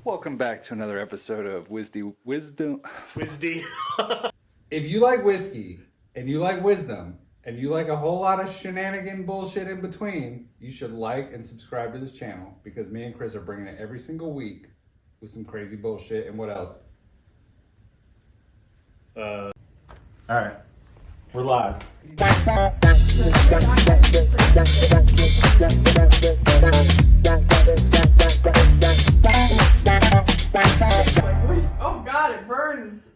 Welcome back to another episode of Wisdom. Wisdy. If you like whiskey and you like wisdom and you like a whole lot of shenanigan bullshit in between, you should like and subscribe to this channel because me and Chris are bringing it every single week with some crazy bullshit. And what else? All right, we're live. Oh God, it burns.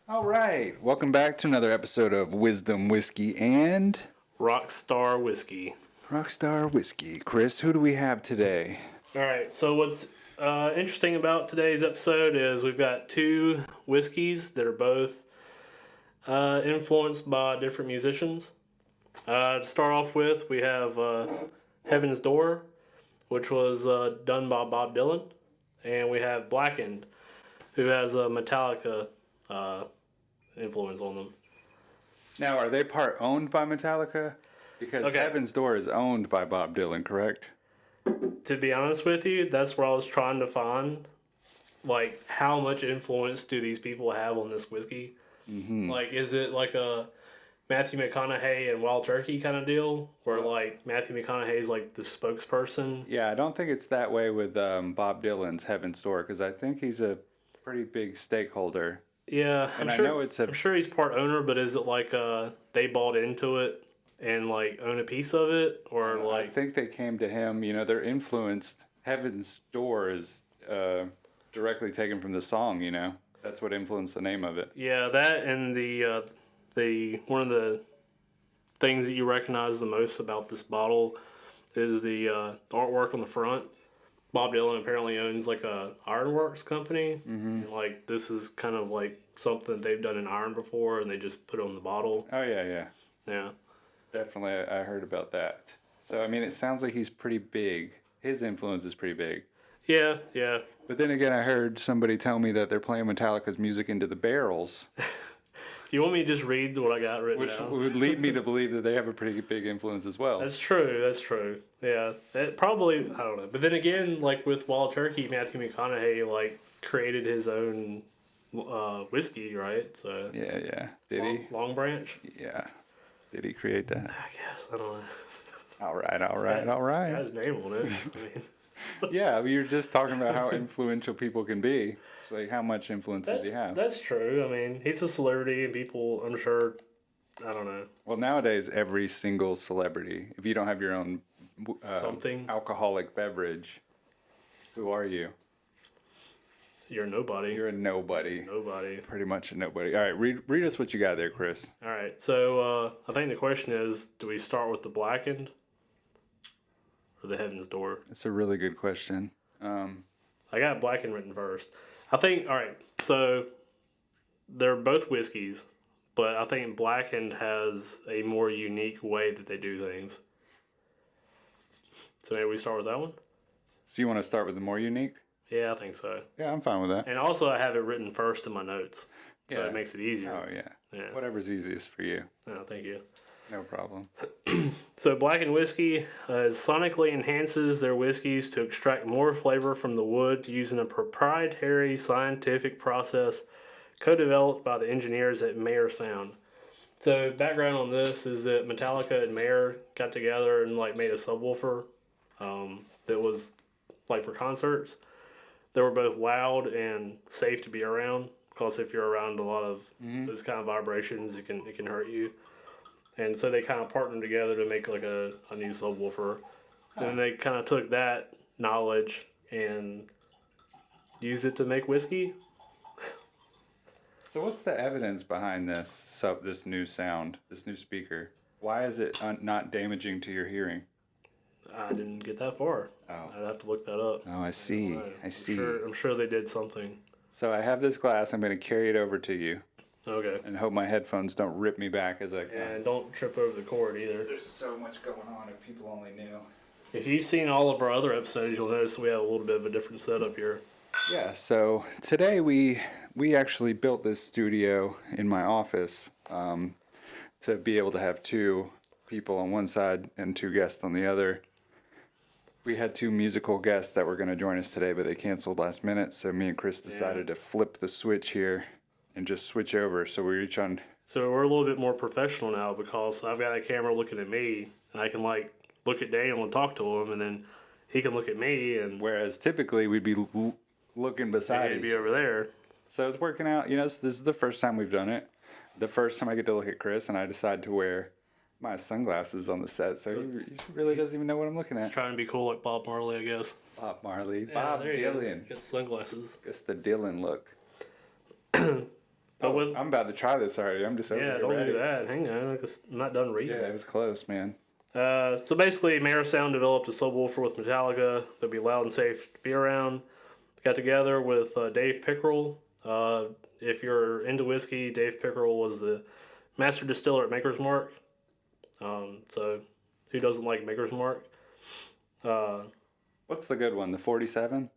All right, welcome back to another episode of Wisdom, Whiskey, and Rockstar Whiskey. Rockstar Whiskey. Chris, who do we have today? All right, so what's interesting about today's episode is we've got two whiskeys that are both influenced by different musicians. To start off with, we have Heaven's Door, which was done by Bob Dylan, and we have Blackened, who has a Metallica influence on them. Now, are they part owned by Metallica? Because Okay. Heaven's Door is owned by Bob Dylan, correct? To be honest with you, that's where I was trying to find, like, how much influence do these people have on this whiskey? Mm-hmm. Like, is it like a Matthew McConaughey and Wild Turkey kind of deal, where like Matthew McConaughey's like the spokesperson? Yeah, I don't think it's that way with Bob Dylan's Heaven's Door, because I think he's a pretty big stakeholder. Yeah, And I know it's I'm sure he's part owner, but is it like they bought into it and like own a piece of it, or I like? think they came to him. You know, they're influenced. Heaven's Door is directly taken from the song. You know, that's what influenced the name of it. Yeah, that and the one of the things that you recognize the most about this bottle is the artwork on the front. Bob Dylan apparently owns like a ironworks company. Mm-hmm. And, like, this is kind of like something that they've done in iron before, and they just put it on the bottle. Oh yeah. Yeah. Definitely, I heard about that. So I mean, it sounds like he's pretty big. His influence is pretty big. Yeah. But then again, I heard somebody tell me that they're playing Metallica's music into the barrels, You want me to just read what I got written which down? would lead me to believe that they have a pretty big influence as well. That's true. Yeah, it probably, I don't know. But then again, like with Wild Turkey, Matthew McConaughey like created his own whiskey, right? So Yeah. Did he? Long Branch. Yeah. Did he create that? I guess I don't know. All right. Guy's name on it. I mean, Yeah, you're just talking about how influential people can be. It's like, how much influence does he have? that's true. I mean, he's a celebrity, and people, I'm sure, I don't know. Well, nowadays, every single celebrity, if you don't have your own Something. alcoholic beverage, who are you? You're nobody. You're a nobody. Nobody. Pretty much a nobody. All right, read us what you got there, Chris. All right. So I think the question is, do we start with the Blackened or the Heaven's Door? That's a really good question. I got Blackened written first. I think, all right, so they're both whiskeys, but I think Blackened has a more unique way that they do things. So maybe we start with that one? So you want to start with the more unique? Yeah, I think so. Yeah, I'm fine with that. And also I have it written first in my notes, so Yeah. it makes it easier. Oh, yeah. Yeah. Whatever's easiest for you. Oh, thank you. No problem. So Blackened whiskey sonically enhances their whiskeys to extract more flavor from the wood using a proprietary scientific process co-developed by the engineers at Mayer Sound. So background on this is that Metallica and Mayer got together and like made a subwoofer that was like for concerts. They were both loud and safe to be around because if you're around a lot of those kind of vibrations, it can hurt you. And so they kind of partnered together to make like a new subwoofer. And then they kind of took that knowledge and used it to make whiskey. So what's the evidence behind this new sound, this new speaker? Why is it not damaging to your hearing? I didn't get that far. Oh. I'd have to look that up. Oh, I see. I see. I'm sure they did something. So I have this glass. I'm going to carry it over to you Okay. and hope my headphones don't rip me back as I come. And don't trip over the cord either. There's so much going on if people only knew. If you've seen all of our other episodes, you'll notice we have a little bit of a different setup here. Yeah, so today we actually built this studio in my office to be able to have two people on one side and 2 guests on the other. We had 2 musical guests that were going to join us today, but they canceled last minute. So me and Chris decided to flip the switch here and just switch over. So we're each on. So we're a little bit more professional now because I've got a camera looking at me, and I can like look at Daniel and talk to him, and then he can look at me, and Whereas typically we'd be looking beside he'd each be over there. So it's working out. You know, this is the first time we've done it. The first time I get to look at Chris, and I decide to wear my sunglasses on the set, so he really doesn't even know what I'm looking at. Trying to be cool like Bob Marley, I guess. Bob Marley, Yeah, Bob there he is. Dylan. Get sunglasses. Guess the Dylan look. But with, I'm about to try this already. I'm just over yeah, here don't ready. do that. Hang on, I'm not done reading. Yeah, it was close, man. So basically, Mayor Sound developed a subwoofer with Metallica that'd be loud and safe to be around. Got together with Dave Pickerel. If you're into whiskey, Dave Pickerel was the master distiller at Maker's Mark. So who doesn't like Maker's Mark? What's the good one? The 47?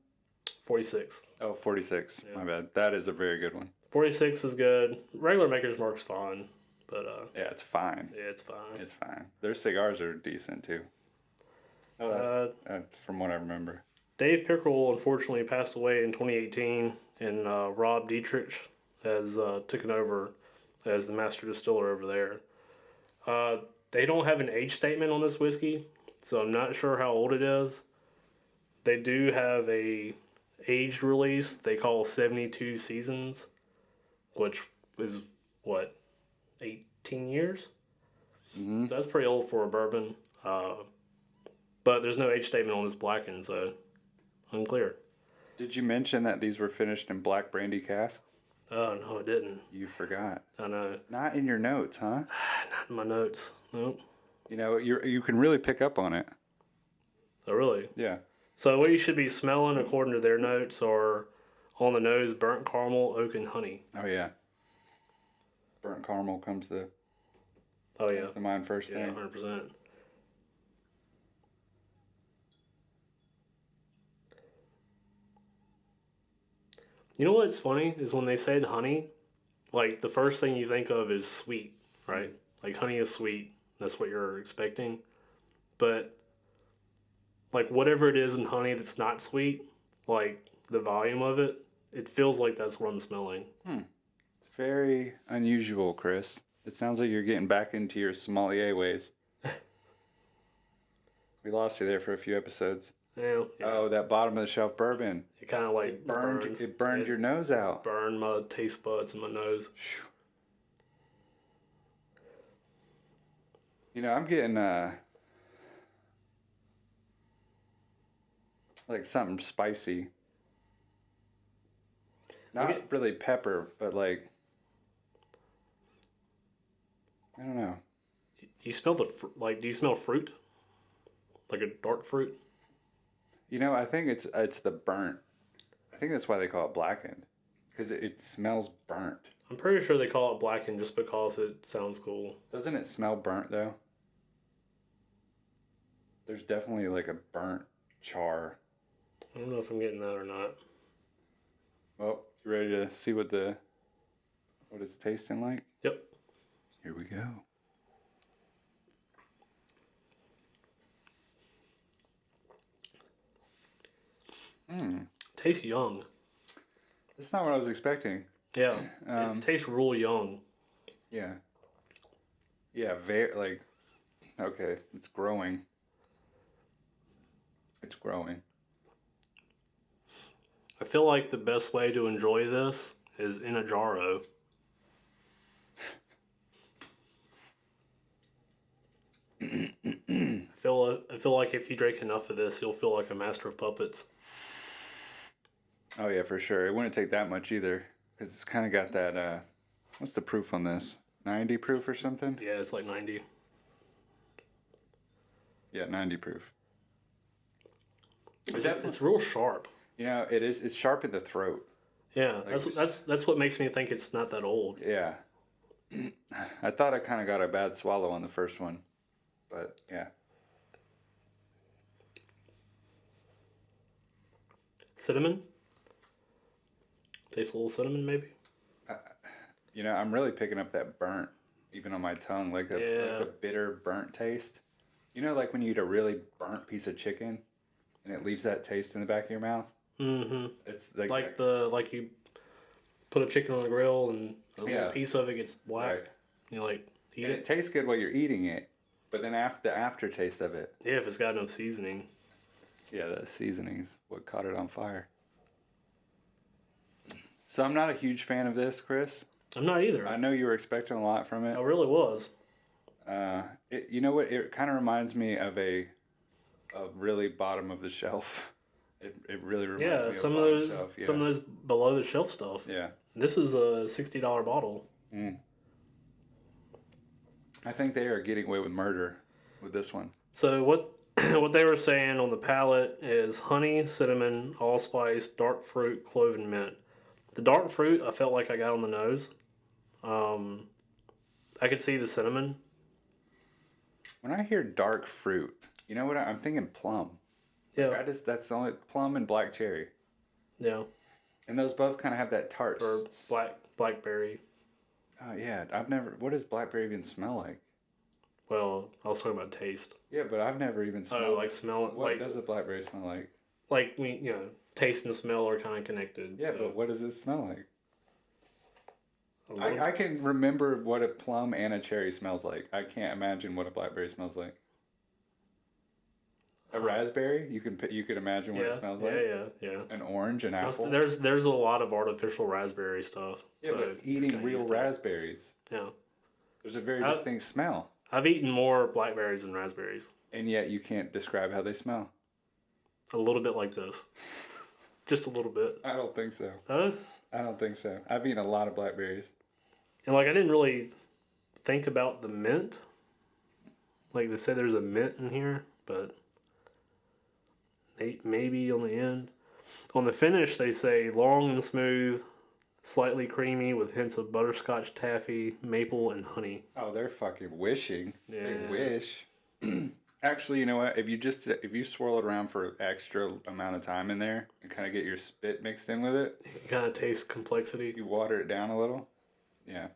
46. Oh, 46. Yeah. My bad. That is a very good one. 46 is good. Regular Maker's Mark's fine, but Yeah, it's fine. yeah, it's fine. It's fine. Their cigars are decent too. Oh, from what I remember. Dave Pickerel unfortunately passed away in 2018, and Rob Dietrich has taken over as the master distiller over there. They don't have an age statement on this whiskey, so I'm not sure how old it is. They do have a aged release they call 72 Seasons, which is, what, 18 years? Mm-hmm. So that's pretty old for a bourbon. But there's no age statement on this Blackened, so unclear. Did you mention that these were finished in black brandy cask? Oh, no, it didn't. You forgot. I know. Not in your notes, huh? Not in my notes. Nope. You know, you can really pick up on it. Oh, really? Yeah. So what you should be smelling, according to their notes, are on the nose, burnt caramel, oak, and honey. Oh, yeah. Burnt caramel comes to mind first Yeah, thing. 100%. You know what's funny is when they said honey, like the first thing you think of is sweet, right? Like honey is sweet. That's what you're expecting. But like whatever it is in honey that's not sweet, like the volume of it, it feels like that's what I'm smelling. Very unusual, Chris. It sounds like you're getting back into your sommelier ways. We lost you there for a few episodes. Yeah. Oh, that bottom of the shelf bourbon. It kind of like Burned your nose out. burned my taste buds in my nose. You know, I'm getting like something spicy. Not really pepper, but like I don't know. You smell the do you smell fruit? Like a dark fruit? You know, I think it's the burnt. I think that's why they call it blackened, because it smells burnt. I'm pretty sure they call it Blackened just because it sounds cool. Doesn't it smell burnt though? There's definitely like a burnt char. I don't know if I'm getting that or not. Well, you ready to see what it's tasting like? Yep. Here we go. Tastes young. That's not what I was expecting. Yeah. It tastes real young. Yeah. Yeah, very like okay, it's growing. It's growing. I feel like the best way to enjoy this is in a jarro. I feel like if you drink enough of this, you'll feel like a master of puppets. Oh yeah, for sure. It wouldn't take that much either, because it's kind of got that. What's the proof on this? 90 proof or something? Yeah, it's like 90. Yeah, 90 proof. It's real sharp. You know, it is. It's sharp in the throat. Yeah, that's what makes me think it's not that old. Yeah. I thought I kind of got a bad swallow on the first one, but yeah. Cinnamon? Taste a little cinnamon, maybe? You know, I'm really picking up that burnt. even on my tongue, like Yeah. the bitter, burnt taste. You know, like when you eat a really burnt piece of chicken, and it leaves that taste in the back of your mouth. Mm-hmm. It's like Like you put a chicken on the grill and a little Yeah. piece of it gets black. Right. You like eat And it. it tastes good while you're eating it, but then after the aftertaste of it, Yeah, if it's got enough seasoning. yeah, the seasoning's what caught it on fire. So I'm not a huge fan of this, Chris. I'm not either. I know you were expecting a lot from it. I really was. You know what? It kind of reminds me of a really bottom of the shelf. It really reminds me Yeah, of some of bottom those shelf. Yeah. some of those below the shelf stuff. Yeah. This is a $60 bottle. I think they are getting away with murder with this one. So what what they were saying on the palette is honey, cinnamon, allspice, dark fruit, clove, and mint. The dark fruit I felt like I got on the nose. I could see the cinnamon. When I hear dark fruit, you know what? I'm thinking plum. Yeah, That's the only plum and black cherry, yeah, and those both kind of have that tart. or blackberry. Oh yeah, I've never. What does blackberry even smell like? Well, I was talking about taste. Yeah, but I've never even smelled. Oh, like smell it. What does a blackberry smell like? Like taste and smell are kind of connected. Yeah, so. but what does it smell like? A little- I can remember what a plum and a cherry smells like. I can't imagine what a blackberry smells like. A raspberry, you can imagine what it smells like. Yeah. An orange, an apple. There's a lot of artificial raspberry stuff. Yeah, so but eating kinda real used to it. raspberries, Yeah, there's a very distinct smell, I've eaten more blackberries than raspberries. and yet you can't describe how they smell. A little bit like this, just a little bit. I don't think so. Huh? I don't think so. I've eaten a lot of blackberries. And like I didn't really think about the mint. Like they say, there's a mint in here, but maybe on the end. On the finish, they say long and smooth, slightly creamy with hints of butterscotch, taffy, maple, and honey. Oh, they're fucking wishing. They Yeah. wish. Actually, you know what? If you swirl it around for extra amount of time in there and kind of get your spit mixed in with it, You kind of taste complexity. you water it down a little. Yeah,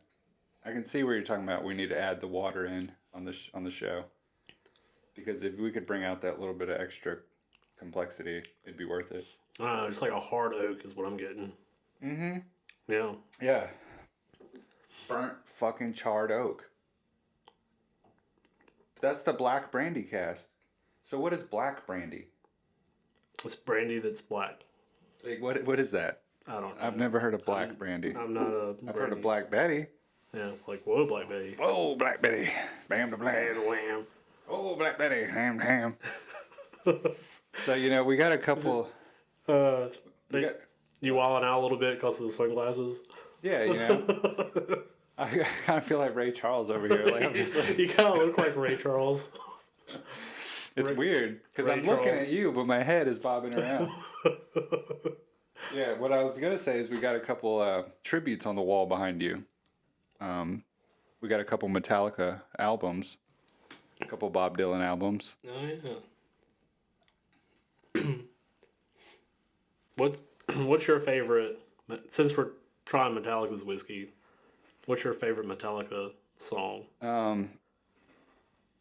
I can see where you're talking about. We need to add the water in on the show, because if we could bring out that little bit of extra complexity, it'd be worth it. I don't know, it's like a hard oak is what I'm getting. Mm-hmm. Yeah. Yeah. Burnt fucking charred oak. That's the black brandy cast. So what is black brandy? It's brandy that's black. Like what is that? I don't know. I've never heard of black brandy. I'm not a I've heard of Black Betty. Yeah, like whoa, Black Betty. Oh, Black Betty. Bam to And blam. wham. Oh, Black Betty. Ham to ham. So, we got a couple. You wilding out a little bit because of the sunglasses. Yeah, I kind of feel like Ray Charles over here. Like I'm just like, You kind of look like Ray Charles. it's weird because Ray I'm looking Charles. at you, but my head is bobbing around. Yeah, what I was gonna say is we got a couple tributes on the wall behind you. We got a couple Metallica albums, a couple Bob Dylan albums. Oh yeah. What's your favorite? Since we're trying Metallica's whiskey, what's your favorite Metallica song?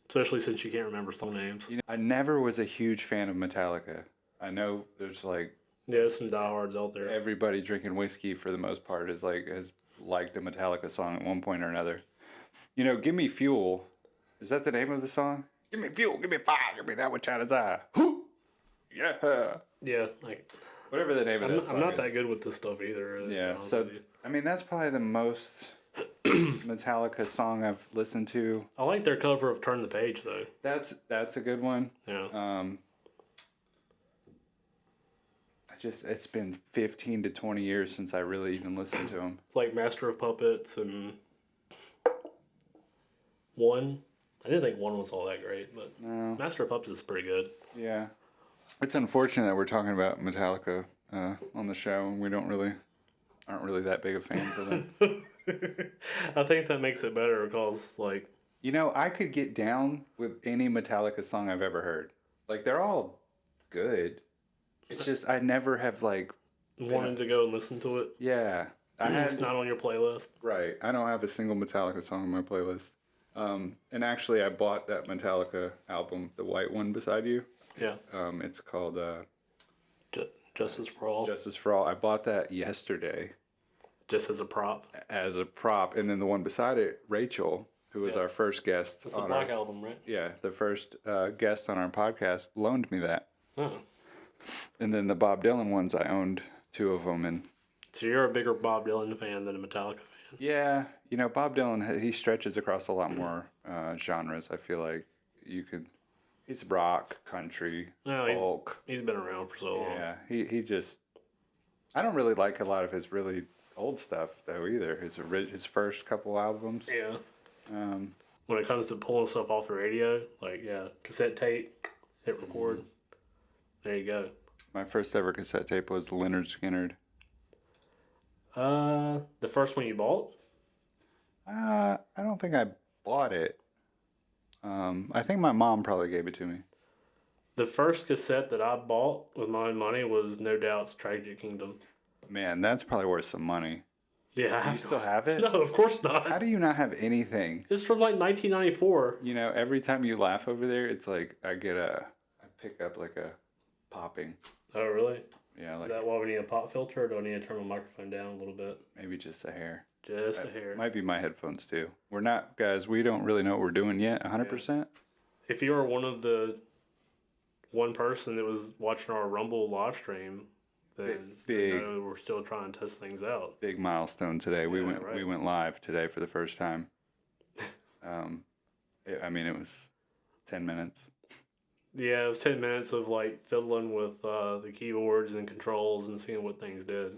Especially since you can't remember song names. I never was a huge fan of Metallica. I know there's like Yeah, there's some diehards out there. everybody drinking whiskey for the most part has liked a Metallica song at one point or another. Give Me Fuel. Is that the name of the song? Give me fuel, give me fire, give me that which I desire. Whoo! Yeah. Yeah, like Whatever the name of that song I'm not is. that good with this stuff either. to be Yeah, honest so with you. that's probably the most Metallica song I've listened to. I like their cover of "Turn the Page" though. That's a good one. Yeah. It's been 15 to 20 years since I really even listened to them. It's like Master of Puppets and One. I didn't think One was all that great, but No. Master of Puppets is pretty good. Yeah. It's unfortunate that we're talking about Metallica on the show and we aren't really that big of fans of them. I think that makes it better because, like, I could get down with any Metallica song I've ever heard. Like, they're all good. It's just I never have, like... wanted to go and listen to it. Yeah. It's not on your playlist. Right. I don't have a single Metallica song on my playlist. And actually, I bought that Metallica album, the white one beside you. Yeah. It's called Justice for All. Justice for All. I bought that yesterday Just as a prop. and then the one beside it, Rachel, who was our first guest. It's a Black album, right? Yeah, the first guest on our podcast loaned me that. Oh. And then the Bob Dylan ones, I owned 2 of them, and So you're a bigger Bob Dylan fan than a Metallica fan. yeah, Bob Dylan, he stretches across a lot more genres. I feel like he's rock, country, folk. He's been around for so long. Yeah, he just, I don't really like a lot of his really old stuff though either. His first couple albums. Yeah. When it comes to pulling stuff off the radio, like cassette tape, hit record. There you go. My first ever cassette tape was Leonard Skinner. The first one you bought? I don't think I bought it. I think my mom probably gave it to me. The first cassette that I bought with my own money was No Doubt's Tragic Kingdom. Man, that's probably worth some money. Yeah. Do you still have it? No, of course not. How do you not have anything? It's from like 1994. Every time you laugh over there, it's like I pick up like a popping. Oh, really? Yeah, Is like that why we need a pop filter, or do I need to turn my microphone down a little bit? maybe just a hair. Just a hair. Might be my headphones too. We're not, guys, we don't really know what we're doing yet, 100%. If you are one person that was watching our Rumble live stream, then Big. you know we're still trying to test things out. Big milestone today. We right. went live today for the first time. It was 10 minutes. Yeah, it was 10 minutes of like fiddling with the keyboards and controls and seeing what things did.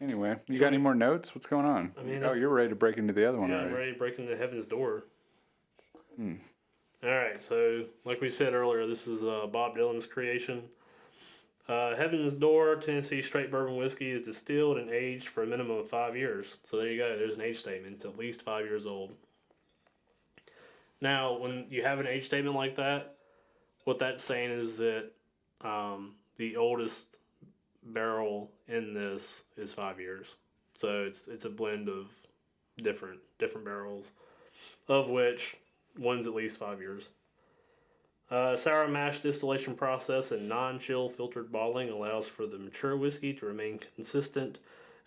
Anyway, you got any more notes? What's going on? You're ready to break into the other one Yeah, already. I'm ready to break into Heaven's Door. All right, so like we said earlier, this is Bob Dylan's creation. Heaven's Door Tennessee Straight Bourbon Whiskey is distilled and aged for a minimum of 5 years. So there you go. There's an age statement. It's at least 5 years old. Now, when you have an age statement like that, what that's saying is that the oldest barrel in this is 5 years. So it's a blend of different barrels, of which one's at least 5 years. Sour mash distillation process and non-chill filtered bottling allows for the mature whiskey to remain consistent,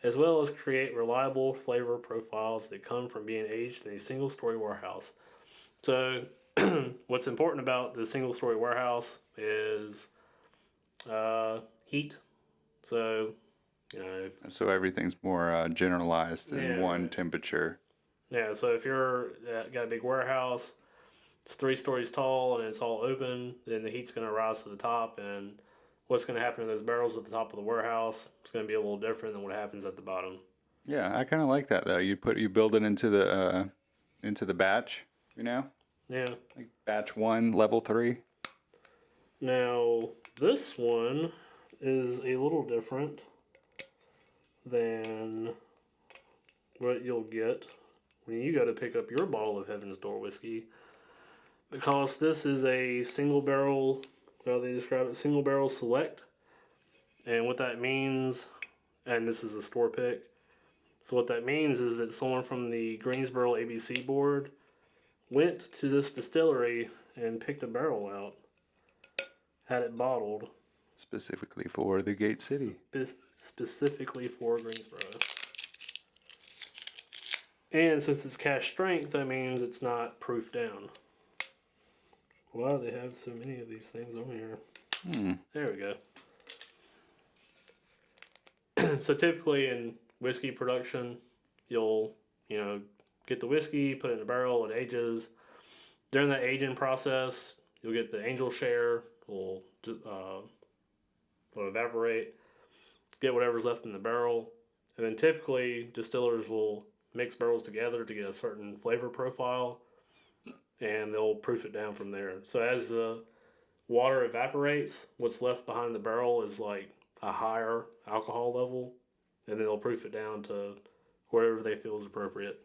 as well as create reliable flavor profiles that come from being aged in a single-story warehouse. So, what's important about the single-story warehouse is heat. So, So everything's more generalized in one temperature. Yeah, so if you're got a big warehouse, it's 3 stories tall and it's all open, then the heat's going to rise to the top, and what's going to happen to those barrels at the top of the warehouse is going to be a little different than what happens at the bottom. Yeah, I kind of like that though. You build it into the batch, Yeah. like batch 1, level 3. Now, this one is a little different than what you'll get when you go to pick up your bottle of Heaven's Door whiskey, because this is a single barrel, how they describe it, single barrel select. And what that means, and this is a store pick, so what that means is that someone from the Greensboro ABC board went to this distillery and picked a barrel out, had it bottled. Specifically for the Gate City. Specifically for Greensboro. And since it's cash strength, that means it's not proof down. Why do they have so many of these things on here? There we go. So typically in whiskey production, you'll, get the whiskey, put it in a barrel, it ages. During that aging process, you'll get the angel share, will evaporate, get whatever's left in the barrel, and then typically distillers will mix barrels together to get a certain flavor profile, and they'll proof it down from there. So as the water evaporates, what's left behind the barrel is like a higher alcohol level, and then they'll proof it down to wherever they feel is appropriate.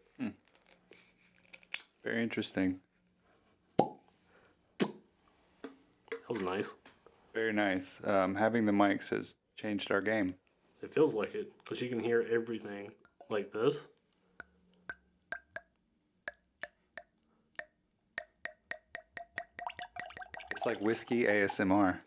Very interesting. That was nice. Very nice. Having the mics has changed our game. It feels like it, because you can hear everything Like this. It's like whiskey ASMR.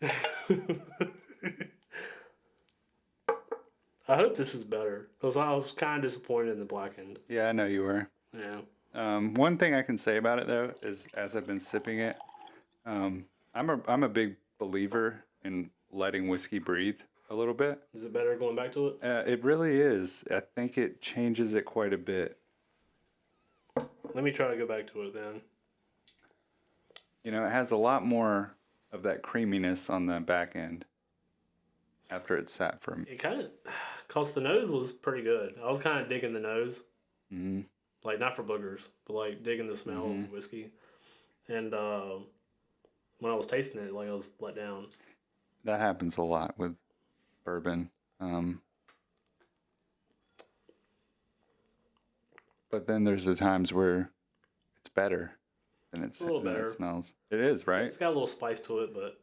I hope this is better because I was kind of disappointed in the Blackened. Yeah, I know you were. Yeah. One thing I can say about it though is, as I've been sipping it, I'm a big believer in letting whiskey breathe a little bit. Is it better going back to it? It really is. I think it changes it quite a bit. Let me try to go back to it then. You know, it has a lot more of that creaminess on the back end after it's sat for. It kind of, cause the nose was pretty good. I was kind of digging the nose, like not for boogers, but like digging the smell of the whiskey. And when I was tasting it, like I was let down. That happens a lot with bourbon. But then there's the times where it's better than A little than better. it smells. It is, right? It's got a little spice to it, but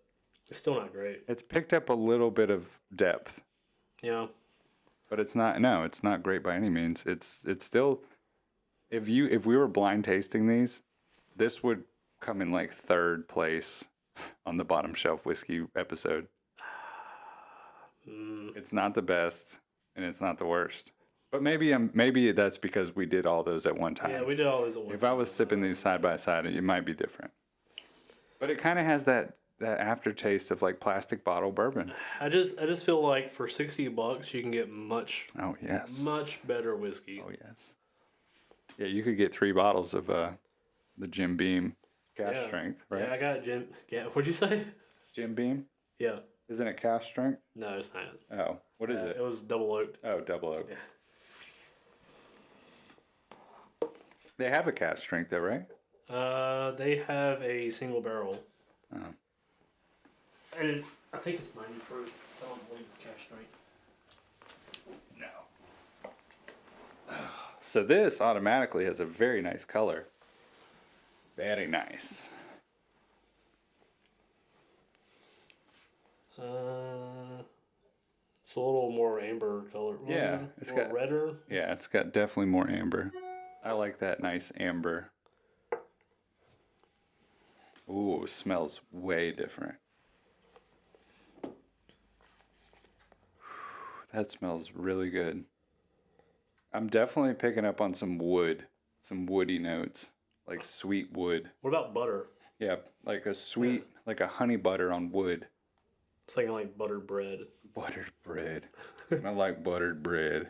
it's still not great. It's picked up a little bit of depth, Yeah. but it's not. No, it's not great by any means. It's still. If we were blind tasting these, this would come in like third place on the bottom shelf whiskey episode. It's not the best, and it's not the worst. But maybe that's because we did all those at one time. Yeah, we did all these at once. If I was sipping these side by side, it might be different. But it kind of has that aftertaste of like plastic bottle bourbon. I just feel like for $60 you can get much Oh yes. much better whiskey. Oh yes. Yeah, you could get 3 bottles of the Jim Beam cast Yeah. strength, right? Yeah, I got Jim. Yeah, what'd you say? Jim Beam? Yeah. Isn't it cast strength? No, it's not. Oh, what is it? It was double oaked. Oh, double oak. Yeah. They have a cast strength though, right? They have a single barrel. Oh. And I think it's 90 proof, so I don't believe it's cash strength. No. So this automatically has a very nice color. Very nice. It's a little more amber color. Yeah, it's more got- redder. Yeah, it's got definitely more amber. I like that nice amber. Ooh, it smells way different. That smells really good. I'm definitely picking up on some wood, some woody notes, like sweet wood. What about butter? Yeah, like a sweet, like a honey butter on wood. It's thinking like buttered bread. Buttered bread. I like buttered bread.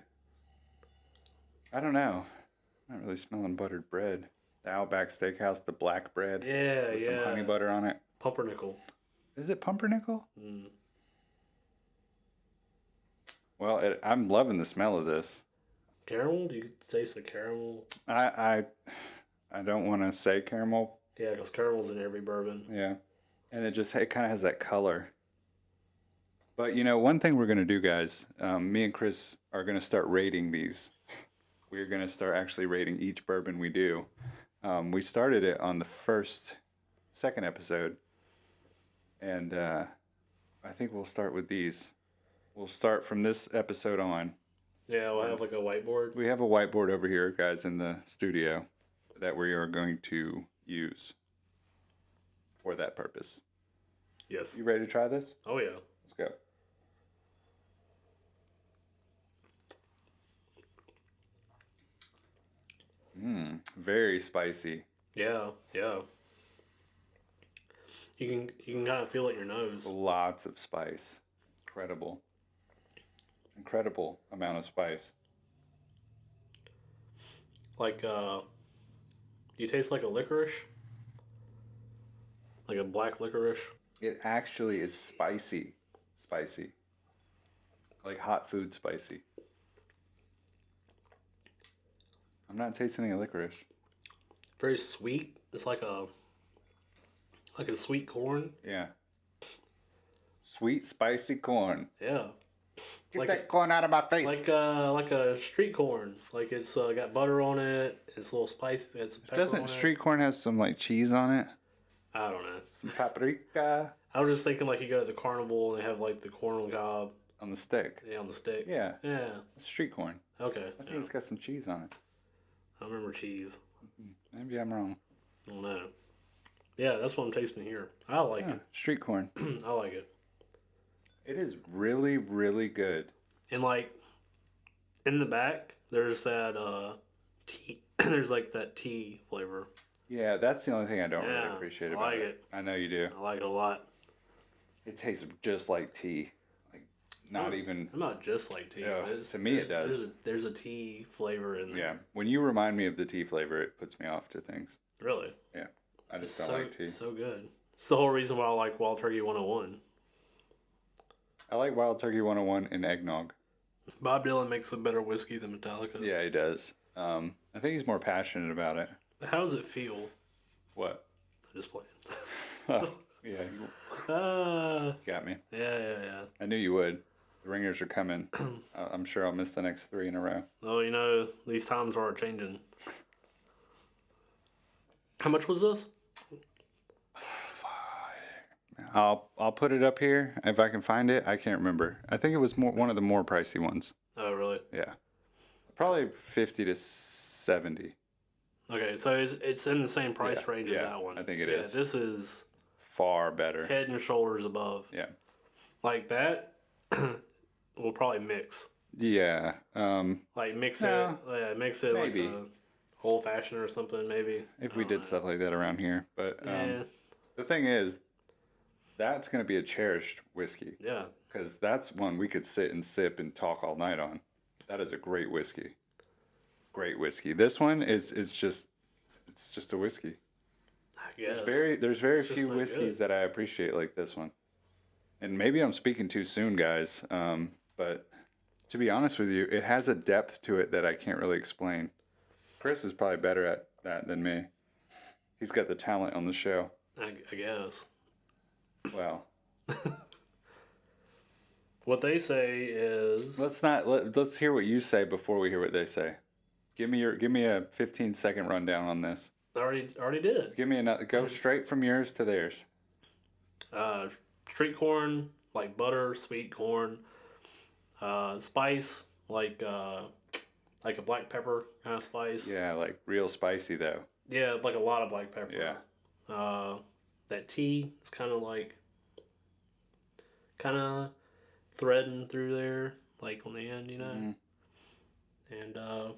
I don't know. I'm not really smelling buttered bread. The Outback Steakhouse, the black bread Yeah, with yeah. some honey butter on it. Pumpernickel. Is it pumpernickel? Mm. Well, I'm loving the smell of this. Caramel? Do you taste the caramel? I don't want to say caramel. Yeah, because caramel's in every bourbon. Yeah, and it kind of has that color. But you know, one thing we're gonna do, guys. Me and Chris are gonna start rating these. We're gonna start actually rating each bourbon we do. We started it on the second episode, and I think we'll start with these. We'll start from this episode on. Yeah, we'll have like a whiteboard. We have a whiteboard over here, guys, in the studio that we are going to use for that purpose. Yes. You ready to try this? Oh, yeah. Let's go. Very spicy. Yeah, yeah. You can kind of feel it in your nose. Lots of spice. Incredible amount of spice. Like, do you taste like a licorice? Like a black licorice? It actually is spicy. Spicy. Like hot food spicy. I'm not tasting any licorice. Very sweet. It's like a sweet corn. Yeah. Sweet, spicy corn. Yeah. Get Like that corn out of my face. Like a street corn. Like it's got butter on it. It's a little spicy. It's pepper on Doesn't it. street corn have some like cheese on it? I don't know. Some paprika? I was just thinking like you go to the carnival and they have like the corn on the cob. on the stick. Yeah, on the stick. Yeah, Yeah. street corn. Okay. I think Yeah. it's got some cheese on it. I remember cheese. Maybe I'm wrong. I don't know. Yeah, that's what I'm tasting here. I like Yeah, street corn. it. I like it. It is really, really good. And like in the back, there's that tea. There's like that tea flavor. Yeah, that's the only thing I don't really Yeah, appreciate I about like it. it. I know you do. I like it a lot. It tastes just like tea. Like, not even. I'm not just like tea. Yeah, but it's- to me it there's- does. There's a tea flavor in there. Yeah, when you remind me of the tea flavor, it puts me off to things. Really. Yeah, I just It's don't like tea. so good. It's the whole reason why I like Wild Turkey 101. I like Wild Turkey 101 in eggnog. Bob Dylan makes a better whiskey than Metallica. Yeah, he does. I think he's more passionate about it. But how does it feel? What? I'm just playing. Oh, yeah, you got me. Yeah. I knew you would. The ringers are coming. I'm sure I'll miss the next 3 in a row. Oh, you know, these times are changing. How much was this? I'll put it up here if I can find it. I can't remember. I think it was one of the more pricey ones. Oh, really? Yeah, probably 50 to 70. Okay, so it's in the same price Yeah, range yeah, as that one. I think it Yeah, is. This is Far better. head and shoulders above. Yeah. Like that will probably mix. Yeah. Like mix No, it. Yeah, mix it maybe. like a old fashioned or something. Maybe. If we did stuff like that around here, but Yeah. the thing is, that's going to be a cherished whiskey Yeah. because that's one we could sit and sip and talk all night on. That is a great whiskey. Great whiskey. This one is just a whiskey. I guess. There's very just few not whiskeys good. that I appreciate like this one. And maybe I'm speaking too soon, guys. But to be honest with you, it has a depth to it that I can't really explain. Chris is probably better at that than me. He's got the talent on the show. I guess. Well, What they say is let's hear what you say before we hear what they say. Give me a 15-second rundown on this. I already did. Give me another. Go straight from yours to theirs. Street corn, like butter, sweet corn, spice, like a black pepper kind of spice. Yeah, like real spicy though. Yeah, like a lot of black pepper. Yeah. That tea is kind of threading through there, like on the end, you know. Mm-hmm. And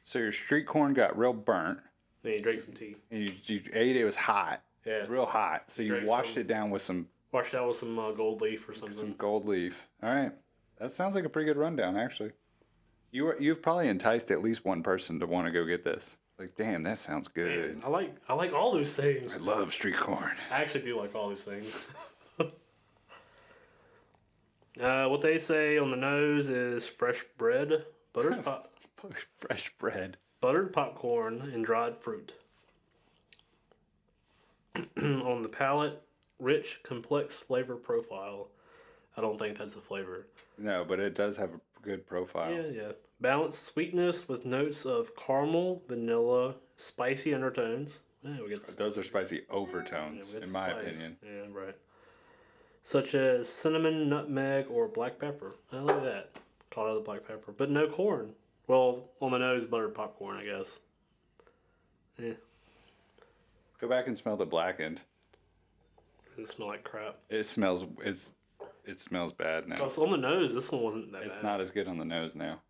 So your street corn got real burnt, then you drink some tea. and you ate it. It was hot, Yeah. real hot. So you Drank washed some- it down with some Washed out with some gold leaf or something. gold leaf. All right, that sounds like a pretty good rundown, actually. You've probably enticed at least one person to want to go get this. Like, damn, that sounds good. Man, I like all those things. I love street corn. I actually do like all those things. What they say on the nose is fresh bread, buttered Fresh bread. buttered popcorn, and dried fruit. On the palate, rich, complex flavor profile. I don't think that's a flavor. No, but it does have a good profile. Yeah. Balanced sweetness with notes of caramel, vanilla, spicy undertones. Yeah, we get Those are spicy overtones, we get in my spice. opinion. Yeah, right. Such as cinnamon, nutmeg, or black pepper. I like that. Call it the black pepper. But no corn. Well, on the nose, buttered popcorn, I guess. Yeah. Go back and smell the Blackened. It smell like crap. It smells bad now. Because on the nose, this one wasn't that It's bad. not as good on the nose now.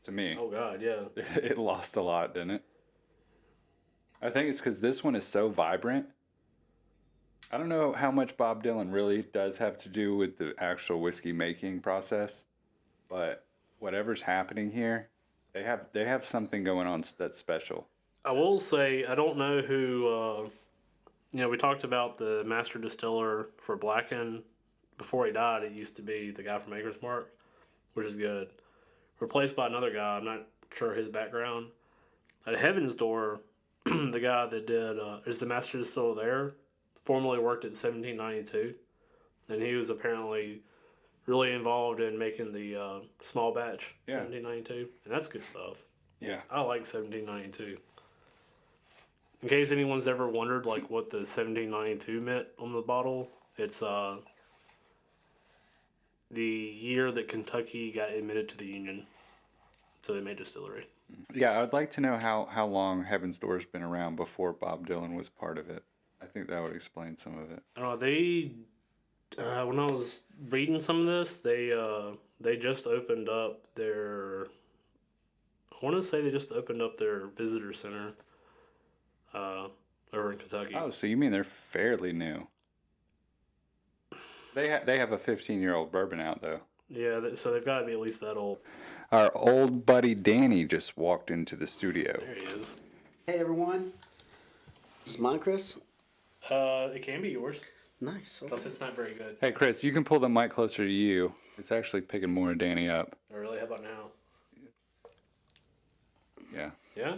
To me. Oh, God, yeah. It lost a lot, didn't it? I think it's because this one is so vibrant. I don't know how much Bob Dylan really does have to do with the actual whiskey making process, but whatever's happening here, they have something going on that's special. I will say, I don't know who, we talked about the master distiller for Blackened. Before he died, it used to be the guy from Maker's Mark, which is good. Replaced by another guy, I'm not sure his background. At Heaven's Door, the guy that did, is the master distiller there, formerly worked at 1792. And he was apparently really involved in making the small batch 1792. And that's good stuff. Yeah. I like 1792. In case anyone's ever wondered like what the 1792 meant on the bottle, it's the year that Kentucky got admitted to the Union. So they made distillery. Yeah, I'd like to know how long Heaven's Door's been around before Bob Dylan was part of it. I think that would explain some of it. I don't know, they when I was reading some of this, they just opened up their. I want to say they just opened up their visitor center over in Kentucky. Oh, so you mean they're fairly new? They have a 15-year-old bourbon out though. Yeah, so they've got to be at least that old. Our old buddy Danny just walked into the studio. There he is. Hey everyone, this is mine, Chris. It can be yours, Nice. plus it's not very good. Hey Chris, you can pull the mic closer to you. It's actually picking more of Danny up. Oh, really? How about now? Yeah. Yeah.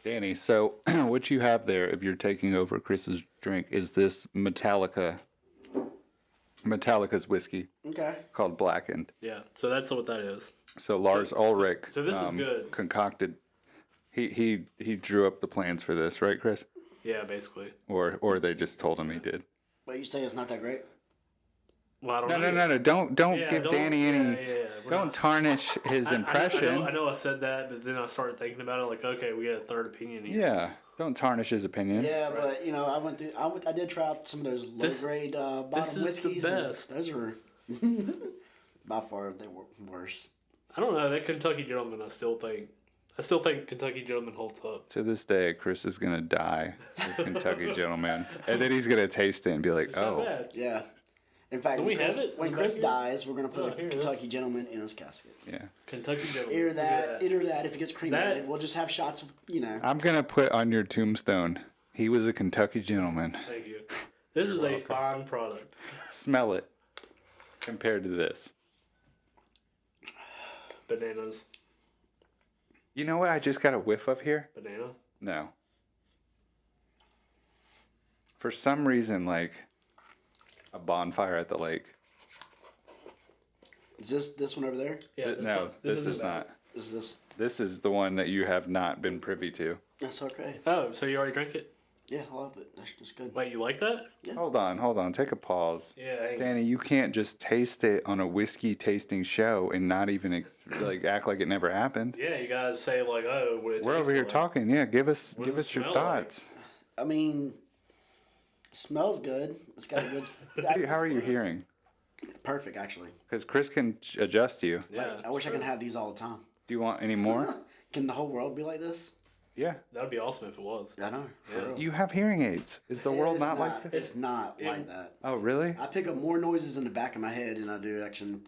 Danny, so what you have there, if you're taking over Chris's drink, is this Metallica's whiskey Okay. called Blackened. Yeah. So that's what that is. So Lars Ulrich so this is good. concocted. He drew up the plans for this, right, Chris? Yeah, basically. Or they just told him he did. But you say it's not that great? Well, I don't No, know. no, no, no! Don't Yeah, give don't- Danny any. yeah. We're Don't not- tarnish his impression. I know I said that, but then I started thinking about it. Like, okay, we got a third opinion here. Yeah, don't tarnish his opinion. Yeah, but you know, I did try out some of those low grade bottom this is the whiskeys. and best. Those were by far they were worse. I don't know that Kentucky Gentleman. I still think Kentucky Gentleman holds up. To this day, Chris is gonna die with Kentucky Gentleman, and then he's gonna taste it and be like, It's not "Oh, bad. Yeah. In fact, Do when we have Chris, it? when Is it Chris back here? dies, we're gonna put Oh, a here it is. Kentucky Gentleman in his casket. yeah." Kentucky Gentleman. Either Look at that. If he gets cremated, we'll just have shots of I'm gonna put on your tombstone. He was a Kentucky Gentleman. Thank you. This is a fine product. Smell it. Compared to this, Bananas. you know what? I just got a whiff of here. Banana. No. For some reason, like a bonfire at the lake. Is this one over there? Yeah. No, this is isn't not. bad. Is this? This is the one that you have not been privy to. That's okay. Oh, so you already drank it? Yeah, I love it. That's just good. Wait, you like that? Hold on. Take a pause. Yeah. Hey. Danny, you can't just taste it on a whiskey tasting show and not even like act like it never happened. Yeah, you guys say like, oh, what it We're over tastes here like. talking. Yeah, give us What does it your smell thoughts. I mean, smells good. It's got a good. How are you hearing? Perfect, actually. Because Chris can adjust you. Yeah. I wish I could have these all the time. Do you want any more? Can the whole world be like this? Yeah. That'd be awesome if it was. I know. For Yeah. real. You have hearing aids. Is the world It's not like this? It's not like that. Oh, really? I pick up more noises in the back of my head than I do actually.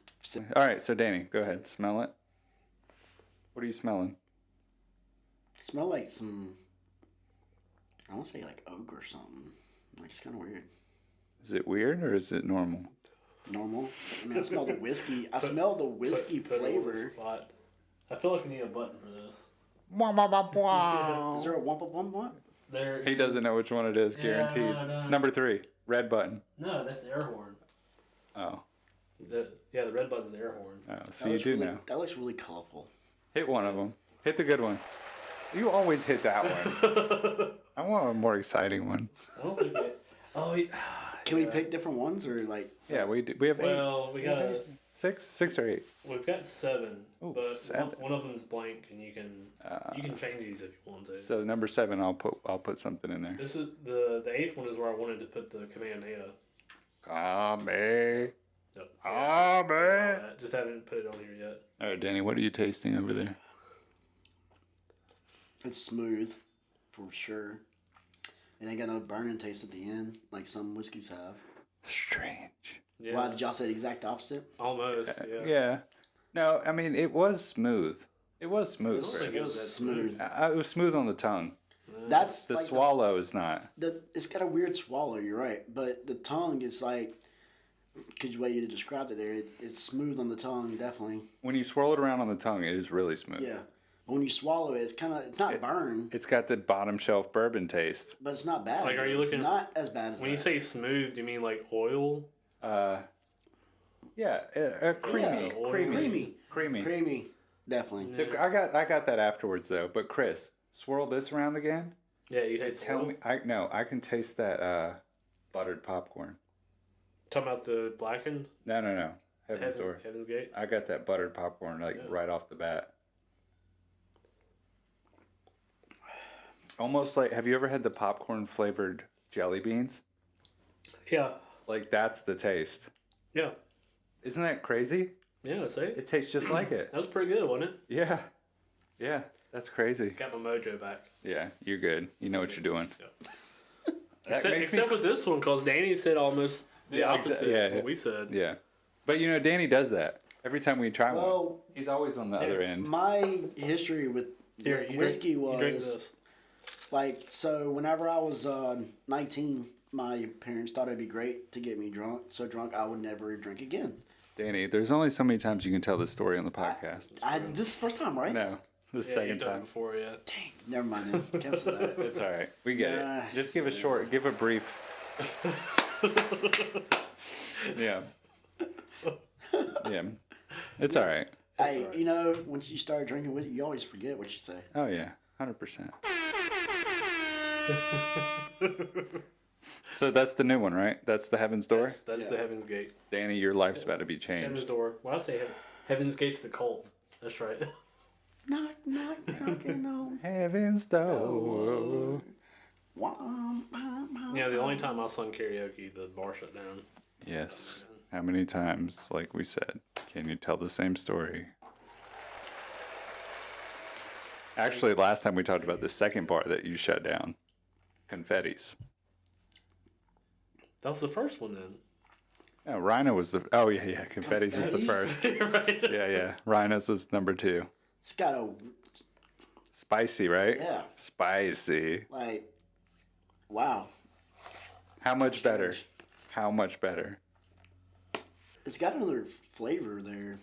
All right, so Danny, go ahead. Smell it. What are you smelling? Smell like some. I want to say like oak or something. Like it's kind of weird. Is it weird or is it normal? Normal. I mean, I smell the whiskey. I smell the whiskey Put it on the flavor. spot. I feel like we need a button for this. Is there a wump? There. He doesn't know which one it is, guaranteed. no. It's number 3. Red button. No, that's the air horn. Oh. The red button's the air horn. Oh, so you do really, know. That looks really colorful. Hit one of them. Hit the good one. You always hit that one. I want a more exciting one. I don't think it. Oh, Can we pick different ones or like? Yeah, we have 8. well, we got Six or 8. we've got 7, Ooh, but 7. One of them's blank, and you can change these if you want to. So number 7, I'll put something in there. This is the 8th one is where I wanted to put the Kamehameha. Kame. Yep. Kame. Just haven't put it on here yet. All right, Danny, what are you tasting over there? It's smooth, for sure. It ain't got no burning taste at the end like some whiskeys have. Strange. Yeah. Why did y'all say the exact opposite? Almost. Yeah. Yeah. No, I mean, it was smooth. It was smooth. don't think Chris. It was smooth. It was smooth on the tongue. That's The like swallow is not. it's got a weird swallow. You're right, but the tongue is like, because the way you described it there, it's smooth on the tongue, definitely. When you swirl it around on the tongue, it is really smooth. Yeah, but when you swallow it, it's not burned, It's got the bottom shelf bourbon taste. but it's not bad. Like, are you looking- Not as bad as When you that. say smooth, do you mean like oil? Yeah, creamy, Yeah, creamy, definitely. I got that afterwards though. But Chris, swirl this around again. Yeah, you taste Tell oil? me, I can taste that buttered popcorn. Talking about the blackened? No. Heaven's Door. Heaven's Gate. I got that buttered popcorn right off the bat. Almost like, have you ever had the popcorn flavored jelly beans? Yeah. Like that's the taste. Yeah. Isn't that crazy? Yeah, see? It tastes just like it. That was pretty good, wasn't it? Yeah. Yeah, that's crazy. Got my mojo back. Yeah, you're good. You know what you're doing. Yeah. That Except with this one, because Danny said almost the opposite yeah, of what we said. Yeah. But you know, Danny does that. Every time we try one, Well, he's always on the other end. my history with Here, you whiskey you drink was this. like, so whenever I was 19, my parents thought it'd be great to get me drunk. So drunk I would never drink again. Danny, there's only so many times you can tell this story on the podcast. This is the first time, right? No, the Yeah, second you've done it time. before, yeah. Dang, never mind then. Cancel that. It's all right. We get Nah. it. Just give a brief. Yeah. Yeah. It's all right. Hey, alright. you know, once you start drinking whiskey, you always forget what you say. Oh yeah, 100%. So that's the new one, right? That's the Heaven's Door. That's the Heaven's Gate. Danny, your life's about to be Heaven's changed. Door. Well, I say Heaven's Gate's the cult. That's right. Knock, knock, knocking on. Heaven's Door. Yeah, the only time I sung karaoke, the bar shut down. Yes. How many times, like we said, can you tell the same story? Actually, last time we talked about the second bar that you shut down. Confetti's. That was the first one then. No, Rhino was the... Oh, yeah. Confetti's was the first. Right. Yeah. Rhino's was number 2. It's got a, Spicy, right? yeah, Spicy. like, wow. How much better? How much better? It's got another flavor there.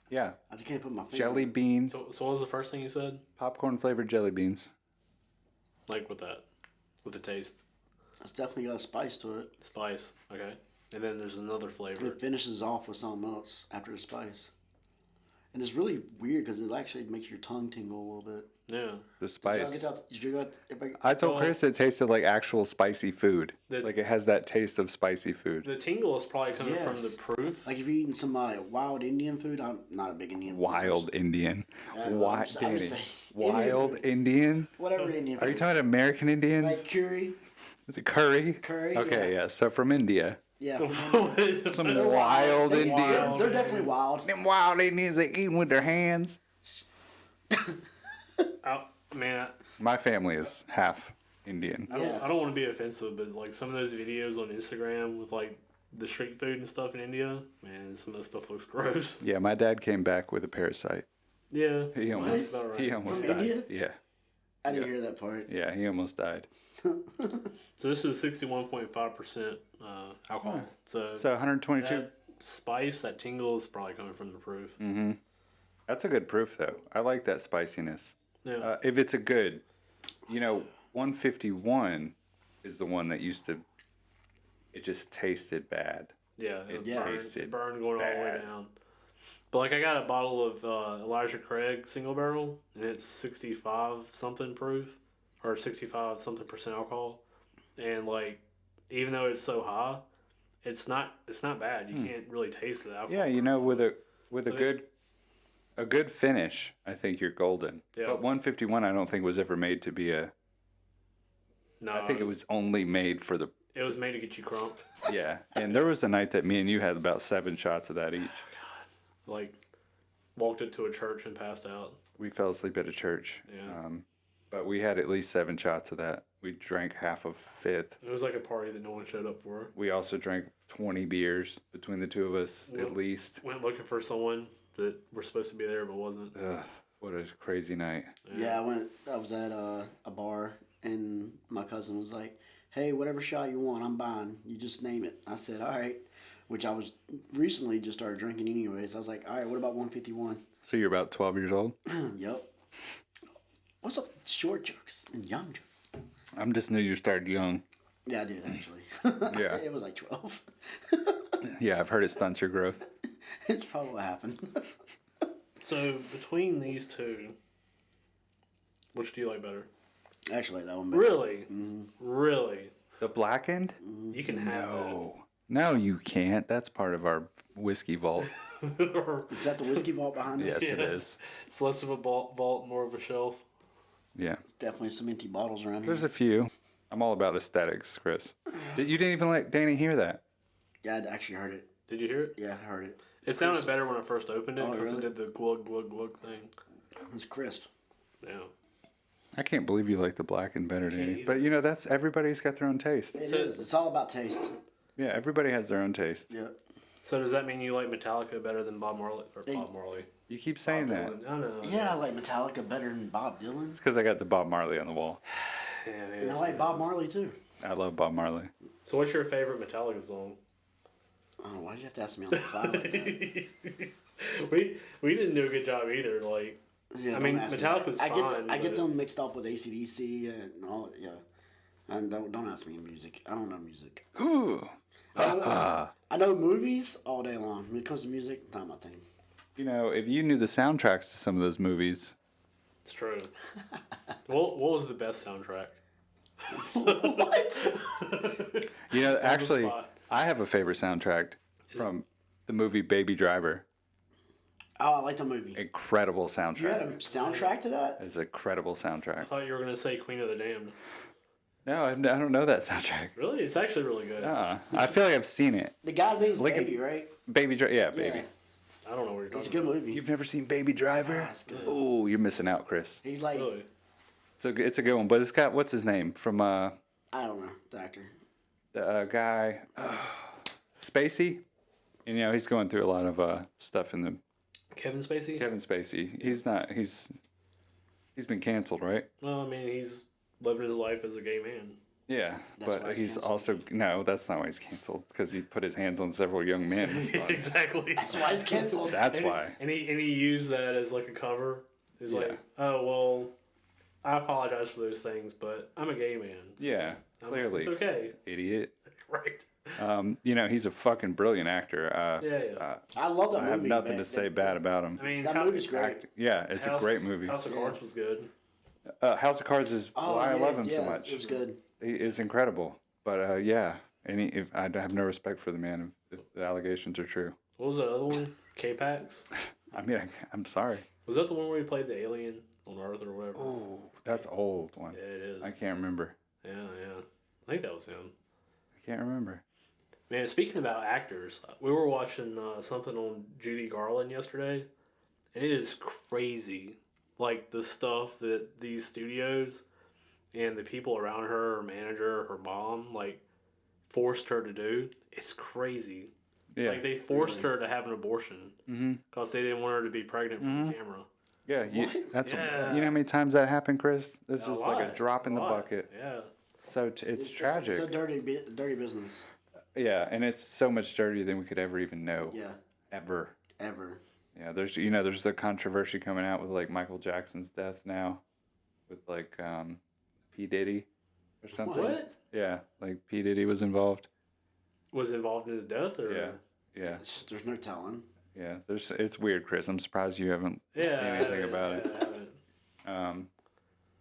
Yeah. I just can't put my finger Jelly on it. bean, So what was the first thing you said? popcorn flavored jelly beans. Like with that? With the taste? It's definitely got a spice to it. Spice. Okay. And then there's another flavor. It finishes off with something else after the spice. And it's really weird because it actually makes your tongue tingle a little bit. Yeah. The Did y'all spice. get that- did you get- everybody- I told Well- Chris it tasted like actual spicy food. The- Like it has that taste of spicy food. The tingle is probably coming from Yes. the proof. Like if you're eating some wild Indian food, I'm not a big Indian food Wild Indian. person. Why, I'm just Danny? saying, Wild food. Indian? Whatever Indian food. Are you talking about American Indians? like curry? Is it curry? Curry, Okay, yeah. So from India. Yeah. Some They're wild They- Indians. They're definitely wild. Them wild Indians they eating with their hands. Oh, man, My family is half Indian. Yes. I don't want to be offensive, but like some of those videos on Instagram with like the street food and stuff in India, man, some of that stuff looks gross. Yeah, my dad came back with a parasite. Yeah. He almost about right. he almost From died. India? Yeah. I didn't hear that part. Yeah, he almost died. So this is 61.5% alcohol. So So 122. that spice, that tingle is probably coming from the proof. That's a good proof though. I like that spiciness. Yeah. If it's a good, 151 is the one that used to. It just tasted bad. Yeah, It tasted it burned going all the way bad. down. But like I got a bottle of Elijah Craig single barrel, and it's 65 something proof, or 65 something percent alcohol, and like even though it's so high, it's not bad. You can't really taste the alcohol. Yeah, with a good finish, I think you're golden. Yeah. But 151, I don't think was ever made to be a. No, I think it was only made for the. It was made to get you crunk. Yeah, and there was a night that me and you had about 7 shots of that each. Like walked into a church and passed out. We fell asleep at a church. Yeah. But we had at least 7 shots of that. We drank half of fifth. It was like a party that no one showed up for. We also drank 20 beers between the two of us, Well- at least. Went looking for someone that were supposed to be there but wasn't. Ugh, what a crazy night. Yeah, I was at a bar and my cousin was like, "Hey, whatever shot you want, I'm buying. You just name it." I said, "All right," which I was recently just started drinking anyways. I was like, "All right, what about 151?" So you're about 12 years old? Yep. What's up, with short jokes and young jokes? I'm just new you started young. Yeah, I did actually. Yeah. It was like 12. Yeah, I've heard it stunts your growth. It's probably what happened. So between these two, which do you like better? Actually, that one. Better. Really? Really? The Blackened? You can have No. No, you can't. That's part of our whiskey vault. Is that the whiskey vault behind us? Yes, it is. It's less of a vault, more of a shelf. Yeah. Definitely some empty bottles around There's here. a few. I'm all about aesthetics, Chris. You didn't even let Danny hear that. Yeah, I actually heard it. Did you hear it? Yeah, I heard it. It sounded better when I first opened it Oh, because really? it did the glug glug glug thing. It's crisp. Yeah. I can't believe you like the Blackened better, Danny. either. But you know, that's everybody's got their own taste. It is. It's all about taste. Yeah, everybody has their own taste. Yeah. So does that mean you like Metallica better than Bob Marley or Bob Marley? You keep saying Bob that. Dylan. I know. Yeah, I like Metallica better than Bob Dylan. It's because I got the Bob Marley on the wall. Yeah, man, And I like Bob Marley too. I love Bob Marley. So what's your favorite Metallica song? Oh, why'd you have to ask me on the cloud like that? we didn't do a good job either. Like, Yeah, I don't mean, ask me Metallica's that. fine, I get but- them mixed up with AC/DC and all. Yeah, and don't ask me music. I don't know music. Ooh. I know movies all day long. When it comes to music, not my thing. You know, if you knew the soundtracks to some of those movies, it's true. What was the best soundtrack? you know, actually, spot. I have a favorite soundtrack from the movie Baby Driver. Oh, I like the movie. Incredible You had soundtrack. a soundtrack to that? It's a credible I soundtrack. thought you were gonna say Queen of the Damned. No, I don't know that soundtrack. Really, it's actually really good. I feel like I've seen it. The guy's name's Lincoln- Baby, right? Baby Driver. Yeah, Baby. Yeah. I don't know what you're It's a talking good about. movie. You've never seen Baby Driver? it's good. Oh, you're missing out, Chris. He's like, Really? It's a good one, but it's got what's his name from I don't know, the actor. the guy Spacey. And, you know, he's going through a lot of stuff in the Kevin Spacey. Kevin Spacey. He's not. He's been canceled, right? Well, I mean, he's living his life as a gay man. Yeah, That's why but he's he's canceled. also no. That's not why he's canceled because he put his hands on several young men. Exactly. That's why he's canceled. That's why. And he used that as like a cover. He's Yeah. like, oh well, I apologize for those things, but I'm a gay man. Yeah, clearly, It's okay. idiot. Right. You know, he's a fucking brilliant actor. Yeah. I love that I movie. have nothing man. to say bad about him. I mean, That movie's great. Yeah, it's a great movie. House of Cards was good. House of Cards is why I love him so much. It was good. He is incredible. But yeah, if I have no respect for the man if the allegations are true. What was that other one? K-Pax? I mean, I'm sorry. Was that the one where he played the alien on Earth or whatever? Oh, that's old one. Yeah, it is. I can't remember. Yeah. I think that was him. I can't remember. Man, speaking about actors, we were watching something on Judy Garland yesterday, and it is crazy. Like, the stuff that these studios and the people around her, her manager, her mom, like, forced her to do. It's crazy. Yeah. Like, they forced her to have an abortion because they didn't want her to be pregnant from the camera. Yeah, that's Yeah. you know how many times that happened, Chris? It's A just like a lot, drop in the lot. bucket. Yeah. So it's tragic. It's a dirty business. Yeah, and it's so much dirtier than we could ever even know. Yeah, Ever. ever. Yeah, there's the controversy coming out with like Michael Jackson's death now, with like P Diddy or something. What? Yeah, like P Diddy was involved. Was involved in his death? Or? Yeah. There's no telling. Yeah. It's weird, Chris. I'm surprised you haven't Yeah. seen anything about it. I haven't.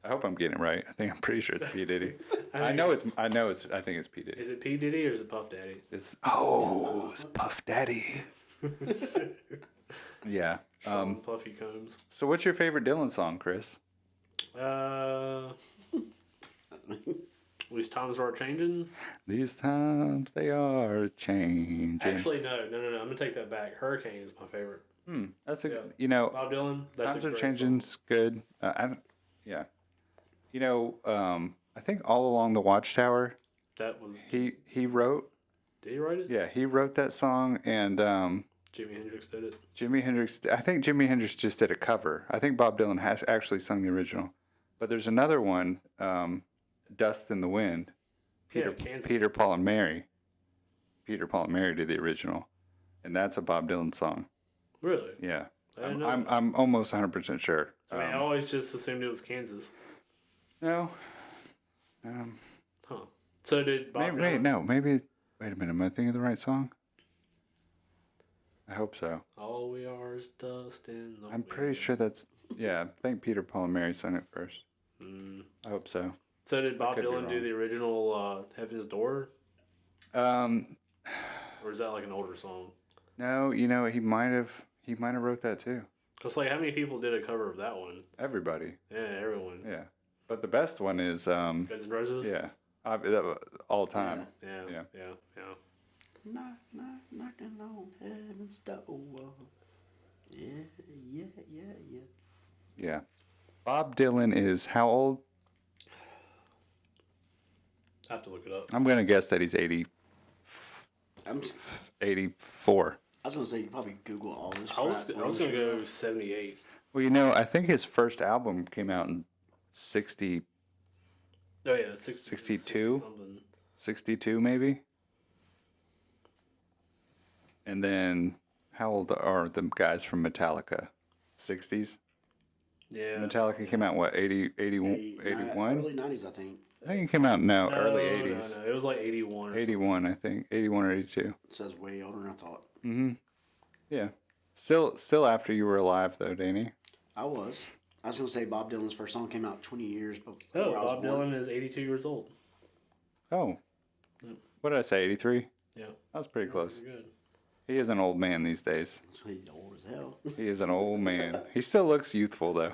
I hope I'm getting it right. I'm pretty sure it's P Diddy. I think think it's P Diddy. Is it P. Diddy or is it Puff Daddy? It's Puff Daddy. Yeah. Puffy Combs. So what's your favorite Dylan song, Chris? These times are changing. These times they are changing. Actually, no. I'm gonna take that back. Hurricane is my favorite. That's a Yeah. you know Bob Dylan. That's times a are great changing's good. Yeah. You know, I think all along the Watchtower, Song. That was. he wrote. Did he write it? Yeah, he wrote that song, and Jimi Hendrix did it. Jimi Hendrix. I think Jimi Hendrix just did a cover. I think Bob Dylan has actually sung the original, but there's another one, "Dust in the Wind." Kansas. Peter, Paul, and Mary. Peter, Paul, and Mary did the original, and that's a Bob Dylan song. Really? Yeah, I didn't know I'm that. I'm almost 100% sure. I mean, I always just assumed it was Kansas. No. Huh. So did Bob Maybe, Dylan? maybe. Wait a minute. Am I thinking of the right song? I hope so. All we are is dust in the I'm pretty sure that's. Yeah, I think Peter, Paul, and Mary sung it first. I hope so. So did Bob could be Dylan do wrong. the original Heaven's Door? Or is that like an older song? No, he might have wrote that too. Cause like how many people did a cover of that one? Everybody. Yeah, everyone. Yeah. But the best one is Guns N' Roses. yeah. All time. Yeah. Knocking on heaven's door. Yeah. Yeah. Bob Dylan is how old? I have to look it up. I'm gonna guess that he's 84. I was gonna say you can probably Google all this. I was gonna go 78. Well, I think his first album came out in 60, Oh yeah, 62? something. 62 maybe. And then how old are the guys from Metallica? 60s? Yeah. Metallica came out what, 80, 81? Early 90s, I think. I think it came out early No, 80s. No, it was like 81. 81, I think. 81 or 82. It says way older than I thought. Yeah. Still after you were alive though, Danny. I was gonna say Bob Dylan's first song came out 20 years before Oh, I was Bob born. Dylan is 82 years old. Oh. What did I say, 83? Yeah. That was pretty close. Pretty good. He is an old man these days. So he's old as hell. He is an old man. He still looks youthful though.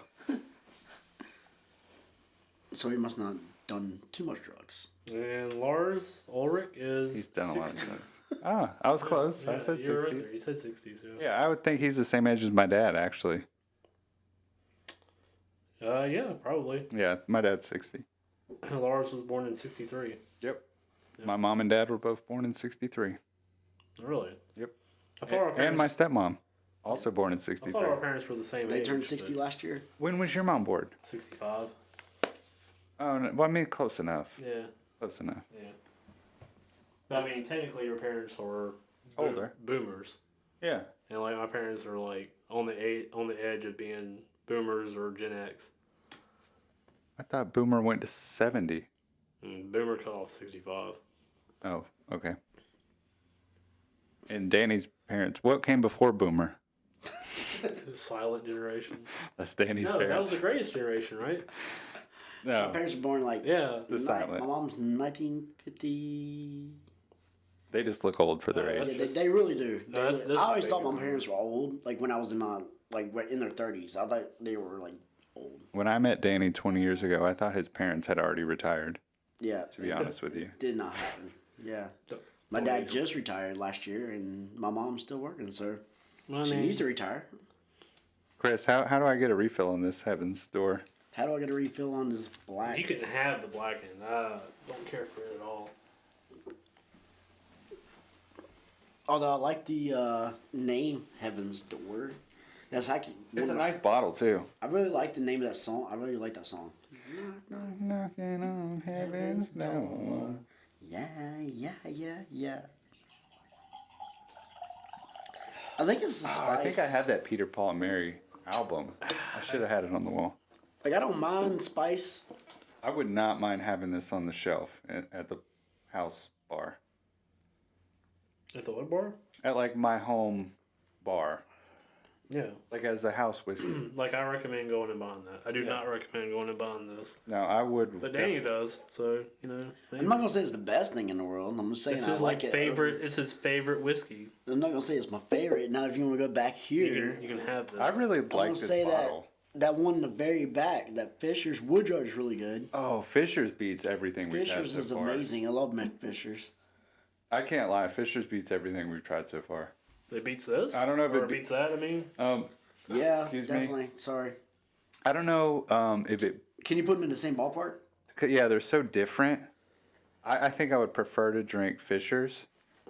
So he must not have done too much drugs. And Lars Ulrich is. He's done a lot of 60. things. Ah, I was close. I Yeah, said you were right 60s. there. You said 60s, yeah. Yeah, I would think he's the same age as my dad, actually. Yeah, probably. Yeah, my dad's 60. Lars was born in 63. Yep. My mom and dad were both born in 63. Really? Yep. I thought our parents, And my stepmom, also born in I 63. thought our parents were the same They age. turned 60 but last year. When was your mom born? 65. Oh, no, well, I mean, close enough. Yeah, Close enough. yeah. But, I mean, technically, your parents are Older. boomers, Yeah. and like my parents are like on the edge of being boomers or Gen X. I thought Boomer went to 70. And boomer cut off 65. Oh, okay. And Danny's parents, what came before Boomer? Silent generation. That's Danny's No, that was parents. the greatest generation, right? My No, parents were born like Yeah. the silent. my mom's 1950. They just look old for their Oh, age. that's- They really do. No, that's I always thought baby my parents were old. Like when I was in my in their 30s, I thought they were like old. When I met Danny 20 years ago, I thought his parents had already retired, Yeah. to be honest with you. Did not happen. Yeah. My Don't dad age 'em. just retired last year, and my mom's still working, so I she mean, needs to retire. Chris, how do I get a refill on this Heaven's Door? How do I get a refill on this black? you can have the Blackened. I don't care for it at all. Although I like the name Heaven's Door. That's actually. It's a nice bottle, too. I really like the name of that song. I really like that song. Knocking on Heaven's Door. Yeah. I think it's the spice. Oh, I think I had that Peter, Paul, and Mary album. I should have had it on the wall. Like I don't mind spice. I would not mind having this on the shelf at the house bar. At the what bar? At like my home bar. Yeah. Like as a house whiskey. Like I recommend going and buying that. I do not recommend going and buying this. No, I would. But Danny does, so you know. I'm not gonna say it's the best thing in the world. I'm just saying It's I his like it. favorite. It's his favorite whiskey. I'm not gonna say it's my favorite. Now, if you want to go back here, You can have this. I really I'm like gonna this say bottle. that one in the very back, that Fisher's Woodrow is really good. Oh, Fisher's beats everything we've had Fisher's so is far. amazing. I love my Fisher's. I can't lie. Fisher's beats everything we've tried so far. It beats this. I don't know if or it beats that. I mean, Yeah, Excuse me? definitely. Sorry. I don't know if it. Can you put them in the same ballpark? Yeah, they're so different. I think I would prefer to drink Fisher's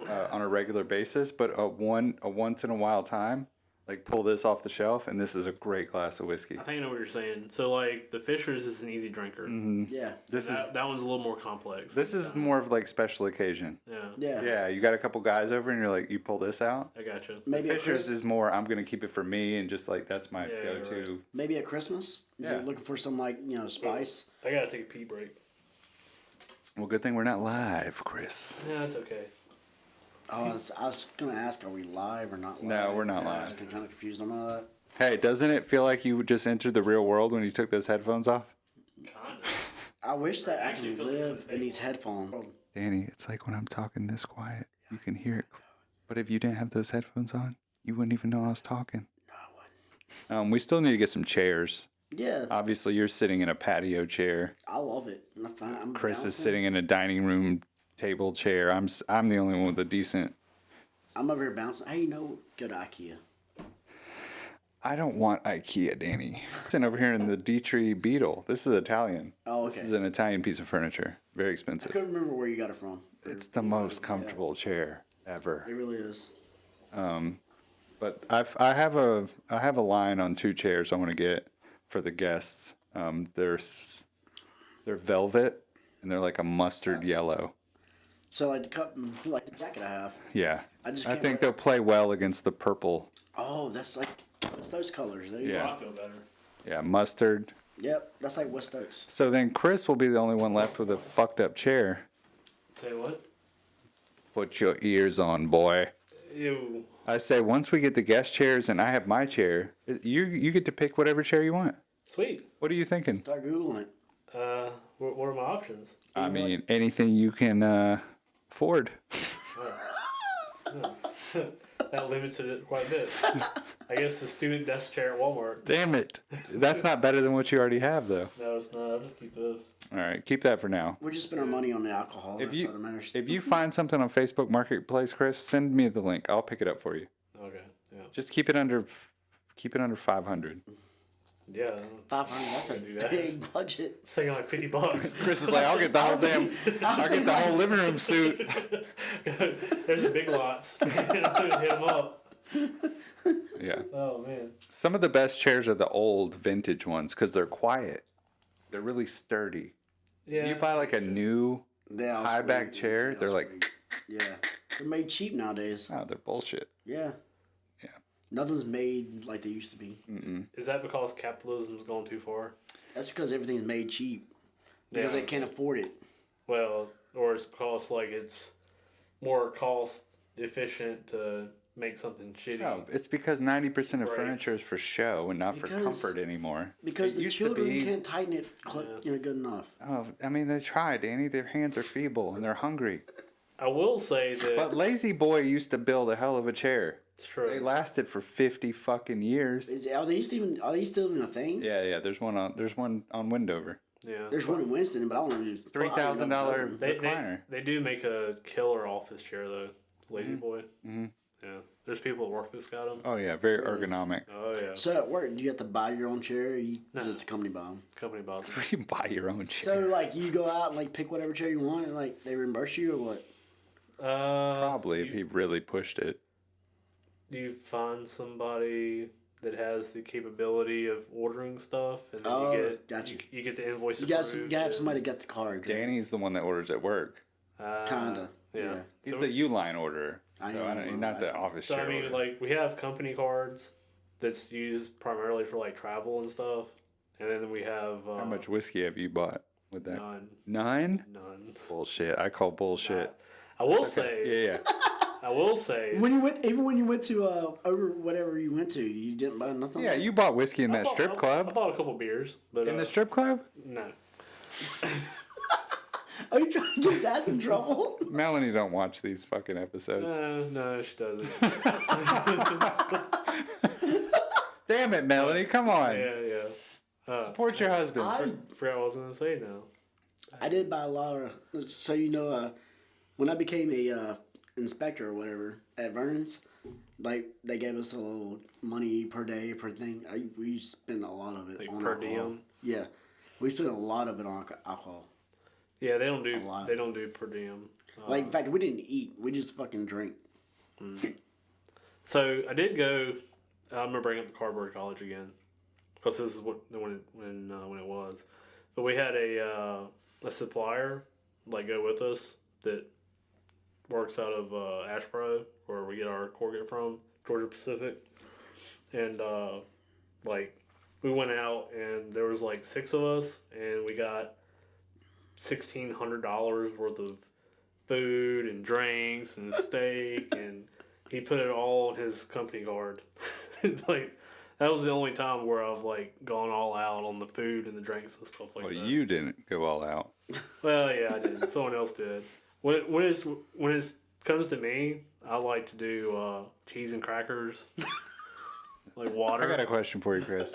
on a regular basis, but a once in a while time, like pull this off the shelf, and this is a great glass of whiskey. I think I know what you're saying. So like the Fisher's is an easy drinker. Yeah. This is That one's a little more complex. this is more of like special occasion. Yeah. Yeah. Yeah, you got a couple guys over, and you're like, you pull this out. I gotcha. Maybe at Fisher's Christmas. is more. I'm gonna keep it for me, and just like that's my Yeah, go-to. Maybe at Christmas. If Yeah. You're looking for some spice. I gotta take a pee break. Well, good thing we're not live, Chris. Yeah, that's okay. Oh, I was gonna ask, are we live or not live? No, we're not I was live. kind of confused on that. Hey, doesn't it feel like you just entered the real world when you took those headphones off? Kinda. I wish that I Actually, it could feels like live a in these headphones. Danny, it's like when I'm talking this quiet, you can hear it But if you didn't have those headphones on, you wouldn't even know I was talking. No, I wouldn't. We still need to get some chairs. Yeah, Obviously, you're sitting in a patio chair. I love it. I'm fine. I'm Chris is bouncing. sitting in a dining room table chair. I'm the only one with a decent. I'm over here bouncing. Hey, go to IKEA. I don't want IKEA, Danny. Sitting over here in the Dietrich Beetle. This is Italian. Oh, okay. This is an Italian piece of furniture. Very I expensive. couldn't remember where you got it from. It's the most comfortable chair ever. It really is. But I have a line on 2 chairs I want to get for the guests. They're velvet and they're like a mustard yellow. So like the cup, like the jacket I have. Yeah. I just I can't think wear- they'll play well against the purple. Oh, that's those colors. There you Yeah. go. I feel better. Yeah, mustard. Yep, that's like West Oaks. So then Chris will be the only one left with a fucked up chair. Say what? Put your ears on, boy. Ew. I say once we get the guest chairs and I have my chair, you get to pick whatever chair you want. Sweet. What are you thinking? Start Googling it. What are my options? I mean, anything you can afford. That limits it quite a bit. I guess the student desk chair at Walmart. Damn it. That's not better than what you already have, though. No, it's not. I'll just keep those. All right, keep that for now. We just spend our money on the alcohol. If That's you what matters. if you find something on Facebook Marketplace, Chris, send me the link. I'll pick it up for you. Okay. Yeah. Just keep it under 500. Yeah. 500. That's a Do that. big budget. It's taking like $50. Chris is like, I'll get the whole damn, I'll get the whole living room suit. There's the big lots. Hit them up. Yeah. Oh man. Some of the best chairs are the old vintage ones because they're quiet. They're really sturdy. Yeah. If you buy like a new They all high back squeak. chair, They they're all like, squeak. Yeah, they're made cheap nowadays. oh, they're bullshit. Yeah. Yeah. Nothing's made like they used to be. Is that because capitalism's gone too far? That's because everything's made cheap. Because Yeah. they can't afford it. Well, or it's because like it's more cost efficient to make something shitty. No, it's because 90% of Right. furniture is for show and not for Because- comfort anymore. Because It the used to children be- can't tighten it good enough. Oh, I mean, they try, Danny. Their hands are feeble and they're hungry. I will say that But Lazy Boy used to build a hell of a chair. it's true. They lasted for 50 fucking years. Are they still even a thing? Yeah. There's one on Wendover. Yeah. There's one in Winston, but I don't know. $3,000 They, recliner. they do make a killer office chair though. Lazy Boy. Mm-hmm. Yeah. There's people that work that's got them. Oh yeah, very ergonomic. Oh yeah. So at work, do you have to buy your own chair? Or you just the company buy them? Company bought them. You buy your own So chair. like you go out and like pick whatever chair you want, and like they reimburse you or what? Probably if he really pushed it. You find somebody that has the capability of ordering stuff, and then Oh, you get gotcha. you get the invoice. You gotta approved, have and- somebody that got the card. Danny's the one that orders at work. Kinda. Yeah. He's So- the Uline orderer. I So know, I don't, he's not the office So chair I mean, orderer. like we have company cards that's used primarily for like travel and stuff, and then we have How much whiskey have you bought with that? None. None? None. Bullshit. I call bullshit. I will say. Yeah. I will say. When you went to over whatever you went to, you didn't buy nothing. Yeah, you bought whiskey in I that bought- strip I club. bought a couple beers, but In the strip club? no. Are you trying to get his ass in trouble? Melanie don't watch these fucking episodes. No, she doesn't. Damn it, Melanie. Come on. Yeah. Support your husband. I Forgot what I was gonna say now. I did buy a lot of. So when I became a inspector or whatever at Vernon's, like they gave us a little money per day per thing. We spent a lot of it Like on per alcohol. diem? Yeah, we spent a lot of it on alcohol. Yeah, they don't do lot. they don't do per diem. Like in fact, we didn't eat. We just fucking drank. So I did go. I'm gonna bring up the Cardboard College again, because this is when it was. But we had a supplier like go with us that works out of Ashboro, where we get our corrugate from, Georgia Pacific, and like we went out and there was like 6 of us, and we got $1,600 worth of food and drinks and steak, and he put it all on his company card. Like that was the only time where I've like gone all out on the food and the drinks and stuff like Well, that. you didn't go all out. Well, yeah, I did. Someone else did. When his comes to me, I like to do cheese and crackers, like water. I got a question for you, Chris.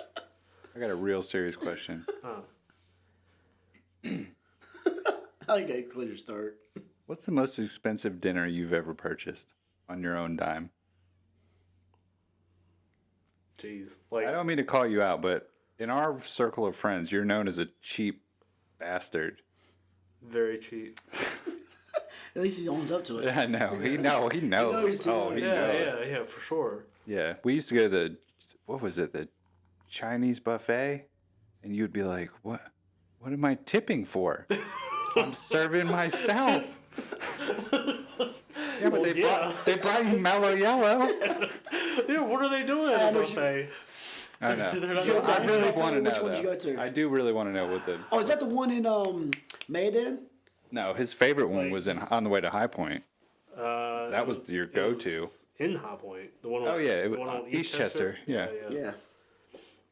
I got a real serious question. I like that clear start. What's the most expensive dinner you've ever purchased on your own dime? Jeez, like I don't mean to call you out, but in our circle of friends, you're known as a cheap bastard. very cheap. At least he owns up to it. I know. He knows. knows, Oh, he Yeah, knows. yeah, for sure. Yeah. We used to go to what was it? The Chinese buffet? And you'd be like, what am I tipping for? I'm serving myself. Yeah, but they brought you mellow yellow. Yeah, what are they doing at the buffet? I know. They're not You- gonna- I really want to know. Which one did you go to? I do really want to know what the. Oh, is that the one in Maiden? No, his favorite one Like- was on the way to High Point. That was your it go-to. was in High Point. The one. Oh yeah, the one on Eastchester. Yeah. yeah.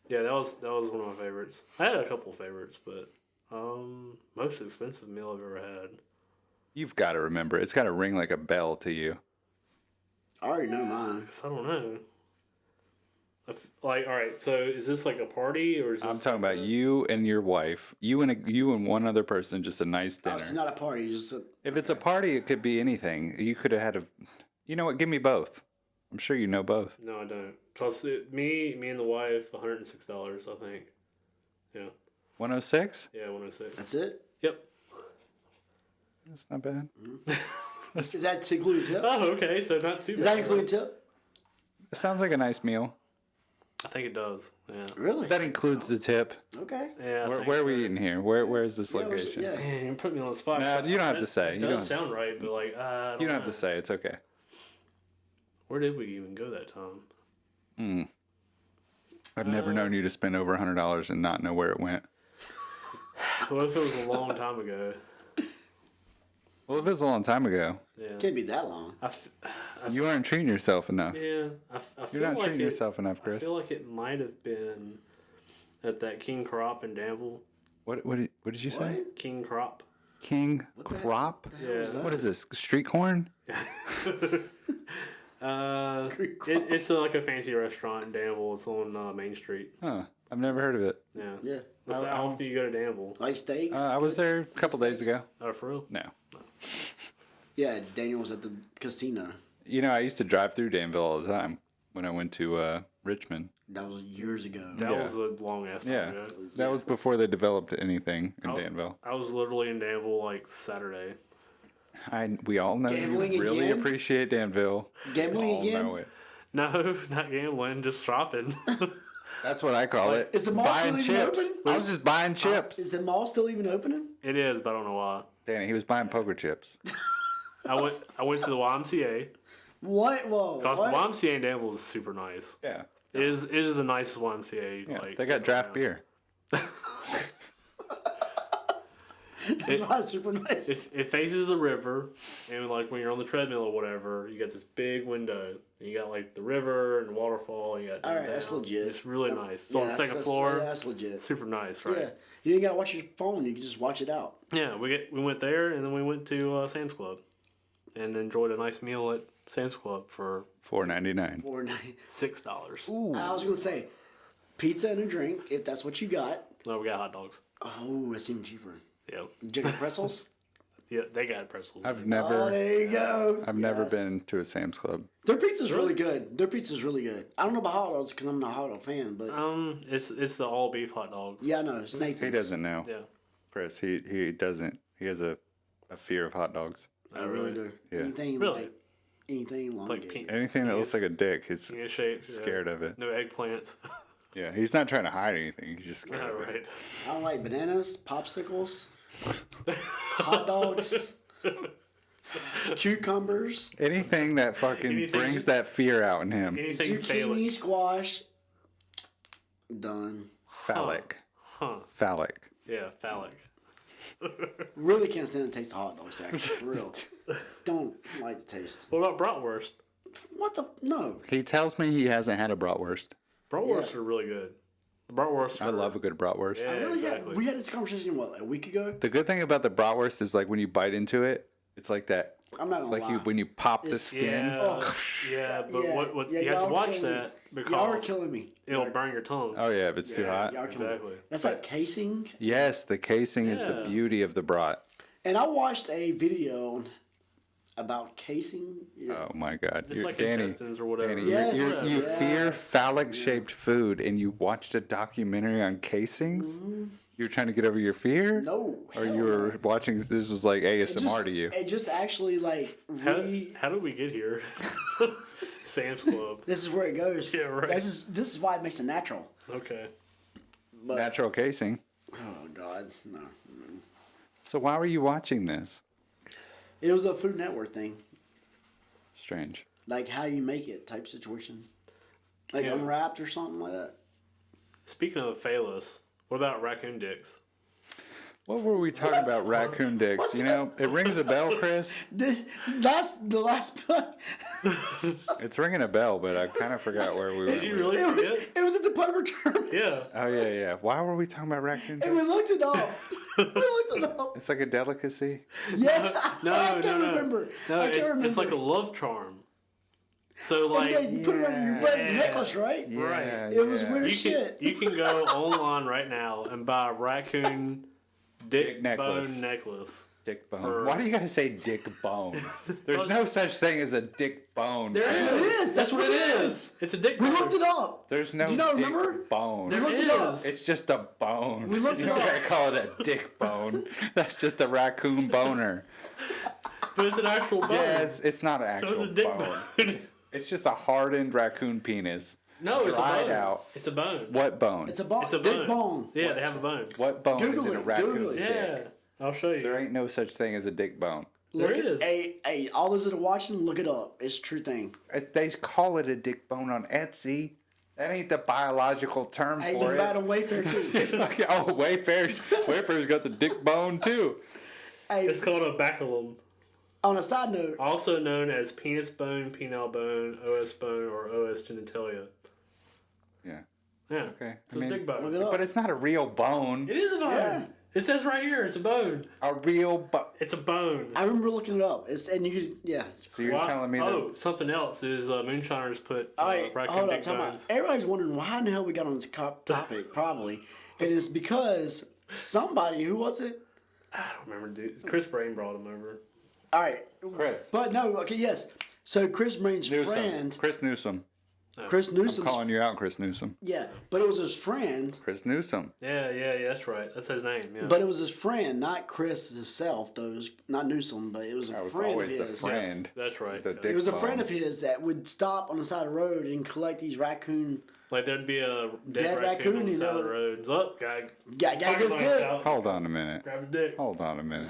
Yeah. That was one of my favorites. I had a couple favorites, but most expensive meal I've ever had. You've got to remember. It's got to ring like a bell to you. I already know mine. Guess I don't know. Like, all right. So, is this like a party or is this I'm talking like about you and your wife. You and one other person. Just a nice Oh, it's dinner. not a party. Just a, If it's a party, it could be anything. You could have had a. You know what? Give me both. I'm sure you know both. No, I don't. Cause me and the wife, $106. I think. Yeah. 106. Yeah, 106. that's it. Yep. That's not bad. Is that including tip? Oh, okay. So not too Is bad. that including tip? It sounds like a nice meal. I think it does. Yeah. Really? That includes the tip. Okay. Yeah. I think Where are so. we eating here? Where is this Yeah, location? yeah. Man, you put me on the spot. No, you don't have to say. It You does don't- sound right, but like, I You don't have to say. It's okay. Where did we even go that time? I've never known you to spend over $100 and not know where it went. What if it was a long time ago? Well, if it was a long time ago, Yeah. Can't be that long. you aren't treating yourself enough. Yeah. I feel You're not like treating it, yourself enough, I Chris. feel like it might have been at that King Crop in Danville. What did you say? What? King Crop. King the- Crop? Yeah. What is this? Street corn? It's like a fancy restaurant in Danville. It's on Main Street. Huh. I've never heard of it. Yeah. Yeah. How often do you go to Danville? Like steaks. I was there a couple days ago. Oh, for real? No. Yeah, Daniel was at the casino. You know, I used to drive through Danville all the time when I went to Richmond. That was years ago. That Yeah. was a long ass time Yeah. ago. That was before they developed anything in Oh. Danville. I was literally in Danville like Saturday. We all know Gambling you really again? appreciate Danville. Gambling all again? know it. No, not gambling, just shopping. That's what I call it. Is the mall buying still even chips? open? I was just buying chips. Is the mall still even opening? It is, but I don't know why. Danny, he was buying poker chips. I went to the YMCA. What? Whoa. Cause What? the YMCA in Danville is super nice. Yeah. It is the nicest YMCA. Yeah. Like They got draft beer. That's why it's super nice. It faces the river, and like when you're on the treadmill or whatever, you got this big window. And you got like the river and waterfall. And you got All right, that's down. legit. It's really nice. It's Yeah, on the second that's- floor. Yeah, that's legit. Super nice, right? Yeah. You ain't got to watch your phone. You can just watch it out. Yeah, we went there, and then we went to Sam's Club, and enjoyed a nice meal at Sam's Club for $4.99. Or $6. I was going to say pizza and a drink, if that's what you got. No, we got hot dogs. Oh, that's even cheaper. Yeah, Jig of pretzels? yeah, they got pretzels. I've Oh, never there you go. never Yes. been to a Sam's Club. Their pizza's really good. Their pizza's really good. I don't know about hot dogs because I'm not a hot dog fan, but It's the all beef hot dogs. yeah, I know. It's Nathan's. He doesn't know. Yeah, Chris, he doesn't. He has a fear of hot dogs. I really do. Yeah. Anything Really? like anything long. like pink. Anything that looks like a dick, he's Peanut shapes. scared of it. No eggplants. Yeah, he's not trying to hide anything. He's just scared All of it. right. I don't like bananas, popsicles, hot dogs, cucumbers, Anything that fucking Anything- brings that fear out in him. Anything zucchini, phallic. squash. Done. Phallic. Huh. Phallic. Yeah, phallic. Really can't stand the taste of hot dogs. Actually, for real. Don't like the taste. What about bratwurst? What the? No. He tells me he hasn't had a bratwurst. Bratwurst Yeah. are really good. The bratwurst. I love a good bratwurst. Yeah, Really? exactly. Yeah. We had this conversation what, like a week ago. The good thing about the bratwurst is like when you bite into it, it's like that I'm not gonna Like lie. when you pop the It's- skin. Yeah, but Yeah, what yeah, you have to y'all watch killing me. that Y'all are because killing me. it'll burn your tongue. Oh yeah, if it's too hot. Y'all are killing me. Exactly. That's like casing. Yes, the casing is the Yeah. beauty of the brat. And I watched a video about casing. Yeah. Oh my God, It's like Danny. intestines or whatever. Danny, Yes, you fear yes. phallic-shaped food, and you watched a documentary on casings. You're trying to get over your fear, No. or hell you were no. watching? This was like It ASMR just- to you. It just actually like really. How did we get here? Sam's Club. This is where it goes. Yeah, right. This is why it makes it natural. Okay. But Natural casing. oh god, no. So why were you watching this? It was a Food Network thing, Strange. like how you make it type situation, like Yeah. unwrapped or something like that. Speaking of phallus, what about raccoon dicks? What were we talking about? Raccoon dicks. You know, it rings a bell, Chris. The last. It's ringing a bell, but I kind of forgot where we Did you went. really forget? It was at the poker tournament. Yeah. Oh yeah. Why were we talking about raccoon And we dicks? looked it up. We looked it up. It's like a delicacy. Yeah. No, I can't no. remember. No, I can't remember. it's like a love charm. So like yeah, you put it around your red Yeah. necklace, right? Yeah, Right. It was yeah. weird you shit. you can go online right now and buy a raccoon dick necklace. bone necklace. Dick bone. For- Why do you gotta say dick bone? There's no such thing as a dick bone. There That's what it is. is. That's what it is. It's a dick We bone. looked it up. There's no Do you not dick remember? bone. There looked it up. is. It's just a bone. We looked You it don't up. gotta call it a dick bone. That's just a raccoon boner. But it's an actual bone. Yes, it's not an So actual it's a dick bone. bone. It's just a hardened raccoon penis. No, it's a dried bone. out. It's a bone. What bone? It's a bone. It's a Dick bone. bone. Yeah, they have a bone. What bone is Google in a it, raccoon's Google it. dick? Yeah, I'll show you. There ain't no such thing as a dick bone. There Look it- is. Hey, all those that are watching, look it up. It's a true thing. They call it a dick bone on Etsy. That ain't the biological term Hey, for you it. got on Wayfair too. Fucking- oh, Wayfair's got the dick bone too. Hey, It's called a baculum, on a side note, also known as penis bone, penile bone, OS bone, or OS genitalia. Yeah. Yeah. Okay. It's a dick look bone. it up. But it's not a real bone. It is a bone. Yeah. It says right here, it's a bone. A real bone. It's a bone. I remember looking it up. And you could, yeah. So you're Why- telling me oh, something else is moonshiners put All right, raccoon hold up. dick Time bones. out. Everybody's wondering why in the hell we got on this topic. Probably, and it's because somebody, who was it? I don't remember, dude. Chris Brain brought him over. All right, that. Chris. but no, okay, yes. So Chris Brain's Newsom. friend, Chris Newsom. Chris I'm Newsom's, calling you out, Chris Newsom. yeah, but it was his friend. Chris Newsom. Yeah, that's right. That's his name. Yeah. But it was his friend, not Chris himself. Though it was not Newsom, but it was a Oh, it's friend always of the his. friend. That's right. The yeah. dick It was a bone. friend of his that would stop on the side of the road and collect these raccoon. Like there'd be a dead Dead raccoon raccoon, on the you side of know. the road. Look, guy. Got Fire his mines dick. out. Hold on a minute. Grab a dick. Hold on a minute.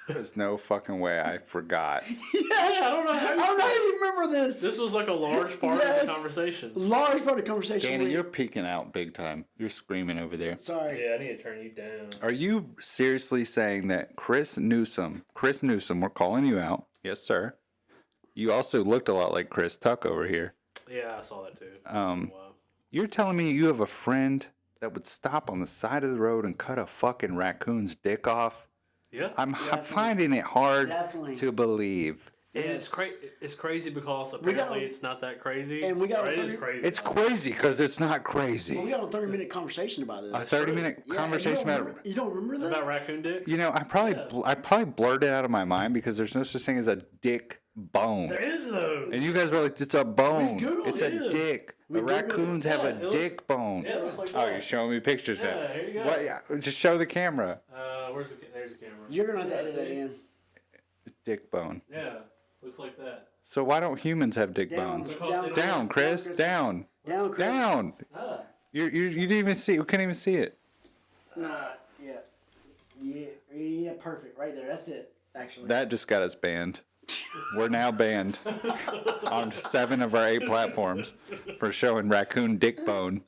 There's no fucking way I forgot. Yes. I don't know how I don't know how you remember this. This was like a large part of Yes. the conversation. Large part of the conversation. Danny, went- you're peeking out big time. You're screaming over there. Sorry. Yeah, I need to turn you down. Are you seriously saying that Chris Newsom, we're calling you out. Yes, sir. You also looked a lot like Chris Tuck over here. Yeah, I saw that too. Um, Wow. You're telling me you have a friend that would stop on the side of the road and cut a fucking raccoon's dick off? Yeah. I'm finding it hard Definitely. to believe. And Yes. it's crazy because We got apparently a- it's not that crazy. and we got Or a it is 30 crazy. It's though. crazy because it's not Well, we crazy. got a 30-minute conversation about this. A 30-minute Yeah, conversation you don't about. remember, you don't remember this? About raccoon dicks? You know, I probably blurred it out of my mind because there's no such thing as a dick bone. There is though. And you guys were like, it's a bone. Googled It's it. a dick. The Googled raccoons it. have Yeah, a it looks- dick bone. Yeah, it looks like Oh, that. you're showing me pictures now. Yeah, here you go. What? Yeah, just show the camera. There's the camera. You're going to have to edit that See? in. Dick bone. Yeah, looks like that. So why don't humans have dick Down, bones? Because Down, Chris. Down. Down, Chris. Down. Ah, You didn't even see. We couldn't even see it. Nah, yeah, perfect. Right there. That's it, actually. That just got us banned. We're now banned on 7 of our 8 platforms for showing raccoon dick bone.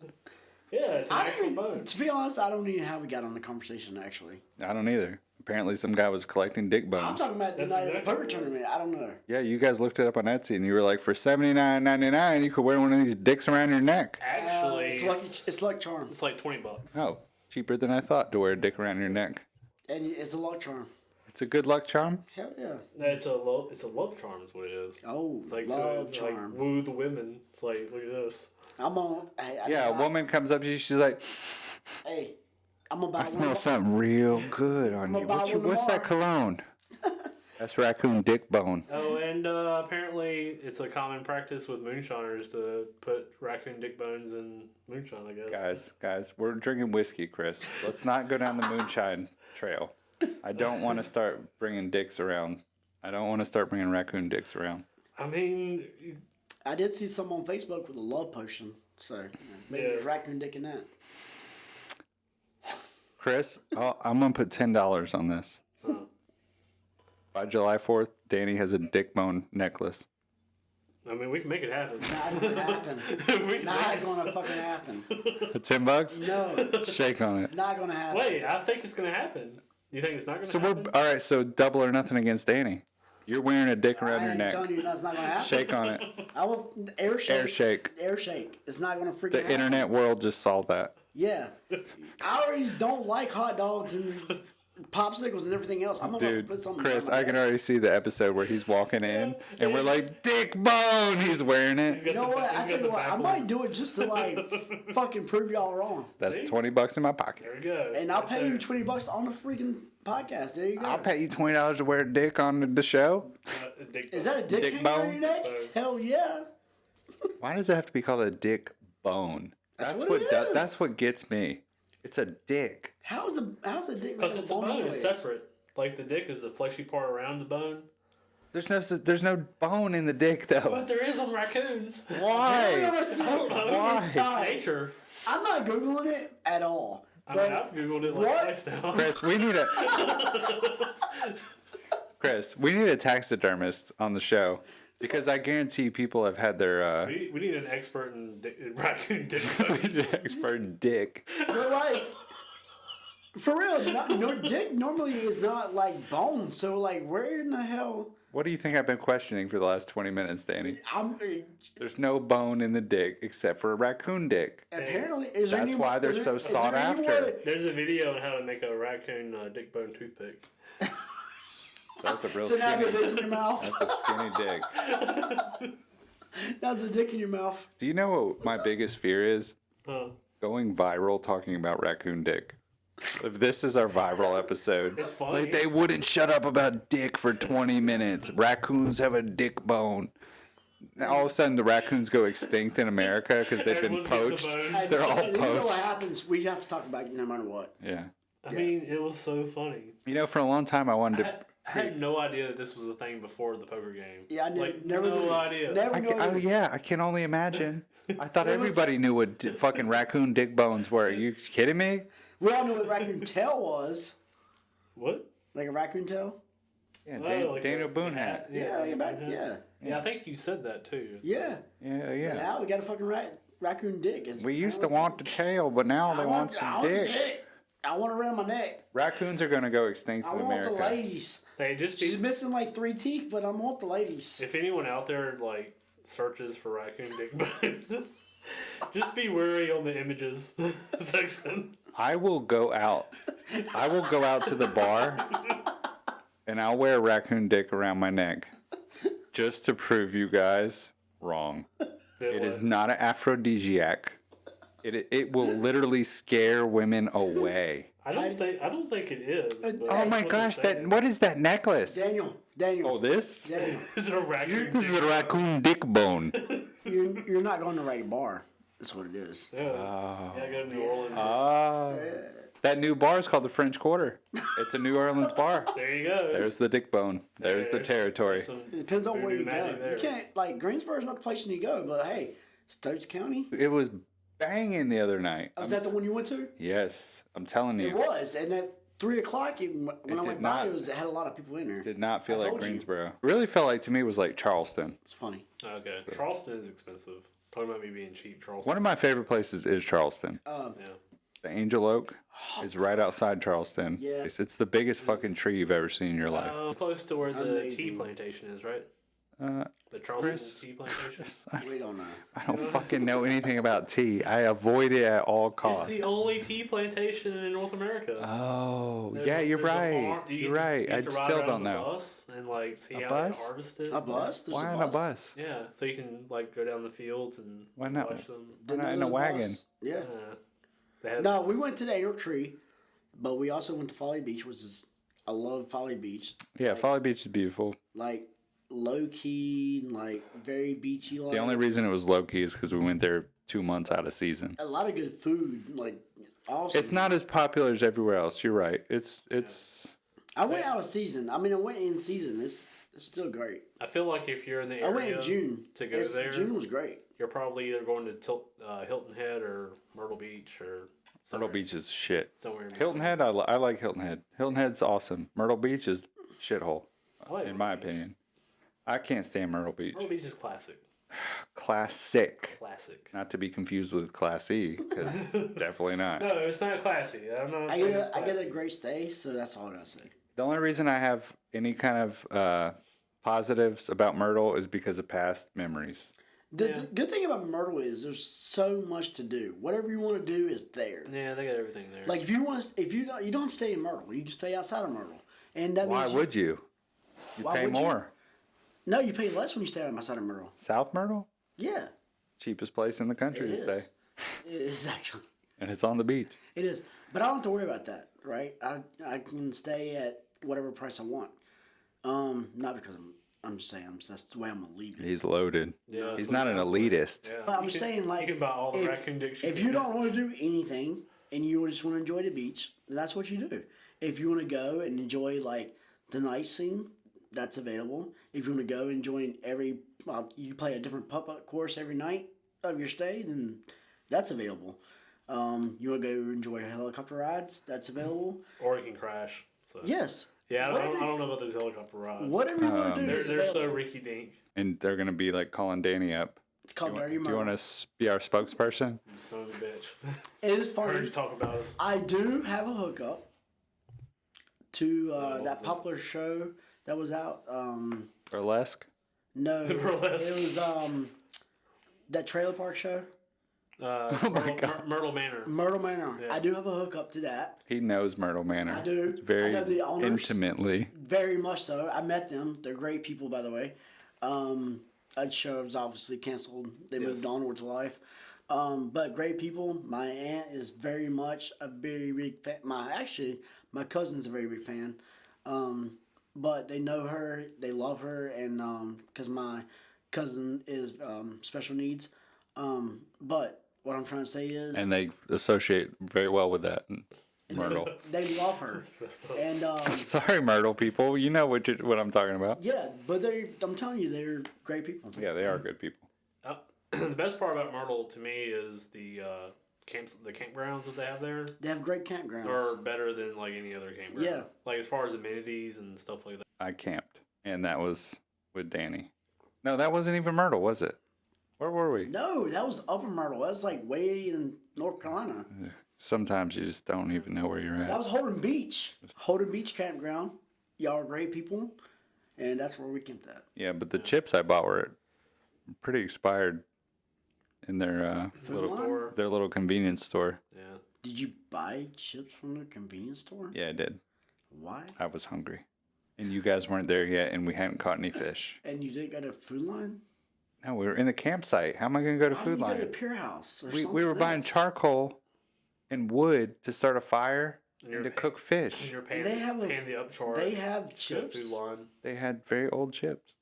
yeah, it's an I actual don't- bone. To be honest, I don't even know how we got on the conversation, actually. I don't either. Apparently, some guy was collecting dick I'm bones. talking about the That's night of the exactly poker what it is. tournament. I don't know. Yeah, you guys looked it up on Etsy, and you were like, for $79.99, you could wear one of these dicks around your neck. Actually, It's luck charm. it's like $20. Oh, cheaper than I thought to wear a dick around your neck. And it's a luck charm. It's a good luck charm. Hell yeah. No, it's a love charm is what it is. Oh, It's like love to charm. like woo the women. It's like, look at this. I'm on. Hey, Yeah, a woman comes up to you, she's like, Hey, I'm gonna buy I smell something real good on you. buy one What's that cologne? That's raccoon dick bone. Oh, and apparently it's a common practice with moonshiners to put raccoon dick bones in moonshine, I guess. Guys, we're drinking whiskey, Chris. Let's not go down the moonshine trail. I don't want to start bringing dicks around. I don't want to start bringing raccoon dicks around. I mean, I did see some on Facebook with a love potion, so maybe there's raccoon dick in that. Chris, I'm going to put $10 on this. By July 4th, Danny has a dick bone necklace. I mean, we can make it happen. Not gonna happen. Not gonna fucking happen. $10? No, Shake on it. not gonna happen. Wait, I think it's gonna happen. You think it's not gonna So happen? all right. So double or nothing against Danny. You're wearing a dick around I your ain't neck. telling you that's not gonna happen. Shake on it. I will air shake. Air shake. Air shake. It's not gonna freaking The happen. internet world just saw that. Yeah. I already don't like hot dogs and popsicles and everything else. I'm gonna Dude, put something. Chris, on my I can neck. already see the episode where he's walking in and we're like, dick bone. He's wearing it. You know what? I tell you what. I might do it just to like fucking prove y'all wrong. That's See? $20 in my pocket. There we go. And I'll Right pay there. you $20 on the freaking podcast. There you go. I'll pay you $20 to wear a dick on the show. Dick Is that a dick, Dick hanging bone? on your neck? Hell yeah. Why does it have to be called a dick bone? That's what it is. That's what gets me. It's a dick. How's a dick? Because like it's a bone. anyways? It's separate. Like the dick is the fleshy part around the bone. There's no bone in the dick though. But there is on raccoons. Why? I don't know. Why? It's not. Nature. I'm not googling it at all. I mean, I've googled it like What? twice now. Chris, we need a taxidermist on the show because I guarantee people have had their We need an expert in raccoon dick bones. expert dick. But like, for real, dick normally is not like bone. So like, where in the hell? What do you think I've been questioning for the last 20 minutes, Danny? I'm There's no bone in the dick except for a raccoon dick. apparently. Is there That's any- why they're is so is sought there any after. way- There's a video on how to make a raccoon dick bone toothpick. So that's a real So now skinny. the dick in your mouth. That's a skinny dick. That's a dick in your mouth. Do you know what my biggest fear is? Huh. Going viral talking about raccoon dick. If this is our viral episode, It's funny. like they wouldn't shut up about dick for 20 minutes. Raccoons have a dick bone. All of a sudden, the raccoons go extinct in America because they've been Everyone's getting the poached. bones. They're all You know what poached. happens? We have to talk about it no matter what. Yeah. I mean, it was so funny. You know, for a long time, I wanted to. I had no idea that this was a thing before the poker game. Yeah, I never, Like, never no knew. idea. Never I knew. can, oh yeah, I can only imagine. I thought everybody knew what fucking raccoon dick bones were. Are you kidding me? We all knew what raccoon tail was. What? Like a raccoon tail. Yeah, Oh, like Daniel a- Boone hat. Yeah, yeah, back, yeah, Yeah, I think you said that too. yeah. Yeah, yeah. Now we got a fucking raccoon dick. We used to want the tail, but now they want some dick. I want it around my neck. Raccoons are gonna go extinct I in want the America. ladies. Hey, just She's be, missing like 3 teeth, but I want the ladies. if anyone out there like searches for raccoon dick bone, just be wary on the images section. I will go out. I will go out to the bar, and I'll wear a raccoon dick around my neck, just to prove you guys wrong. It is not an aphrodisiac. It will literally scare women away. I don't think it is. but Oh that's my what gosh! they're saying. What is that necklace? Daniel. Oh, this? Daniel, Is it a raccoon? This is a raccoon dick bone. you're not going to the right bar. That's what it is. Yeah. Yeah, I go to New Orleans. Ah, that new bar is called the French Quarter. It's a New Orleans bar. There you go. There's the dick bone. There's the territory. some It depends on where voodoo you go. magic there. You can't, like, Greensboro's not the place you need to go, but hey, Stokes County. It was banging the other night. Oh, is that the one you went to? Yes, I'm telling It you. was. And at 3 o'clock, when I did went not. by, it had a lot of people in there. Did not feel I like told you. Greensboro. Really felt like to me it was like Charleston. It's funny. Okay. Charleston is expensive. Talking about me being cheap, Charleston. One of my favorite places is Charleston. Yeah. The Angel Oak is right outside Charleston. Yeah. It's the biggest fucking tree you've ever seen in your life. Close to where the tea Amazing. plantation is, right? The Charleston tea plantation. We don't know. I don't fucking know anything about tea. I avoid it at all costs. It's the only tea plantation in North America. Oh, There's yeah, a- you're there's a right. farm- you You're get to- right. you get I to ride still around don't on the know. Bus and like see A how bus? they harvest it. A bus? There's Why a on bus. a bus? Yeah, so you can like go down the fields and Why not? watch them. Why not Didn't in know a there was wagon? bus. Yeah. Yeah. They had No, we went to the Antelope Tree, but we also went to Folly Beach, which is I love Folly Beach. Yeah, Folly Beach is beautiful. Like low key, like very beachy. Like The only reason it was low key is because we went there 2 months out of season. a lot of good food. Like awesome. It's not as popular as everywhere else. You're right. It's I went out of season. I mean, I went in season. It's still great. I feel like if you're in the area I went in June. to go there, June was great. you're probably either going to Hilton Head or Myrtle Beach or Myrtle somewhere- Beach is shit. somewhere in Hilton Head, I like Hilton Head. Hilton Head's awesome. Myrtle Beach is shithole, I like in Myrtle my Beach. opinion. I can't stand Myrtle Beach. Myrtle Beach is classic. Classic. Classic. Not to be confused with classy, because definitely not. No, it's not classy. I'm not I saying get it's a, I get a classy. great stay, so that's all I gotta say. The only reason I have any kind of positives about Myrtle is because of past memories. The good thing about Myrtle is there's so much to do. Whatever you want to do is there. Yeah, they got everything there. Like if you want, if you don't have to stay in Myrtle, you can stay outside of Myrtle, and that Why means would you? You Why pay would you? more. No, you pay less when you stay outside of Myrtle. South Myrtle? Yeah, Cheapest place in the country it to is. stay. It is actually. And it's on the beach. It is, but I don't have to worry about that, right? I can stay at whatever price I want. Not because I'm just saying that's the way I'm gonna leave it. He's loaded. Yeah, He's that's not what an it sounds like. elitist. Yeah. But I'm You just can- saying, like, you can buy all the if- raccoon dicks. If you don't want to do anything and you just want to enjoy the beach, that's what you do. If you want to go and enjoy like the night scene, that's available. If you want to go and join you play a different putt course every night of your stay, then that's available. You want to go enjoy helicopter rides, that's available. or you can crash. So. Yes. Yeah, I Whatever- don't know about those helicopter rides. Whatever you want to do They're is so available. Ricky Dink. And they're going to be like calling Danny up. It's called Dirty Do you Myrtle. want to be our spokesperson? You son of a bitch. It is I heard funny. you talk about us. I do have a hookup to what that was it? popular show that was out. Burlesque? No, The burlesque. it was that trailer park show, Myrtle Manor. Myrtle Manor. Yeah. I do have a hookup to that, He knows Myrtle Manor. I do. Very I know the owners. intimately. very much so. I met them. They're great people, by the way. That show was obviously canceled. They moved onward to life. But great people. My aunt is very much a very big fan. My cousin's a very big fan. But they know her, they love her, and because my cousin is special needs. But what I'm trying to say is, And they associate very well with that. Myrtle. they love her, and Sorry, Myrtle people. You know what I'm talking about. yeah. But I'm telling you, they're great people. Yeah, they are good people. The best part about Myrtle to me is the campgrounds that they have there They have great campgrounds. are better than like any other campground. Yeah. Like as far as amenities and stuff like that. I camped, and that was with Danny. No, that wasn't even Myrtle, was it? Where were we? No, that was Upper Myrtle. That was like way in North Carolina. Sometimes you just don't even know where you're That at. was Holden Beach. Holden Beach campground. Y'all are great people, and that's where we camped at. Yeah, but the chips I bought were pretty expired in their Line? little convenience store. Yeah. Did you buy chips from the convenience store? Yeah, I did. Why? I was hungry, and you guys weren't there yet, and we hadn't caught any fish. And you didn't go to Food Line? No, we were in the campsite. How am I going to go to Why Food didn't you go to Line? Pier House or We something were buying else? charcoal and wood to start a fire And and you're to cook fish. You're paying, they have paying the upcharge. They have to chips. Food Line. They had very old chips.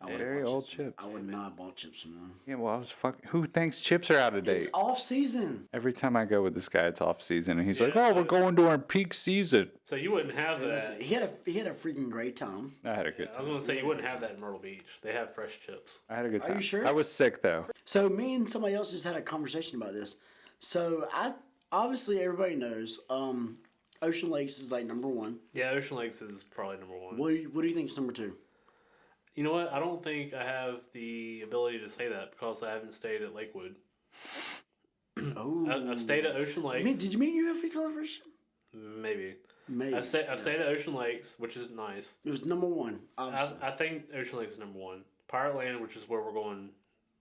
I would've Very bought old from them. chips. I would not have bought chips from them. Yeah, well, I was fucking. Who thinks chips are out of date? It's off season. Every time I go with this guy, it's off season, and he's like, Yeah, "Oh, so- we're going to our peak season." So you wouldn't have that. Listen, he had a freaking great time. I had a good I was time. gonna say you wouldn't have that in Myrtle Beach. They have fresh chips. I had a good Are time. you sure? I was sick though. So me and somebody else just had a conversation about this. So obviously everybody knows Ocean Lakes is like number one. Yeah, Ocean Lakes is probably number one. What do you think is number two? You know what? I don't think I have the ability to say that because I haven't stayed at Lakewood. Oh, I've stayed at Ocean Lakes. Did you mean you have feet version? Maybe. Maybe. I've stayed at Ocean Lakes, which is nice. It was number one, obviously. I think Ocean Lakes is number one. Pirate Land, which is where we're going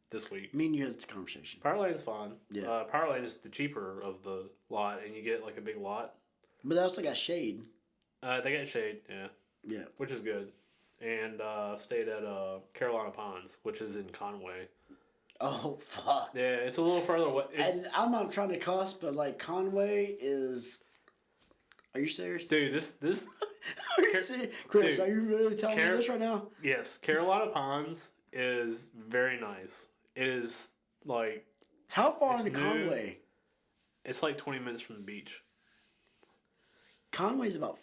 this week. Me and you had this conversation. Pirate Land's fine. Yeah. Pirate Land is the cheaper of the lot, and you get like a big lot. But they also got shade. They got shade, yeah. Yeah. Which is good. And I've stayed at Carolina Ponds, which is in Conway. Oh, fuck. Yeah, it's a little further away. And I'm not trying to cuss, but like Conway is. Are you serious? Dude, this Are you serious? Chris, dude, are you really telling me this right now? Yes, Carolina Ponds is very nice. It is like How far It's into new. Conway? it's like 20 minutes from the beach. Conway's about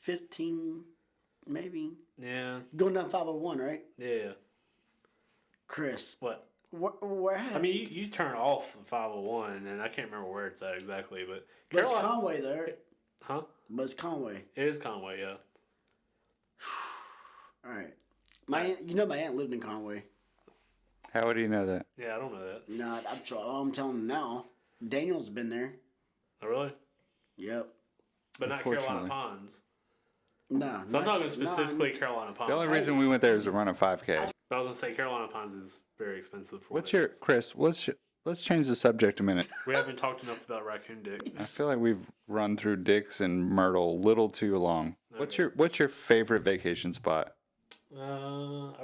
15, maybe. Yeah, Going down 501, right? yeah. Chris, What? where at? I mean, you turn off 501, and I can't remember where it's at exactly, but but it's Carolina, Conway there. huh? But it's Conway. It is Conway, yeah. All right. My aunt, my aunt lived in Conway. How would you know that? Yeah, I don't know that. Nah, I'm telling him now. Daniel's been there. Oh, really? Yep. But not Carolina Unfortunately. Ponds. No. So I'm talking specifically Carolina Ponds. The only reason we went there is to run a 5K. But I was gonna say Carolina Ponds is very expensive for. What's what it your is. Chris? Let's change the subject a minute. We haven't talked enough about raccoon dick. I feel like we've run through Dix and Myrtle a little too long. What's your favorite vacation spot? All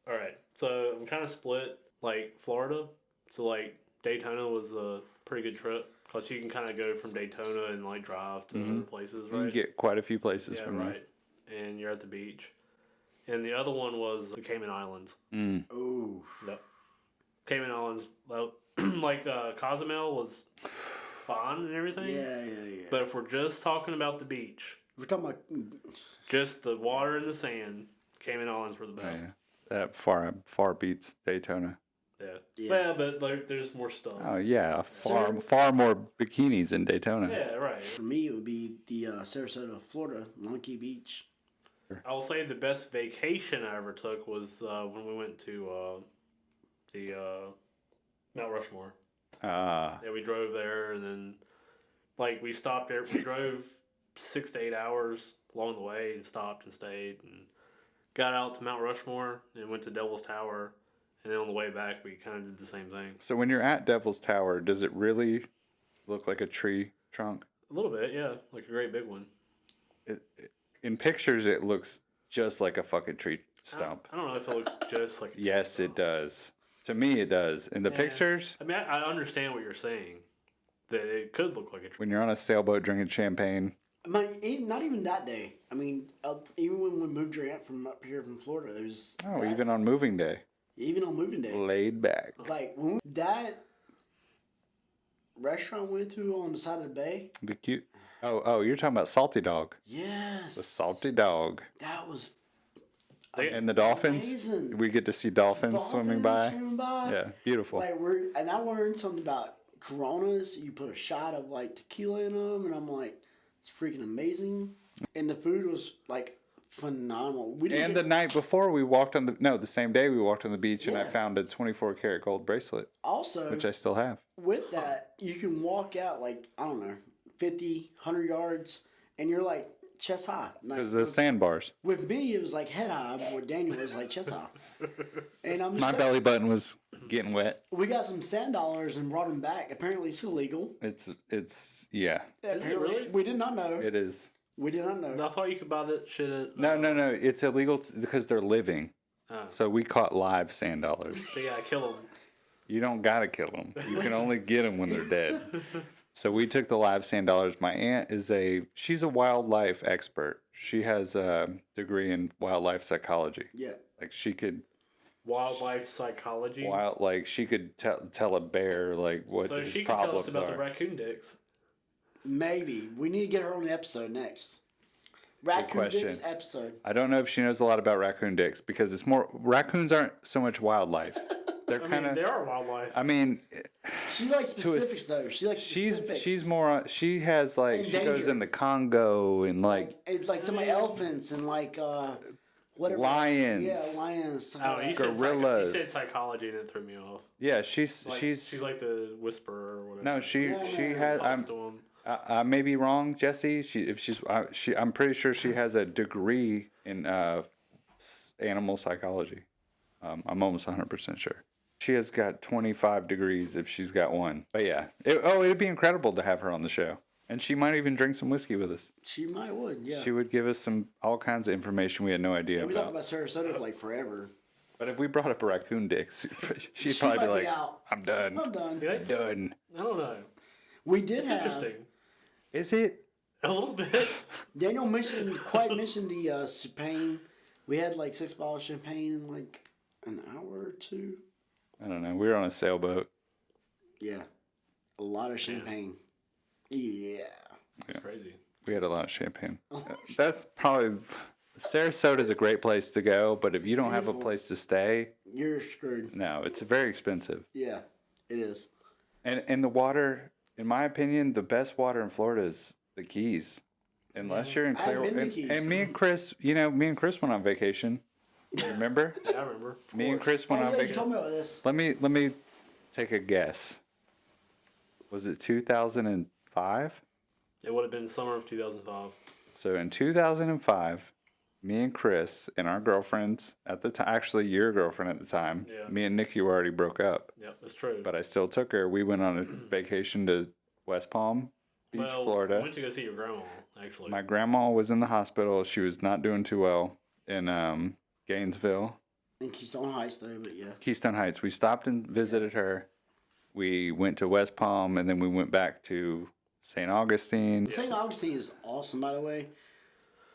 right. So I'm kind of split. Like Florida, so like Daytona was a pretty good trip because you can kind of go from Daytona and like drive to other places, You can right? get quite a few places Yeah, from there. right. And you're at the beach. And the other one was the Cayman Islands. Ooh. Yep. Cayman Islands, well, like Cozumel was fun and everything. Yeah. But if we're just talking about the beach, We're talking about. just the water and the sand, Cayman Islands were the Oh, best. yeah. That far beats Daytona. Yeah. Yeah. Well, but like, there's more stuff. Oh yeah, far more bikinis in Daytona. Yeah, right. For me, it would be the Sarasota, Florida, Long Key Beach. I will say the best vacation I ever took was when we went to the Mount Rushmore. Ah, Yeah, we drove there and then like we stopped there. We drove 6 to 8 hours along the way and stopped and stayed and got out to Mount Rushmore and went to Devil's Tower. And then on the way back, we kind of did the same thing. so when you're at Devil's Tower, does it really look like a tree trunk? A little bit, yeah, like a great big one. In pictures, it looks just like a fucking tree stump. I don't know if it looks just like. Yes, it does. To me, it does. In the pictures, I mean, I understand what you're saying. That it could look like a tree. when you're on a sailboat drinking champagne, Not even that day. I mean, even when we moved your aunt from up here from Florida, it was. even on moving day, Even on moving day. laid back. Like, that restaurant we went to on the side of the bay. The cute. Oh, you're talking about Salty Dog. Yes. The Salty Dog. That was And the dolphins. amazing. We get to see dolphins swimming by. Swimming by. Yeah, beautiful. Like I learned something about Coronas. You put a shot of like tequila in them, and I'm like, it's freaking amazing. And the food was like phenomenal. And the night before, we walked on the same day we walked on the beach, and I Yeah. found a 24 karat gold bracelet, also which I still have. with that, you can walk out like, I don't know, 50, 100 yards, and you're like chest high. Like, Because the sandbars. with me, it was like head high, but with Daniel, it was like chest high. And I'm just My saying, belly button was getting wet. we got some sand dollars and brought them back. Apparently, it's illegal. It's yeah, Apparently, really? We did not know. it is. We did not know. I thought you could buy that shit at. No. It's illegal because they're living. Oh. So we caught live sand dollars. So you gotta kill them. You don't gotta kill them. You can only get them when they're dead. So we took the live sand dollars. My aunt she's a wildlife expert. She has a degree in wildlife psychology. Yeah. Like she could Wildlife psychology. she could tell a bear like what So his she can tell us problems about are. the raccoon dicks. Maybe. We need to get her on the episode next. Raccoon question. Dicks episode. I don't know if she knows a lot about raccoon dicks because it's more raccoons aren't so much wildlife. They're I kind mean, of. they are wildlife. I mean, She likes specifics though. She likes she's specifics. she's more. She has like she goes Endangered. in the Congo and like It's like to my elephants and like whatever. lions. Yeah, lions. Stuff Oh, like you that. said, Gorillas. you said psychology and it threw me off. Yeah, she's Like, she's like the whisperer or whatever. no, she Yeah, she man. has. Talks to 'em. I may be wrong, Jesse. I'm pretty sure she has a degree in animal psychology. I'm almost 100% sure. She has got 25 degrees if she's got one. But yeah, it'd be incredible to have her on the show, and she might even drink some whiskey with us. She might would, yeah. She would give us all kinds of information we had no idea We talked about. about Sarasota for like forever. But if we brought up a raccoon dick, she'd She probably be might like, be out. "I'm done. I'm done. Yeah, Done." I don't know. We did It's have interesting. Is it? A little bit. Daniel mentioned the champagne. We had like 6 bottles of champagne in like an hour or two. I don't know. We were on a sailboat. Yeah, a lot of champagne. Yeah. It's crazy. We had a lot of champagne. That's probably Sarasota is a great place to go, but if you don't have a Beautiful. place to stay, You're screwed. no, it's very expensive. Yeah, it is. And the water, in my opinion, the best water in Florida is the Keys. Unless you're in I've been to Clearwater. Keys. And me and Chris, me and Chris went on vacation. Remember? Yeah, I remember. Me and Chris went on Oh, yeah, you vacation. told me about this. Let me take a guess. Was it 2005? It would have been summer of 2005. So in 2005, me and Chris and our girlfriends at the time, actually your girlfriend at the time, Yeah. me and Nikki were already broke up, Yep, that's true. but I still took her. We went on a vacation to West Palm Beach, I Florida. went to go see your grandma, actually. My grandma was in the hospital. She was not doing too well in Gainesville, I think he's on Heights though, but yeah. Keystone Heights. We stopped and visited her. We went to West Palm, and then we went back to St. Augustine. St. Augustine is awesome, by the way.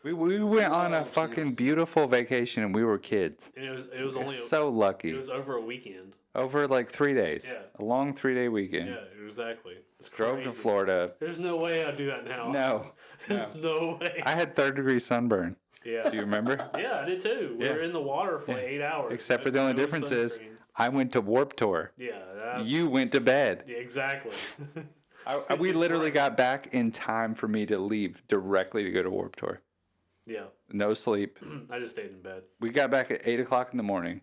We went on a Love fucking St. beautiful vacation, and we were kids. And it was We're only so lucky. it was over a weekend. Over like 3 days. Yeah. A long 3-day weekend. Yeah, exactly. It's Drove to crazy. Florida. There's no way I'd do that now. No. There's no way. I had 3rd-degree sunburn. Yeah. Do you remember? Yeah, I did too. We Yeah. were in the water for like 8 hours. Except for the only No difference is sunscreen. I went to Warp Tour. Yeah. That, You went to bed. yeah, exactly. We literally got back in time for me to leave directly to go to Warp Tour. yeah. No sleep. I just stayed in bed. We got back at 8 o'clock in the morning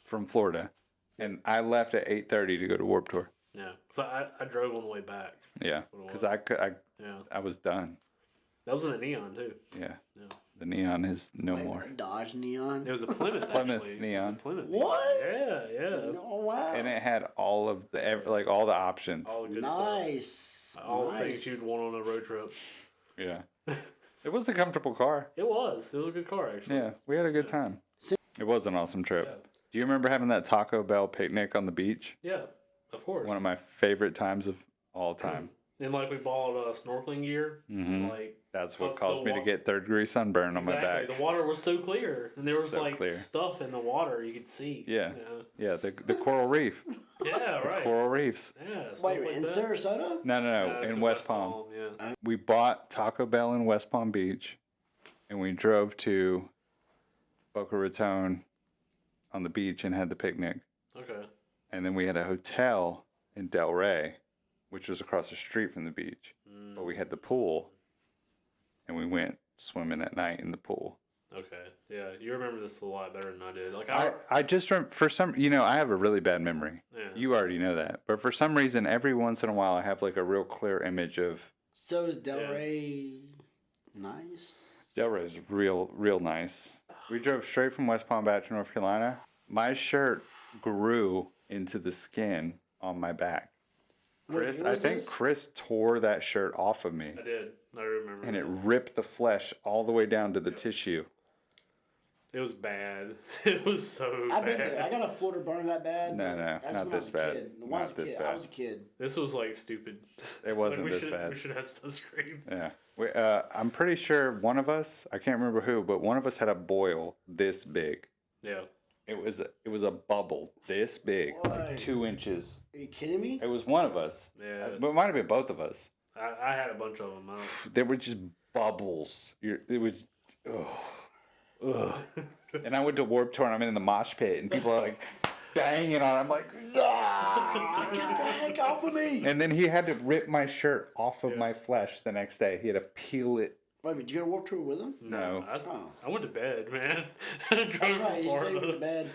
from Florida, and I left at 8:30 to go to Warp Tour. Yeah. So I drove on the way back. Yeah, What it because was. Yeah. I was done. That was in a neon too. Yeah. Yeah. The neon is no Wait, more. Dodge Neon. It was a Plymouth. Plymouth actually. neon. It was a Plymouth What? Neon. Yeah. Oh wow. And it had all of all the options. All the good stuff. Nice. All the nice. things you'd want on a road trip. Yeah. It was a comfortable car. It was. It was a good car actually. Yeah, we had a good time. It was an awesome trip. Yeah. Do you remember having that Taco Bell picnic on the beach? Yeah. Of course. One of my favorite times of all time. And like we bought snorkeling gear. Mhm. Like That's what Plus caused the me to wa- get 3rd-degree sunburn on my exactly. back. The water was so clear, and there was So like clear. stuff in the water you could see. Yeah. You know? Yeah, the coral reef. Yeah. Right. Coral reefs. Yeah. stuff Wait, like in that. Sarasota? No, Yeah, it's in West Palm. Yeah. We bought Taco Bell in West Palm Beach, and we drove to Boca Raton on the beach and had the picnic. Okay. And then we had a hotel in Del Rey, which was across the street from the beach. But we had the pool, and we went swimming at night in the pool. Okay. Yeah. You remember this a lot better than I did. Like I just for some, I have a really bad memory. Yeah. You already know that. But for some reason, every once in a while, I have like a real clear image of So is Del Yeah. Rey nice? Del Rey's real nice. We drove straight from West Palm back to North Carolina. My shirt grew into the skin on my back. Chris, what I was think this? Chris tore that shirt off of me, I did. I remember. and it ripped the flesh all the way down to the tissue. It was bad. It was so I've bad. been there. I got a Florida burn that bad. No, That's not when I this was a bad. kid. When I was Not a this kid, bad. I was a kid. This was like stupid. It wasn't we this should, bad. We should have sunscreen. Yeah. I'm pretty sure one of us, I can't remember who, but one of us had a boil this big. Yeah. It was a bubble this big, Why? like 2 inches. Are you kidding me? It was one of us. Yeah. But it might have been both of us. I had a bunch of them. I don't, They were just bubbles. It was, ugh. And I went to Warped Tour and I'm in the mosh pit and people are like banging on it. I'm like, ah! Get the heck off of me! And then he had to rip my shirt off of my flesh the next day. He had to peel it. Wait a minute, did you go to Warped Tour with him? No. I went to bed, man. I drove That's from right, you stayed with the Florida. bed.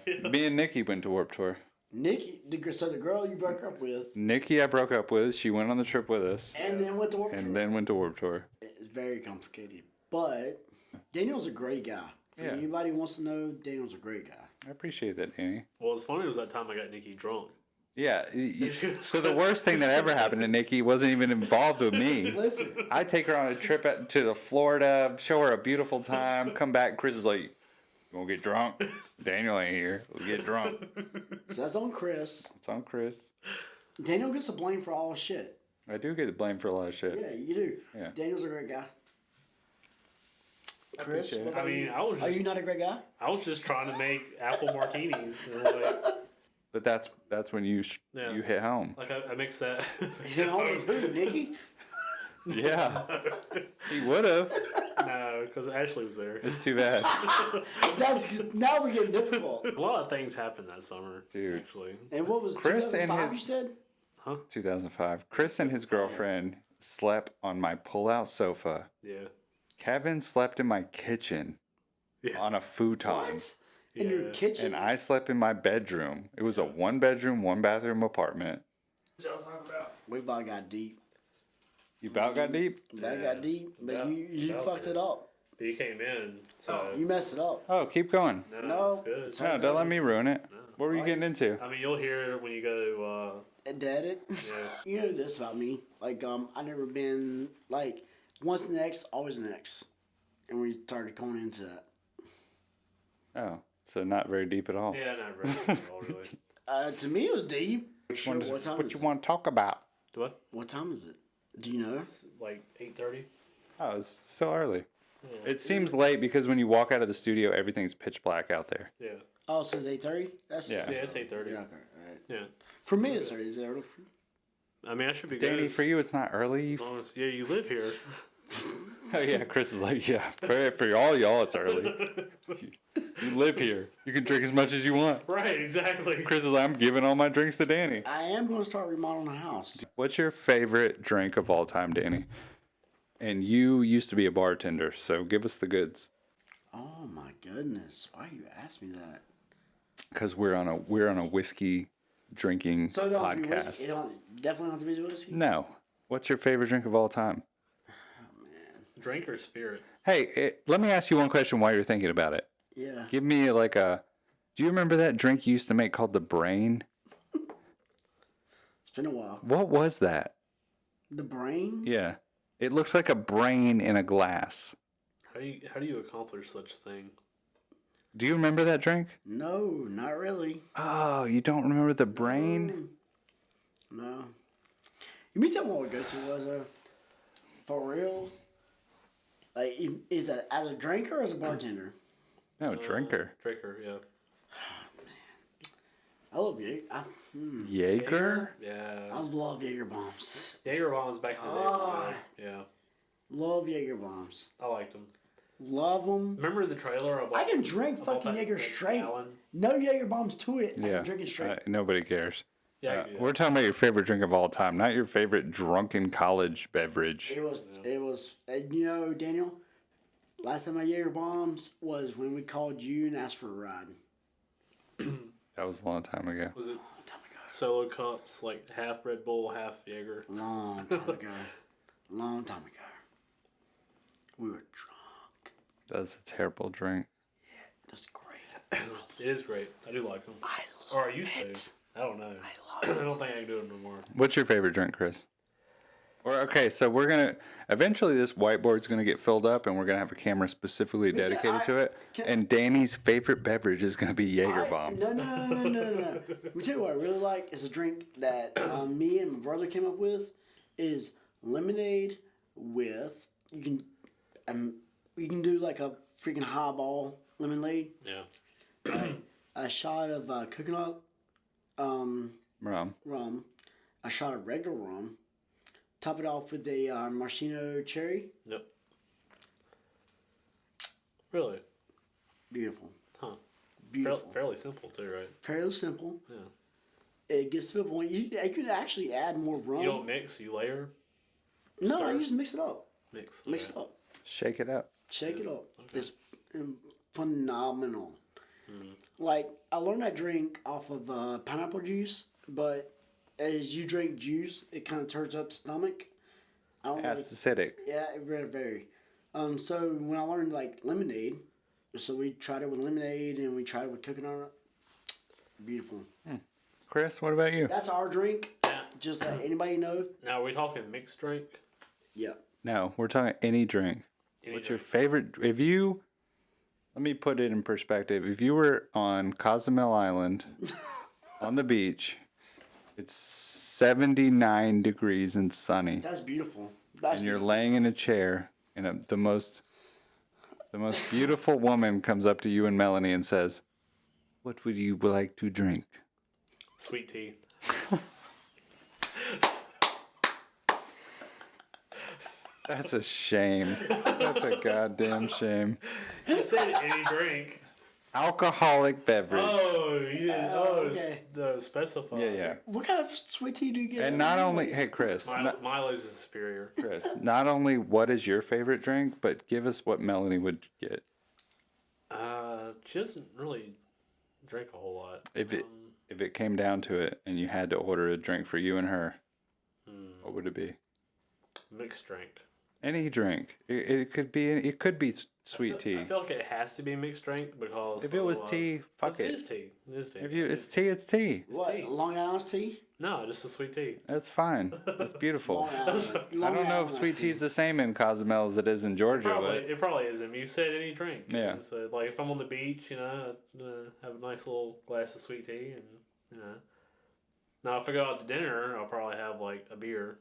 Yeah. Me and Nikki went to Warped Tour. Nikki, so the girl you broke up with, Nikki, I broke up with. She went on the trip with us, and then went to work. and then went to Warped Tour. It's very complicated, but Daniel's a great guy. For Yeah. anybody who wants to know, Daniel's a great guy. I appreciate that, Danny. Well, what's funny was that time I got Nikki drunk. Yeah. So the worst thing that ever happened to Nikki wasn't even involved with me. Listen, I take her on a trip to the Florida, show her a beautiful time, come back. Chris is like, "You gonna get drunk? Daniel ain't here. Let's get drunk." so that's on Chris. It's on Chris. Daniel gets the blame for all shit. I do get blamed for a lot of shit. Yeah, you do. Yeah. Daniel's a great guy. Chris, appreciate it. what about I mean, you? I was Are just, you not a great guy? I was just trying to make apple martinis. And But that's when you Yeah. you hit home. I mixed that. Hit home with who, Nikki? Yeah. He would have. No, because Ashley was there. It's too bad. Now we're getting difficult. A lot of things happened that summer, Dude. actually. And what was Chris and 2005, his- you said? 2005. Chris and his girlfriend slept on my pull-out sofa. Yeah. Kevin slept in my kitchen Yeah. on a futon. What? In your Yeah. kitchen? And I slept in my bedroom. It was a 1-bedroom, 1-bathroom apartment. We about got deep. You about got deep? That got deep, but Yeah, you that fucked did. it up. But you came in, so. You messed it up. Oh, keep going. No. It's good. No, don't let me ruin it. What were you getting into? I mean, you'll hear it when you go, And did it. yeah. You know this about me. Like, I never been, like, once next, always next. And we started going into that. Oh, so not very deep at all. Yeah, not really. At all, really. To me, it was deep. Sure, what time What is you it? want to talk about? What? What time is it? Do you know? Like 8:30? Oh, it's so early. It seems late because when you walk out of the studio, everything's pitch black out there. Yeah. Oh, so it's 8:30? That's Yeah. Yeah, it's 8:30. Yeah, okay, all right. Yeah. For me, it's early. Is it early for you? I mean, I should be Danny, good. for you, it's not early. As long as, yeah, you live here. Oh yeah, Chris is like, yeah, for all y'all, it's early. You live here. You can drink as much as you want. Right, exactly. Chris is like, I'm giving all my drinks to Danny. I am going to start remodeling the house. What's your favorite drink of all time, Danny? And you used to be a bartender, so give us the goods. Oh, my goodness. Why you ask me that? Because we're on a whiskey drinking So it don't have to be whiskey. podcast. It don't, definitely don't have to be whiskey? No. What's your favorite drink of all time? Drink or spirit? Hey, let me ask you one question while you're thinking about it. Yeah. Give me like a. Do you remember that drink you used to make called the Brain? It's been a while. What was that? The brain? Yeah. It looked like a brain in a glass. How do you accomplish such a thing? Do you remember that drink? No, not really. Oh, you don't remember the Brain? No. You mean tell me what we go to was for real? Like, is that as a drinker or as a bartender? No, drinker. Drinker, yeah. I love Jaeger. Jaeger? Yeah. I love Jaeger bombs. Jaeger bombs back in the day. Oh. Yeah. Love Jaeger bombs. I liked them. Love them. Remember the trailer? I can drink fucking Jaeger straight. No Jaeger bombs to it. I Yeah. can drink it straight. Nobody cares. Yeah, I can do that. We're talking about your favorite drink of all time, not your favorite drunken college beverage. It was, you know, Daniel, last time I Jaeger bombs was when we called you and asked for a ride. That was a long time ago. Was it solo cups, like half Red Bull, half Jaeger? Long time ago. Long time ago. We were drunk. That's a terrible drink. That's great. It is great. I do like them. I Or love I used it. to. I don't know. I love I don't think I can do it no more. What's your favorite drink, Chris? Or okay, so we're gonna eventually this whiteboard's gonna get filled up, and we're gonna have a camera specifically dedicated to it. And Danny's favorite beverage is gonna be Jaeger bombs. No. Let me tell you what I really like is a drink that me and my brother came up with is lemonade with you can do like a freaking highball lemonade, Yeah. a shot of coconut rum, a shot of regular rum, top it off with a maraschino cherry. Yep. Really? Beautiful. Huh. Beautiful. Fairly simple too, right? Fairly simple. Yeah. It gets to the point you can actually add more rum. You don't mix, you layer? No, I just mix it up. Mix. Mix okay. it up. Shake it up. Shake it up. It's phenomenal. Like, I learned that drink off of pineapple juice, but as you drink juice, it kind of turns up the stomach. I don't That's acidic. Yeah, it very. So when I learned like lemonade, so we tried it with lemonade and we tried it with coconut. Beautiful. Chris, what about you? That's our drink. Yeah. Just let anybody know. Now, are we talking mixed drink? Yeah. No, we're talking any drink. Any What's your drink. favorite? Let me put it in perspective. If you were on Cozumel Island on the beach, it's 79 degrees and sunny, That's beautiful. and you're laying in a chair, and the most beautiful woman comes up to you and Melanie and says, "What would you like to drink?" Sweet tea. That's a shame. That's a goddamn shame. You said any drink. Alcoholic beverage. Oh, you didn't. okay. Specify. Yeah. What kind of sweet tea do you get? And not only, hey Chris, Milo's is superior. not only what is your favorite drink, but give us what Melanie would get She doesn't really drink a whole lot. if it came down to it, and you had to order a drink for you and her. What would it be? Mixed drink. Any drink. It could be sweet tea. I feel like it has to be mixed drink because If it was otherwise- tea, fuck It it. is tea. It is tea. It's tea, it's tea. What? tea. Long Island's tea? No, just a sweet tea. That's fine. That's beautiful. Long Island. I don't know if sweet tea's the same in Cozumel as it is in Georgia, It probably isn't. You said any drink. Yeah. So like if I'm on the beach, I'd, have a nice little glass of sweet tea, and Now if I go out to dinner, I'll probably have like a beer.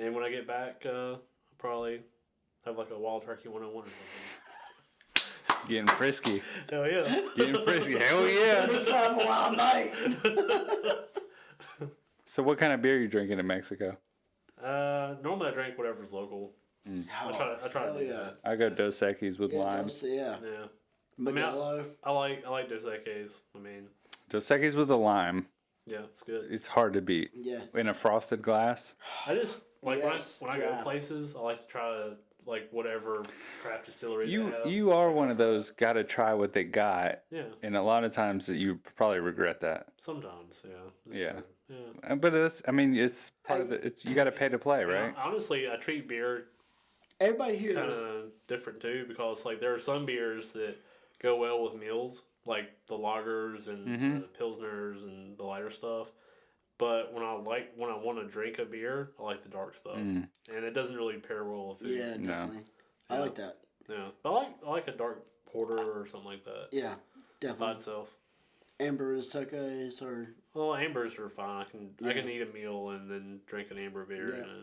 And when I get back, I'll probably have like a Wild Turkey 101 or something. Getting frisky. Hell yeah. Getting frisky. Hell yeah. Just have a wild night. So what kind of beer are you drinking in Mexico? Normally I drink whatever's local. I try to do that. I go Dos Equis with Yeah, lime. Yeah. Modelo. I like Dos Equis. I mean, Dos Equis with a lime. yeah, it's good. It's hard to beat. Yeah. In a frosted glass. I just like Yes, when I go draft. places, I like to try like whatever craft distillery they have. You are one of those gotta try what they got. Yeah, And a lot of times that you probably regret that. sometimes, yeah. It's Yeah. true. Yeah. But it's part of the you gotta pay to play, right? Honestly, I treat beer Everybody here kind is of different too because like there are some beers that go well with meals, like the lagers and the pilsners and the lighter stuff. But when I want to drink a beer, I like the dark stuff, and it doesn't really pair well with food. Yeah, definitely. I like that. Yeah. But I like a dark porter or something like that Yeah, by definitely. itself. Amber is Sokas or Well, ambers are fine. I can eat a meal and then drink an amber beer. Yeah.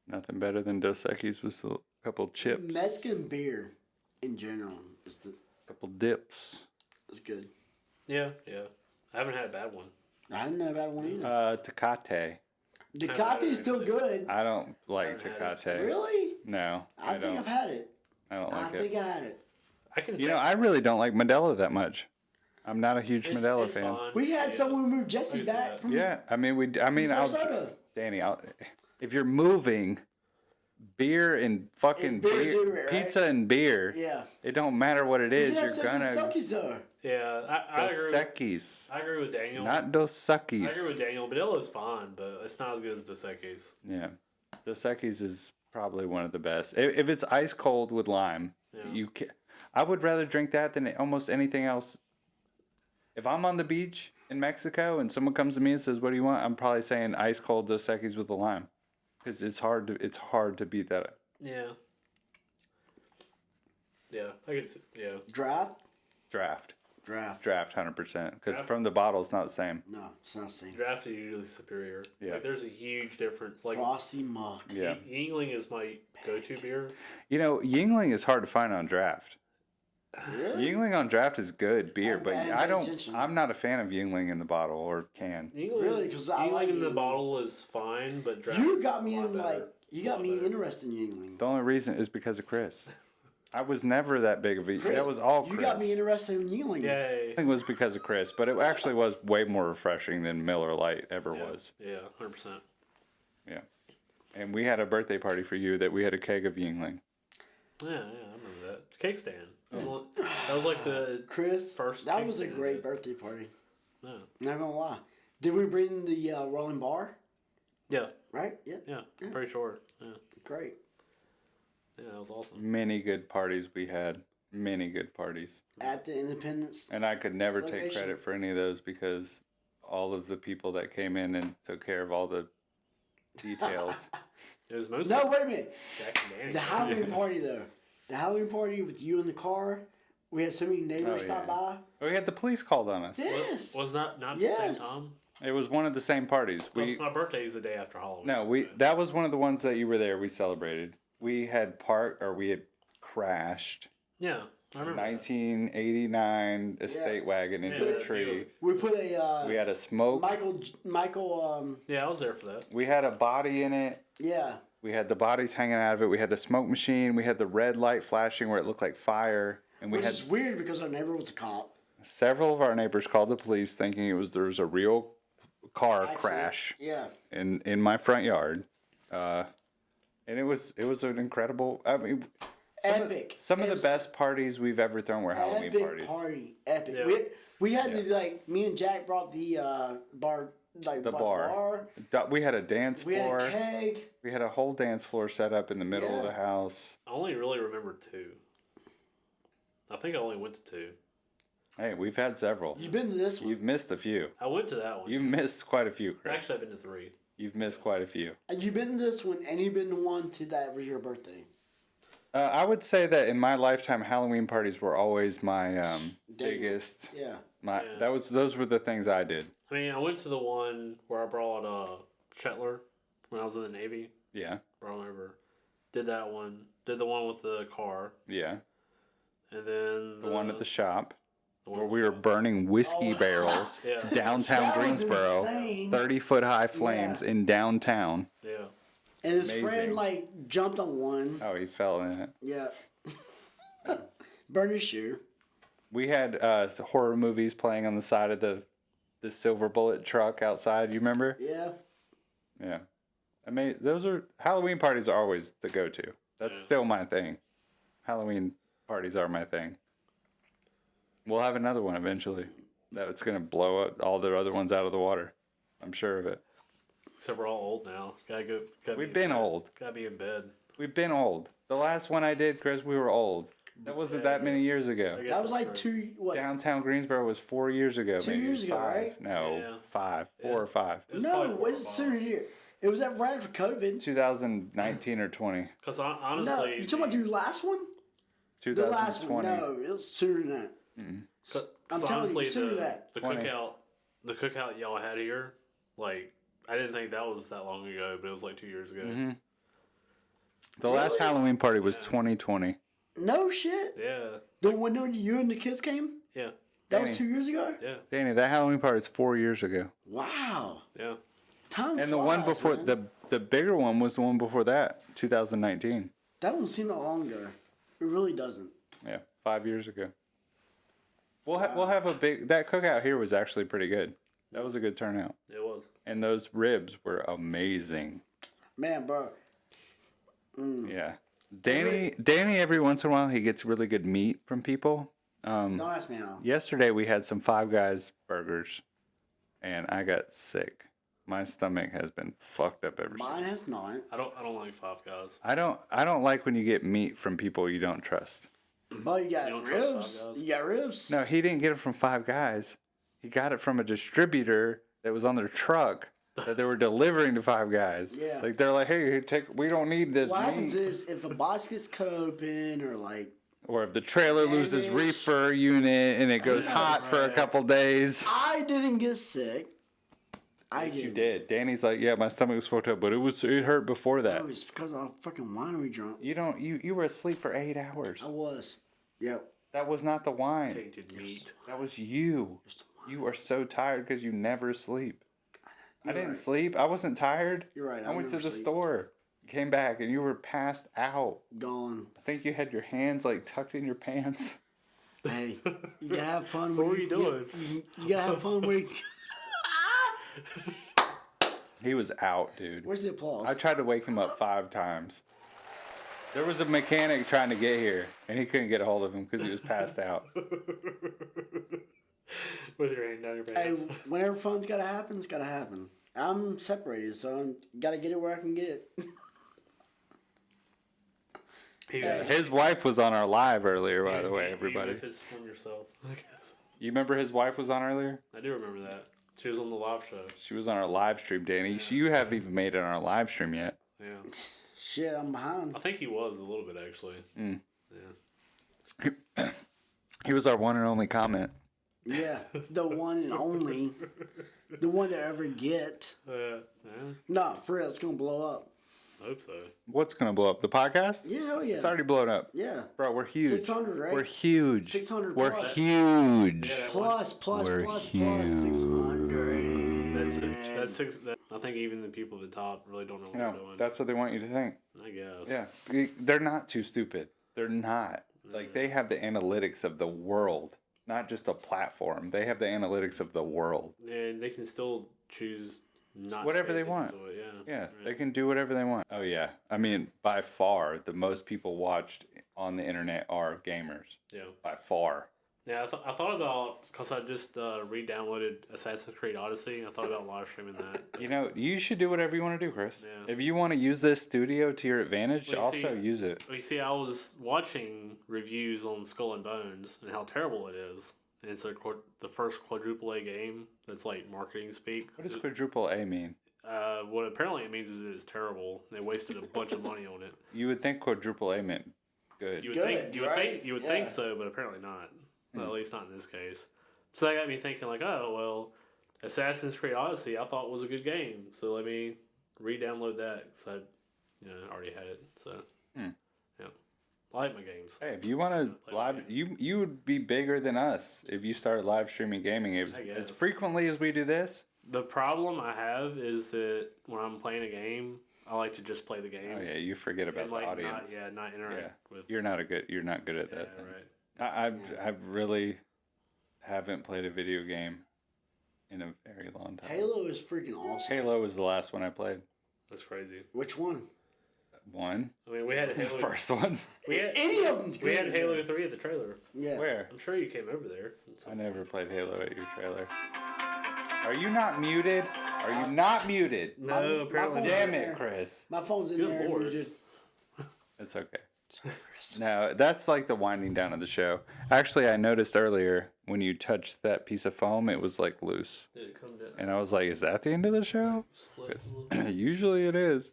Nothing better than Dos Equis with a couple chips. Mexican beer in general is Couple dips. good. Yeah. I haven't had a bad one. I haven't had that one either. Tecate. Ducati is still good. I don't like Haven't had Tecate. Really? No, I think don't. I've had it. I don't I like think it. I had it. I can. You know, I really don't like Modelo that much. I'm not a huge Modelo it's fan. fine. We had Yeah. someone move Jesse I can see back that. from Yeah, I mean, Sarasota. Danny, if you're moving beer and fucking It's beer beer, too, right? pizza and beer, Yeah. it don't matter what it is, Yeah, you're gonna Suckies though. Yeah, I Dos agree. Equis, I agree with Daniel. not Dos I agree Equis. with Daniel. Modelo's fine, but it's not as good as Dos Equis. Yeah, Dos Equis is probably one of the best. If it's ice cold with lime, Yeah. I would rather drink that than almost anything else. If I'm on the beach in Mexico and someone comes to me and says, "What do you want?" I'm probably saying ice cold Dos Equis with the lime, because it's hard to beat that. Yeah. Yeah, I guess. Yeah. Draft. Draft 100%, because Draft? from the bottle it's not the same. No, it's not the same. Draft is usually superior. Yeah. Like, there's a huge difference. Like Frosty Muck. Yeah, Yingling is my go-to beer. you know, Yingling is hard to find on draft. Really? Yingling on draft is good beer, I but haven't I paid don't. attention. I'm not a fan of Yingling in the bottle or can. Yingling, Really? 'Cause I Yingling like in the Yingling. bottle is fine, but draft. You is got me a lot in better. you got Lot me better. interested in Yingling. The only reason is because of Chris. I was never that big of a. Chris, that was all Chris. You got me interested in Yingling. Yay. It was because of Chris, but it actually was way more refreshing than Miller Lite ever was. Yeah, 100%. Yeah. And we had a birthday party for you that we had a keg of Yingling. Yeah, I remember that. Cake stand. That was like the Chris, first. that was a Tuesday, great dude. birthday party. Yeah. Not gonna lie. Did we bring the rolling bar? Yeah. Right? Yeah. Yeah. Yeah. Pretty sure. Yeah. Great. Yeah, that was awesome. Many good parties we had. Many good parties. At the Independence. And I could never take Location. credit for any of those because all of the people that came in and took care of all the details. It was mostly No, wait a minute. Jack and Danny. The Halloween party, though. The Halloween party with you in the car. We had so many neighbors Oh, stop yeah. by. We had the police called on us. Yes. Was that not Yes. the same time? It was one of the same parties. Because my birthday is the day after Halloween. No, so- that was one of the ones that you were there. We celebrated. We had we had crashed Yeah, I remember. 1989 estate wagon into Yeah, a tree. We put a We had a smoke. Michael. Yeah, I was there for that. We had a body in it. Yeah. We had the bodies hanging out of it. We had the smoke machine. We had the red light flashing where it looked like fire. And we Which had is weird because our neighbor was a cop. several of our neighbors called the police thinking there was a real car Accident. crash Yeah. in my front yard. And it was an incredible. I mean, Epic. Some of It the was best parties we've ever thrown were Halloween Epic parties. party. Epic. Yeah. We had the, like, me and Jack brought the bar. Like, The brought bar. We had a dance We floor. had a keg. We had a whole dance floor set up in the middle of Yeah. the house. I only really remember two. I think I only went to two. Hey, we've had several. You've been to this one. You've missed a few. I went to that one. You've missed quite a few, Chris. Actually, I've been to three. You've missed quite a few. You've been to this one, and you've been to one to that was your birthday. I would say that in my lifetime, Halloween parties were always my biggest. Yeah. Yeah. Those were the things I did. I mean, I went to the one where I brought Shetler when I was in the Navy. Yeah, Brought him over. Did that one. Did the one with the car. yeah. And then The one at the shop one where with we were burning whiskey barrels Yeah. downtown That was Greensboro, insane. 30-foot high flames in downtown. Yeah. And his Amazing. friend, like, jumped on one. Oh, he fell in it. Yeah. Burned his shoe. We had horror movies playing on the side of the silver bullet truck outside. You remember? Yeah. Yeah. I mean, Halloween parties are always the go-to. That's still my thing. Halloween parties are my thing. We'll have another one eventually. That's gonna blow all the other ones out of the water. I'm sure of it. Except we're all old now. Gotta We've been old. Gotta be in bed. We've been old. The last one I did, Chris, we were old. That wasn't that many years ago. I guess That was that's like true. Downtown Greensboro was 4 years ago. 2 maybe. years ago, 5. right? No, Yeah. 5. 4 or 5. It was No, probably it 4 or was 5. sooner year. It was that right for COVID. 2019 or 20. Because No, honestly, you talking about your last one? The last one. 2020. No, it was sooner than that. I'm telling honestly, you, sooner than that. the 20. the cookout y'all had here, like I didn't think that was that long ago, but it was like 2 years ago. Mm-hmm. The last Really? Halloween party was 2020. No shit. Yeah, The one when you and the kids came? yeah, That Danny. was 2 years ago? yeah, Danny, that Halloween party was 4 years ago. Wow. yeah. Time And the one flies, before, man. the bigger one was the one before that, 2019. That one seemed that long ago. It really doesn't. Yeah, 5 years ago. We'll have a that cookout here was actually pretty good. That was a good turnout. It was. And those ribs were amazing. Man, bro. Yeah. Danny every once in a while he gets really good meat from people. Don't ask me how. Yesterday we had some Five Guys burgers and I got sick. My stomach has been fucked up ever Mine since. has not. I don't like Five Guys. I don't like when you get meat from people you don't trust. But you got You don't trust Five ribs. Guys? You got ribs. No, he didn't get it from Five Guys. He got it from a distributor that was on their truck that they were delivering to Five Guys. Yeah. Like they're like, hey, we don't need this What meat. happens is if a box gets cut open or like Or if the trailer loses Damage. reefer unit and it goes Yeah, hot for a right. couple days. I didn't get sick. I Yes, you didn't. did. Danny's like, yeah, my stomach was fucked up, but it hurt before that. Oh, it's because I was fucking winery drunk. You were asleep for 8 hours. I was. Yep. That was not the wine. Tainted meat. That was you. Just the wine. You are so tired because you never sleep. I didn't right. sleep. I wasn't tired. You're right, I I went to never the sleep. store, came back, and you were passed out. Gone. I think you had your hands like tucked in your pants. Hey, you gotta have fun. What when were you doing? You gotta have fun. Where you... He was out, dude. Where's the applause? I tried to wake him up 5 times. There was a mechanic trying to get here, and he couldn't get a hold of him because he was passed out. With your hand down your Hey, pants. whenever fun's gotta happen, it's gotta happen. I'm separated, so I'm gotta get it where I can get it. His wife was on our live earlier, by the way, everybody. Even if it's from yourself. I guess. You remember his wife was on earlier? I do remember that. She was on the live show. She was on our live stream, Danny. You haven't even made it on our live stream yet. Yeah. Shit, I'm behind. I think he was a little bit, actually. Yeah. He was our one and only comment. Yeah, the one and only. The one that I ever get. Yeah. Nah, for real, it's gonna blow up. I hope so. What's going to blow up? The podcast? Yeah, hell yeah. It's already blown up. Yeah. Bro, we're huge. 600, right? We're huge. 600 We're plus. huge. Yeah. Plus, We're plus, huge. 600. That's six. I think even the people at the top really don't know what No, they're doing. that's what they want you to think. I guess. Yeah. They're not too stupid. They're not. Like, they have the analytics of the world, not just a platform. They have the analytics of the world. And they can still choose not Whatever to pay they want. attention to it, Yeah, Right. they can do whatever they want. Oh, yeah. I mean, by far, the most people watched on the internet are gamers. Yeah. By far. Yeah, I thought about, because I just re-downloaded Assassin's Creed Odyssey. I thought about live streaming that. You know, you should do whatever you want to do, Chris. Yeah. If you want to use this studio to your advantage, Well, also see- use it. Well, you see, I was watching reviews on Skull and Bones and how terrible it is. And it's the first quadruple A game that's like marketing speak. What does quadruple A mean? What apparently it means is that it's terrible. They wasted a bunch of money on it. You would think quadruple A meant good. You would Good, think you would right? think you would Yeah. think so, but apparently not. Well, at least not in this case. So that got me thinking, like, oh well, Assassin's Creed Odyssey I thought was a good game, so let me re-download that because I already had it. So yeah, I like my games. Hey, if you want to live, you would be bigger than us if you started live streaming gaming as guess. frequently as we do this. The problem I have is that when I'm playing a game, I like to just play the game. Oh yeah, you forget about and the like audience. not interact Yeah. with. You're not good at Yeah, that. Then. right. I really haven't played a video game in a very long time. Halo is freaking awesome. Halo was the last one I played. That's crazy. Which one? One. I mean, we had The Halo. first one. Any of them. We had Halo 3 at the trailer. Yeah. Where? I'm sure you came over there. I never played Halo at your trailer. Are you not muted? Are you not muted? No, apparently. Damn it, Chris. My phone's in Good there. Lord. muted. It's okay. No, that's like the winding down of the show. Actually, I noticed earlier when you touched that piece of foam, it was like loose. Did it come down? And I was like, is that the end of the show? Slip a 'Cause little bit? usually it is.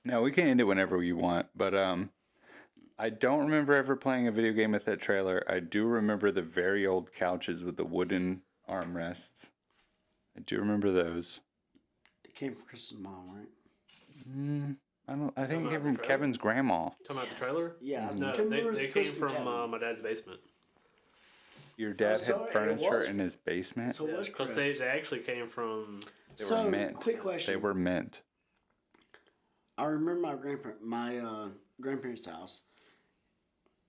No, we can end it whenever you want, but I don't remember ever playing a video game with that trailer. I do remember the very old couches with the wooden armrests. I do remember those. It came from Chris's mom, right? I think it about came the from trailer? Kevin's grandma. Talking about the trailer? Yeah. No, Come they remember came Chris and from Kevin. my dad's basement. Your dad so had it furniture was- in his basement. So was Because Chris. they actually came from. They So, were mint. quick question. They were mint. I remember my grandparents' house.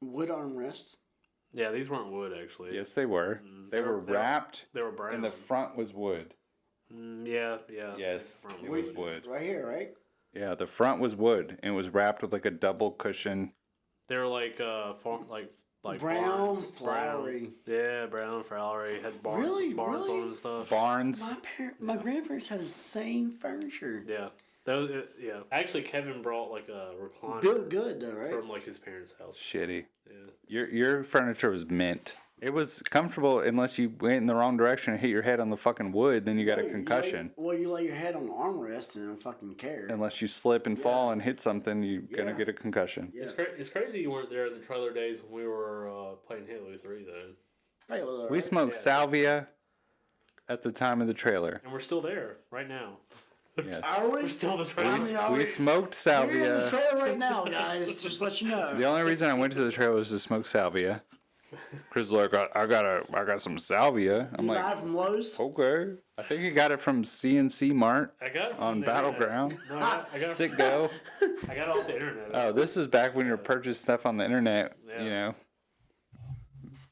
Wood armrest. Yeah, these weren't wood actually. Yes, they were. They were wrapped, They were brown. and the front was wood. Yeah. Yes, They it weren't was wood. Right here, right? Yeah, the front was wood, and it was wrapped with like a double cushion. They were like like Brown, barns. flowery. Yeah, brown, flowery. Had barns, Really? barns Really? on and stuff. Barns. My grandparents had the same furniture. Yeah, yeah. Actually, Kevin brought like a recliner Built good though, right? from like his parents' house. Shitty. Yeah. Your furniture was mint. It was comfortable unless you went in the wrong direction and hit your head on the fucking wood. Then you got a concussion. You lay your head on the armrest and don't fucking care. Unless you slip and fall and hit something, you're gonna Yeah. get a concussion. Yeah. It's crazy you weren't there in the trailer days when we were playing Halo 3 though, Hey, well, We right? smoked Yeah. salvia at the time of the trailer. and we're still there right now. Yes. Are we? We're still the trailer. We smoked We're in the salvia. trailer right now, guys. Just let you know. The only reason I went to the trailer was to smoke salvia. Chris was like, I got some salvia. I'm You like, live from Lowe's? okay. I think he got it from CNC Mart I got it from on the internet. Battleground. No, I got it Sick go. I got it off the internet. Oh, this is back when you purchased stuff on the internet, Yeah. you know,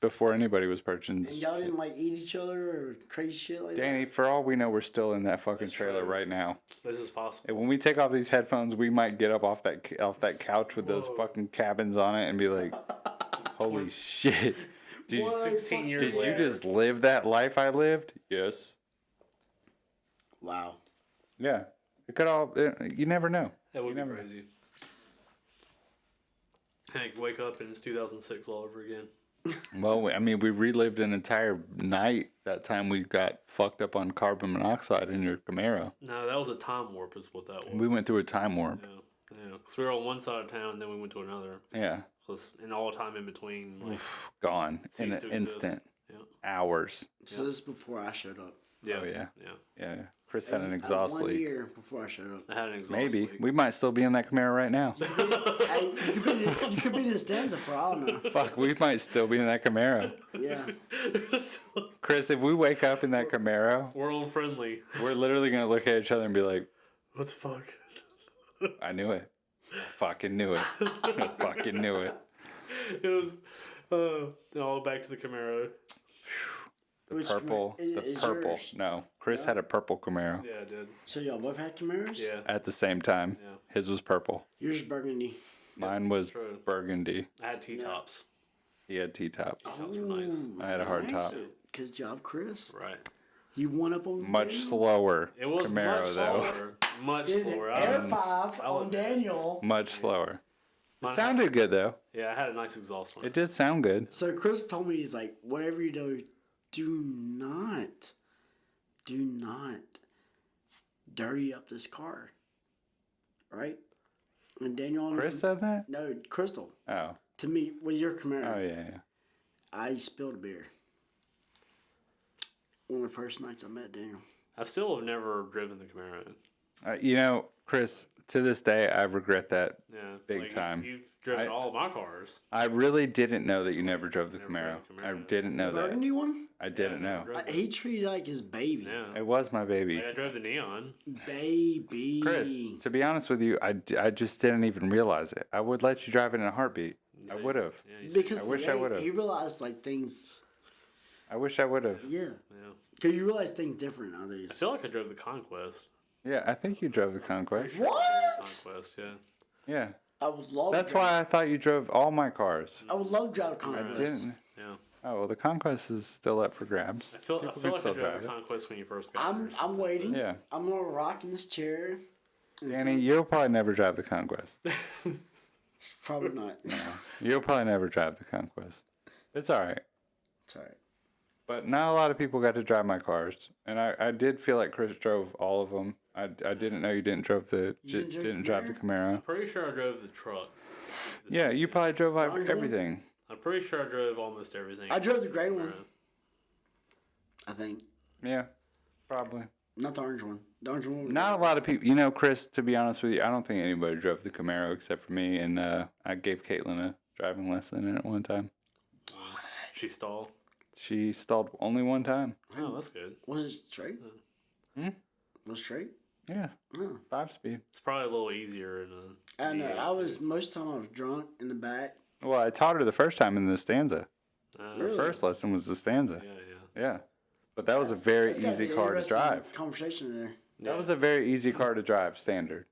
before anybody was purchasing. And y'all didn't like eat each other or crazy shit like Danny, for all we know, we're still in that fucking trailer true. right now. This is possible. And when we take off these headphones, we might get up off that couch with those Whoa. fucking cabins on it and be like, "Holy shit! Did, What? 16 years did you later. just live that life I lived?" Yes. that? Wow. Yeah. It could all. You never know. That would be never- crazy. Hank, wake up and it's 2006 all over again. Well, I mean, we relived an entire night that time we got fucked up on carbon monoxide in your Camaro. No, that was a time warp, is what that was. We went through a time warp. Yeah, yeah. Because we were on one side of town, then we went to another. Yeah. And all the time in between, like, Gone in ceased an to exist. instant. Yeah. Hours. So this is before I showed up. Yeah. Oh, yeah. Yeah. Yeah. Chris had an exhaust 1 leak. year before I showed up. I had an exhaust Maybe. leak. We might still be in that Camaro right now. Hey, you could be in the stanza for all I know. Fuck, we might still be in that Camaro. Yeah. Chris, if we wake up in that Camaro, We're all friendly. we're literally going to look at each other and be like, What the fuck? I knew it. I fucking knew it. I fucking knew it. It was all back to the Camaro. Which Purple. Camaro The is purple. yours? No. Chris had a purple Camaro Yeah, I did. So y'all both had Camaros? Yeah. at the same time. Yeah. His was purple. Yours burgundy. Mine was true. burgundy. I had T-tops. He had T-tops. T-tops were nice. I had a hard top. Good job, Chris. Right. You won up on Much Daniel. slower It was Camaro, much though. slower. Much Did slower. Air 5 I on would- Daniel. Much slower. It Mine- sounded good, though. Yeah, I had a nice exhaust on It it. did sound good. So Chris told me, he's like, whatever you do not dirty up this car. Right? And Daniel... Chris said that? No, Crystal. Oh. To me, with your Camaro, Oh, yeah, yeah. I spilled a beer. One of the first nights I met Daniel. I still have never driven the Camaro. You know, Chris, to this day, I regret that. Yeah. Big time. You've driven I- all of my cars. I really didn't know that you never drove the Never Camaro. drove the I Camaro. didn't know that. Burgundy one? I didn't Yeah, I know. never drove it. He treated it like his baby. Yeah. It was my baby. Like, I drove the Neon. Baby. Chris, to be honest with you, I just didn't even realize it. I would let you drive it in a heartbeat. I would have. Yeah, you Because I wish I today would've. he realized like things. I wish I would have. Yeah. Yeah. Because you realize things different nowadays. I feel like I drove the Conquest. Yeah, I think you drove the Conquest. What? Conquest, yeah. Yeah. I would love. That's to drive, why I thought you drove all my cars. I would love to drive a I Conquest. didn't. Yeah. Oh, well, the Conquest is still up for grabs. I feel People like can I still drove drive the it. Conquest when you first got it. or I'm something. waiting. Yeah. I'm gonna rock in this chair. Danny, you'll probably never drive the Conquest. Probably not. You'll probably never drive the Conquest. It's all right. It's alright. But not a lot of people got to drive my cars. And I did feel like Chris drove all of them. I didn't know you didn't drive the didn't drive the Camaro. Pretty sure I drove the truck. Yeah, you probably drove like Orange one? everything. I'm pretty sure I drove almost everything. I drove the gray one. I think. Yeah, probably. Not the orange one. The orange one. Not a lot of people. You know, Chris, to be honest with you, I don't think anybody drove the Camaro except for me. And I gave Caitlin a driving lesson in it one time. She stalled. She stalled only one time. Oh, that's good. Was it straight? Hmm? Was it straight? Yeah, Oh. 5-speed. It's probably a little easier in a. I know. V8. I was most of the time I was drunk in the back. Well, I taught her the first time in the stanza. Really? First lesson was the stanza. Yeah, yeah. Yeah. But that was a very That's got easy an car to interesting drive. Conversation there. That was a very easy car to drive, standard.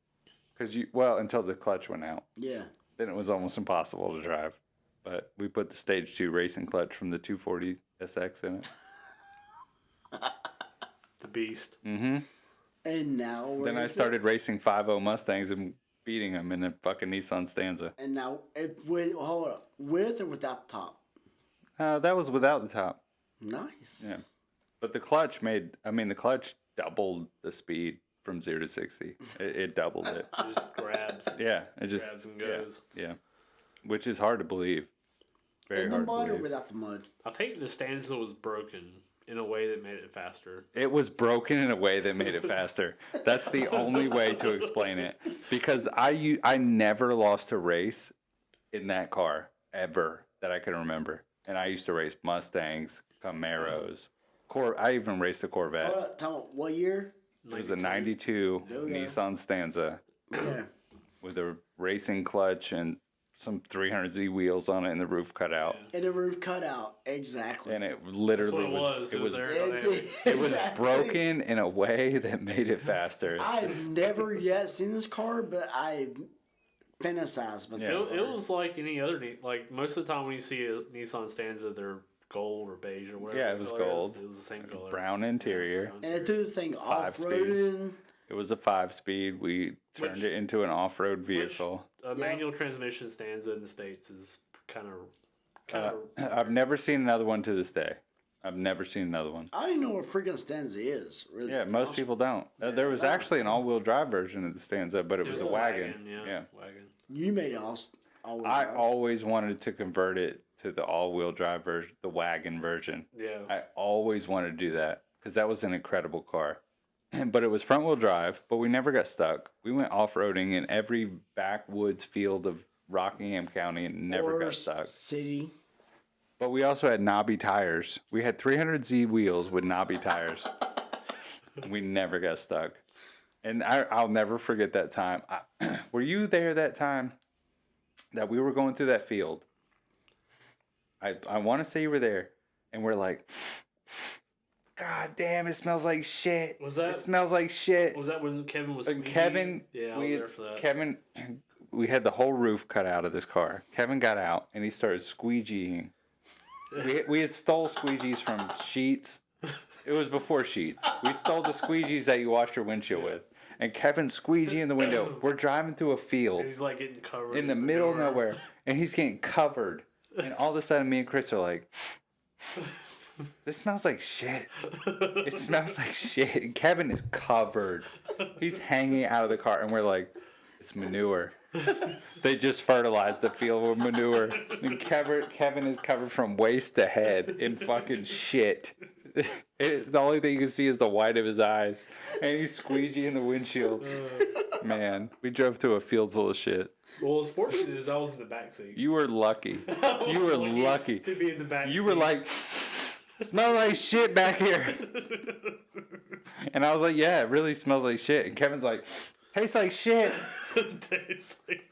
Because until the clutch went out. Yeah. Then it was almost impossible to drive. But we put the Stage 2 racing clutch from the 240 SX in it. The Beast. Mm-hmm. And now. where Then I is it? started racing 5.0 Mustangs and beating them in a fucking Nissan Stanza. And now, hold up. With or without the top? That was without the top. Nice. Yeah. But the clutch doubled the speed from 0 to 60. It doubled it. It just grabs. Yeah. It just Grabs and goes. Yeah. Which is hard to believe. Very In the hard to mud or believe. without the mud? I think the stanza was broken in a way that made it faster. It was broken in a way that made it faster. That's the only way to explain it. Because I never lost a race in that car ever that I can remember. And I used to race Mustangs, Camaros. I even raced a Corvette. Hold up. Tell me, what year? It was a 92 Okay. Nissan Stanza Okay. with a racing clutch and some 300Z wheels on it, and the roof cut out. And the roof cut out. Exactly. And it That's literally what it was. It was It aerodynamics. did. it was Exactly. broken in a way that made it faster. I've never yet seen this car, but I fantasized about It, it. it was like any other, like most of the time when you see a Nissan Stanza, they're gold or beige or whatever. Yeah, the it was color is. gold. It was the same color. Brown interior. Brown. And it threw this thing off 5-speed. roading. It was a 5-speed. We turned Which- it into an off-road vehicle. A manual transmission Stanza in the States is kind of. I've never seen another one to this day. I've never seen another one. I don't even know what freaking Stanza is. Really. Yeah, most people don't. There was actually an all-wheel drive version of the Stanza, but it was a wagon. Yeah, wagon. You made it all. I always wanted to convert it to the all-wheel drive version, the wagon version. Yeah. I always wanted to do that because that was an incredible car. But it was front-wheel drive, but we never got stuck. We went off-roading in every backwoods field of Rockingham County and never got stuck. City. But we also had knobby tires. We had 300Z wheels with knobby tires. We never got stuck. And I'll never forget that time. Were you there that time that we were going through that field? I want to say you were there. And we're like, God damn, it smells like shit. Was that- It smells like shit. Was that when Kevin was squeaking? Kevin, Yeah, I was there for that. We had the whole roof cut out of this car. Kevin got out and he started squeegeeing. We had stole squeegees from Sheets. It was before Sheets. We stole the squeegees that you wash your windshield with. And Kevin squeegee in the window. We're driving through a field And he's like getting covered in the middle of manure. nowhere, and he's getting covered. And all of a sudden, me and Chris are like, "This smells like shit. It smells like shit." And Kevin is covered. He's hanging out of the car, and we're like, "It's manure." They just fertilized the field with manure. And Kevin is covered from waist to head in fucking shit. The only thing you can see is the white of his eyes. And he's squeegeeing the windshield. Man, we drove through a field full of shit. Well, what's fortunate is I was in the back seat. You were lucky. You were lucky. To be in the back You seat. were like, "Smell like shit back here." And I was like, "Yeah, it really smells like shit." And Kevin's like, "Tastes like shit." It's like-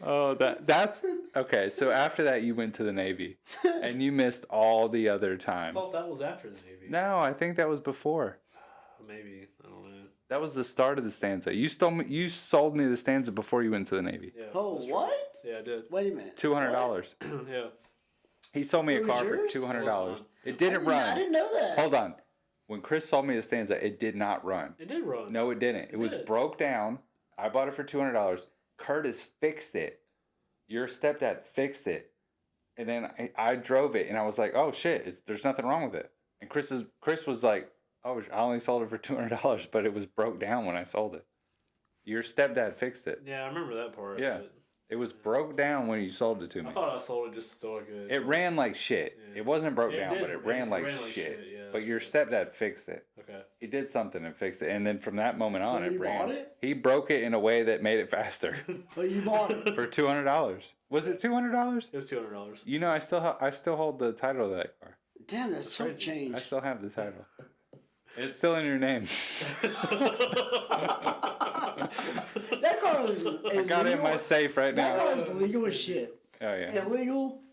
Oh, that's okay. So after that, you went to the Navy, and you missed all the other I times. thought that was after the Navy. No, I think that was before. Maybe. I don't know. That was the start of the Stanza. You sold me the Stanza before you went to the Navy. Yeah. Oh, that's true. what? Yeah, I did. Wait a minute. $200. Yeah. He sold me a It was car for yours? $200. It It didn't I run. didn't know that. Hold on. When Chris sold me the Stanza, it did not run. It did run. No, it didn't. It was did. broke down. I bought it for $200. Curtis fixed it. Your stepdad fixed it. And then I drove it, and I was like, "Oh shit, there's nothing wrong with it." And Chris was like, "Oh, I only sold it for $200, but it was broke down when I sold it." Your stepdad fixed it. Yeah, I remember that part. Yeah. but It was broke down when you sold it to me. I thought I sold it just so I could. It ran like shit. Yeah. It wasn't broke It down, did. but it ran like shit. yeah, But that's your right. stepdad fixed it. Okay. He did something and fixed it, and then from that moment So on, it you ran. bought it? He broke it in a way that made it faster But you bought it. for $200. Was it $200? It was $200. You know, I still hold the title of that car. Damn, that's chump crazy. change. I still have the title. It's still in your name. That car is I got it in my safe right That now. car is legal as shit. Oh yeah.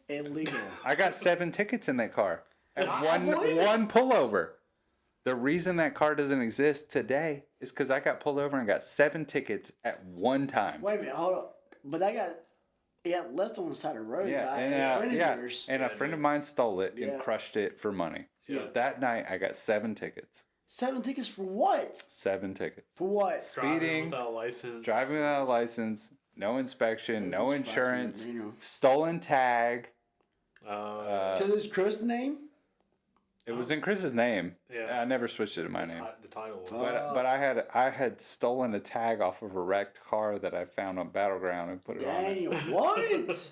Illegal. I got 7 tickets in that car. And I believe it. one pullover. The reason that car doesn't exist today is because I got pulled over and got 7 tickets at one time. Wait a minute, hold up. But it got left on the side of the road Yeah, by and a friend of yours. and a friend of mine stole it Yeah. and crushed it for money. Yeah. That night I got 7 tickets. 7 tickets for what? 7 tickets. For what? Driving Speeding, without a license. driving without a license, no inspection, no This is insurance, fascinating. stolen tag. Because it's Chris' name? It was in Chris's name. Yeah. I never switched it to my name. The title. But I had stolen a tag off of a wrecked car that I found on Battleground and put it on it. Daniel, what?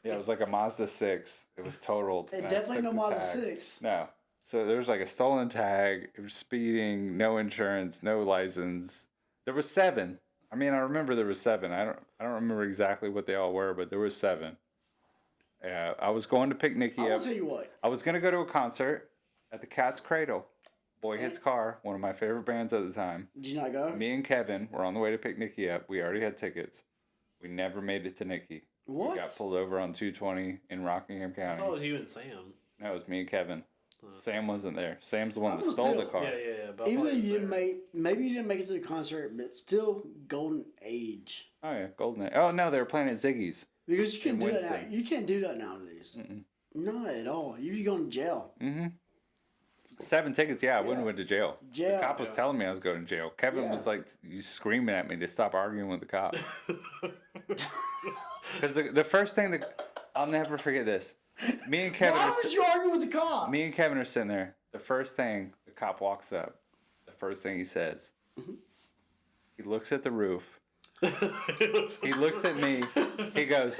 Yeah, it was like a Mazda 6. It was totaled. It and I definitely took no the Mazda tag. 6. No. So there was like a stolen tag. It was speeding, no insurance, no license. There was 7. I mean, I remember there was 7. I don't remember exactly what they all were, but there was 7. Yeah, I was going to pick Nikki I'm up. going to tell you what. I was gonna go to a concert at the Cat's Cradle. Boy Hits Car, one of my favorite bands at the time. Did you not go? Me and Kevin were on the way to pick Nikki up. We already had tickets. We never made it to Nikki. What? We got pulled over on 220 in Rockingham I County. thought it was you and Sam. No, it was me and Kevin. Sam wasn't there. Sam's the one that was stole the still- car. Yeah. But I Even thought though he you was didn't there. maybe you didn't make it to the concert, but still golden age. Oh yeah, Golden. Oh no, they were playing at Ziggy's. Because you can't In do that. Winston. You can't do that nowadays. Not at all. You'd be going to jail. 7 tickets. Yeah, I wouldn't have went to jail. Jail. The cop was telling me I was going to jail. Kevin Yeah. was like, you screaming at me to stop arguing with the cop. Because the first thing that I'll never forget this. Me and Kevin. Why are would you argue with the cop? Me and Kevin are sitting there. The first thing the cop walks up, the first thing he says, he looks at the roof. He looks at me. He goes,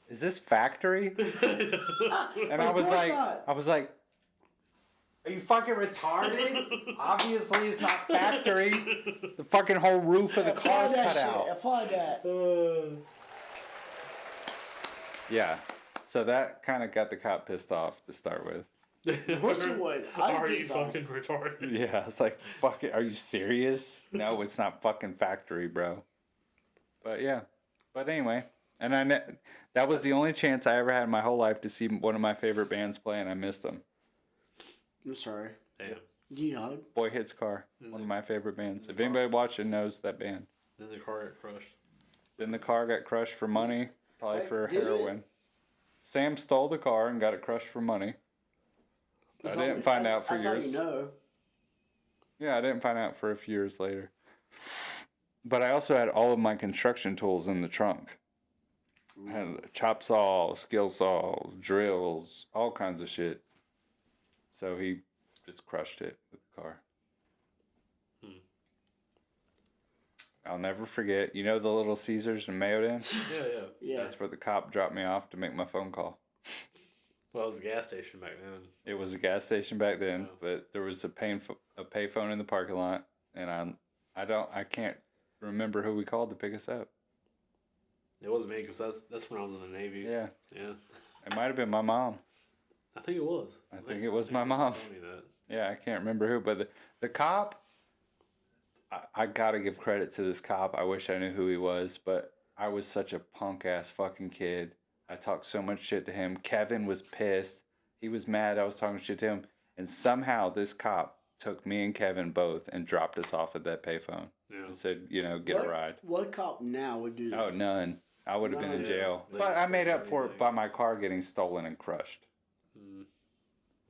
"Is this factory?" And I was course like, not. "Are you fucking retarded? Obviously, it's not factory. The fucking whole roof of the car's Apply that cut shit. out." Apply that. Yeah. So that kind of got the cop pissed off to start with. Of course you would. I'd Are be you pissed off. fucking retarded? Yeah, it's like, fuck it. Are you serious? No, it's not fucking factory, bro. But yeah. But anyway, and that was the only chance I ever had in my whole life to see one of my favorite bands play, and I missed them. I'm sorry. Damn. Do you know? Boy Hits Car, one of my favorite bands. If anybody watching knows that band. Then the car got crushed. Then the car got crushed for money, probably Wait, for did it? heroin. Sam stole the car and got it crushed for money. I didn't find out for that's how years. you know. Yeah, I didn't find out for a few years later. But I also had all of my construction tools in the trunk. I had a chop saw, skill saws, drills, all kinds of shit. So he just crushed it with the car. I'll never forget. You know the Little Caesars in Mayodan? Yeah. Yeah. That's where the cop dropped me off to make my phone call. Well, it was a gas station back then. It was a gas station back then, but there was a payphone in the parking lot, and I can't remember who we called to pick us up. It wasn't me because that's when I was in the Navy. Yeah, Yeah. it might have been my mom. I think it was. I think it was my mom. Told me that. Yeah, I can't remember who, but the cop. I gotta give credit to this cop. I wish I knew who he was, but I was such a punk ass fucking kid. I talked so much shit to him. Kevin was pissed. He was mad I was talking shit to him. And somehow this cop took me and Kevin both and dropped us off at that payphone. Yeah. And said, get a ride. What cop now would do that? Oh, none. I would have been in None. jail. Yeah. But I made up for it by my car getting stolen and crushed.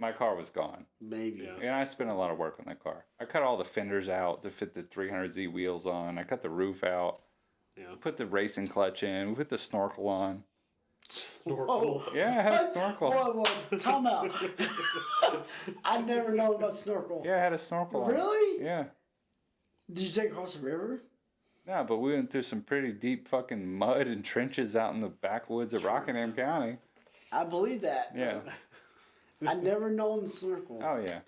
My car was gone. Maybe. Yeah. And I spent a lot of work on that car. I cut all the fenders out to fit the 300Z wheels on. I cut the roof out. Yeah. Put the racing clutch in. We put the snorkel on. Snorkel. Yeah, I had a snorkel. Whoa, time out. I never know about snorkel. Yeah, I had a snorkel on. Really? Yeah. Did you take it across the river? No, but we went through some pretty deep fucking mud and trenches out in the backwoods of Rockingham County. I believe that. Yeah. I never known snorkel. Oh, yeah.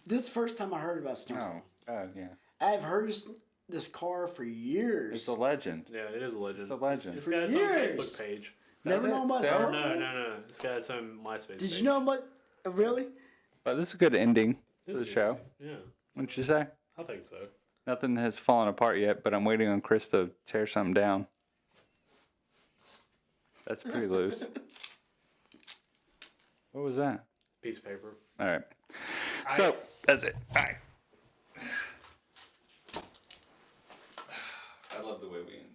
This is the first time I heard about snorkel. Oh, God, yeah. I've heard this car for years. It's a legend. Yeah, it is a legend. It's a legend. It's got its own years. Facebook page. Never Does known it? about Still? snorkel. No. It's got its own MySpace Did page. you know what? Really? But this is a good ending to the It's show. good. Yeah, Wouldn't you say? I think so. Nothing has fallen apart yet, but I'm waiting on Chris to tear something down. That's pretty loose. What was that? Piece of paper. All right. So, that's it. All right. I love the way we end.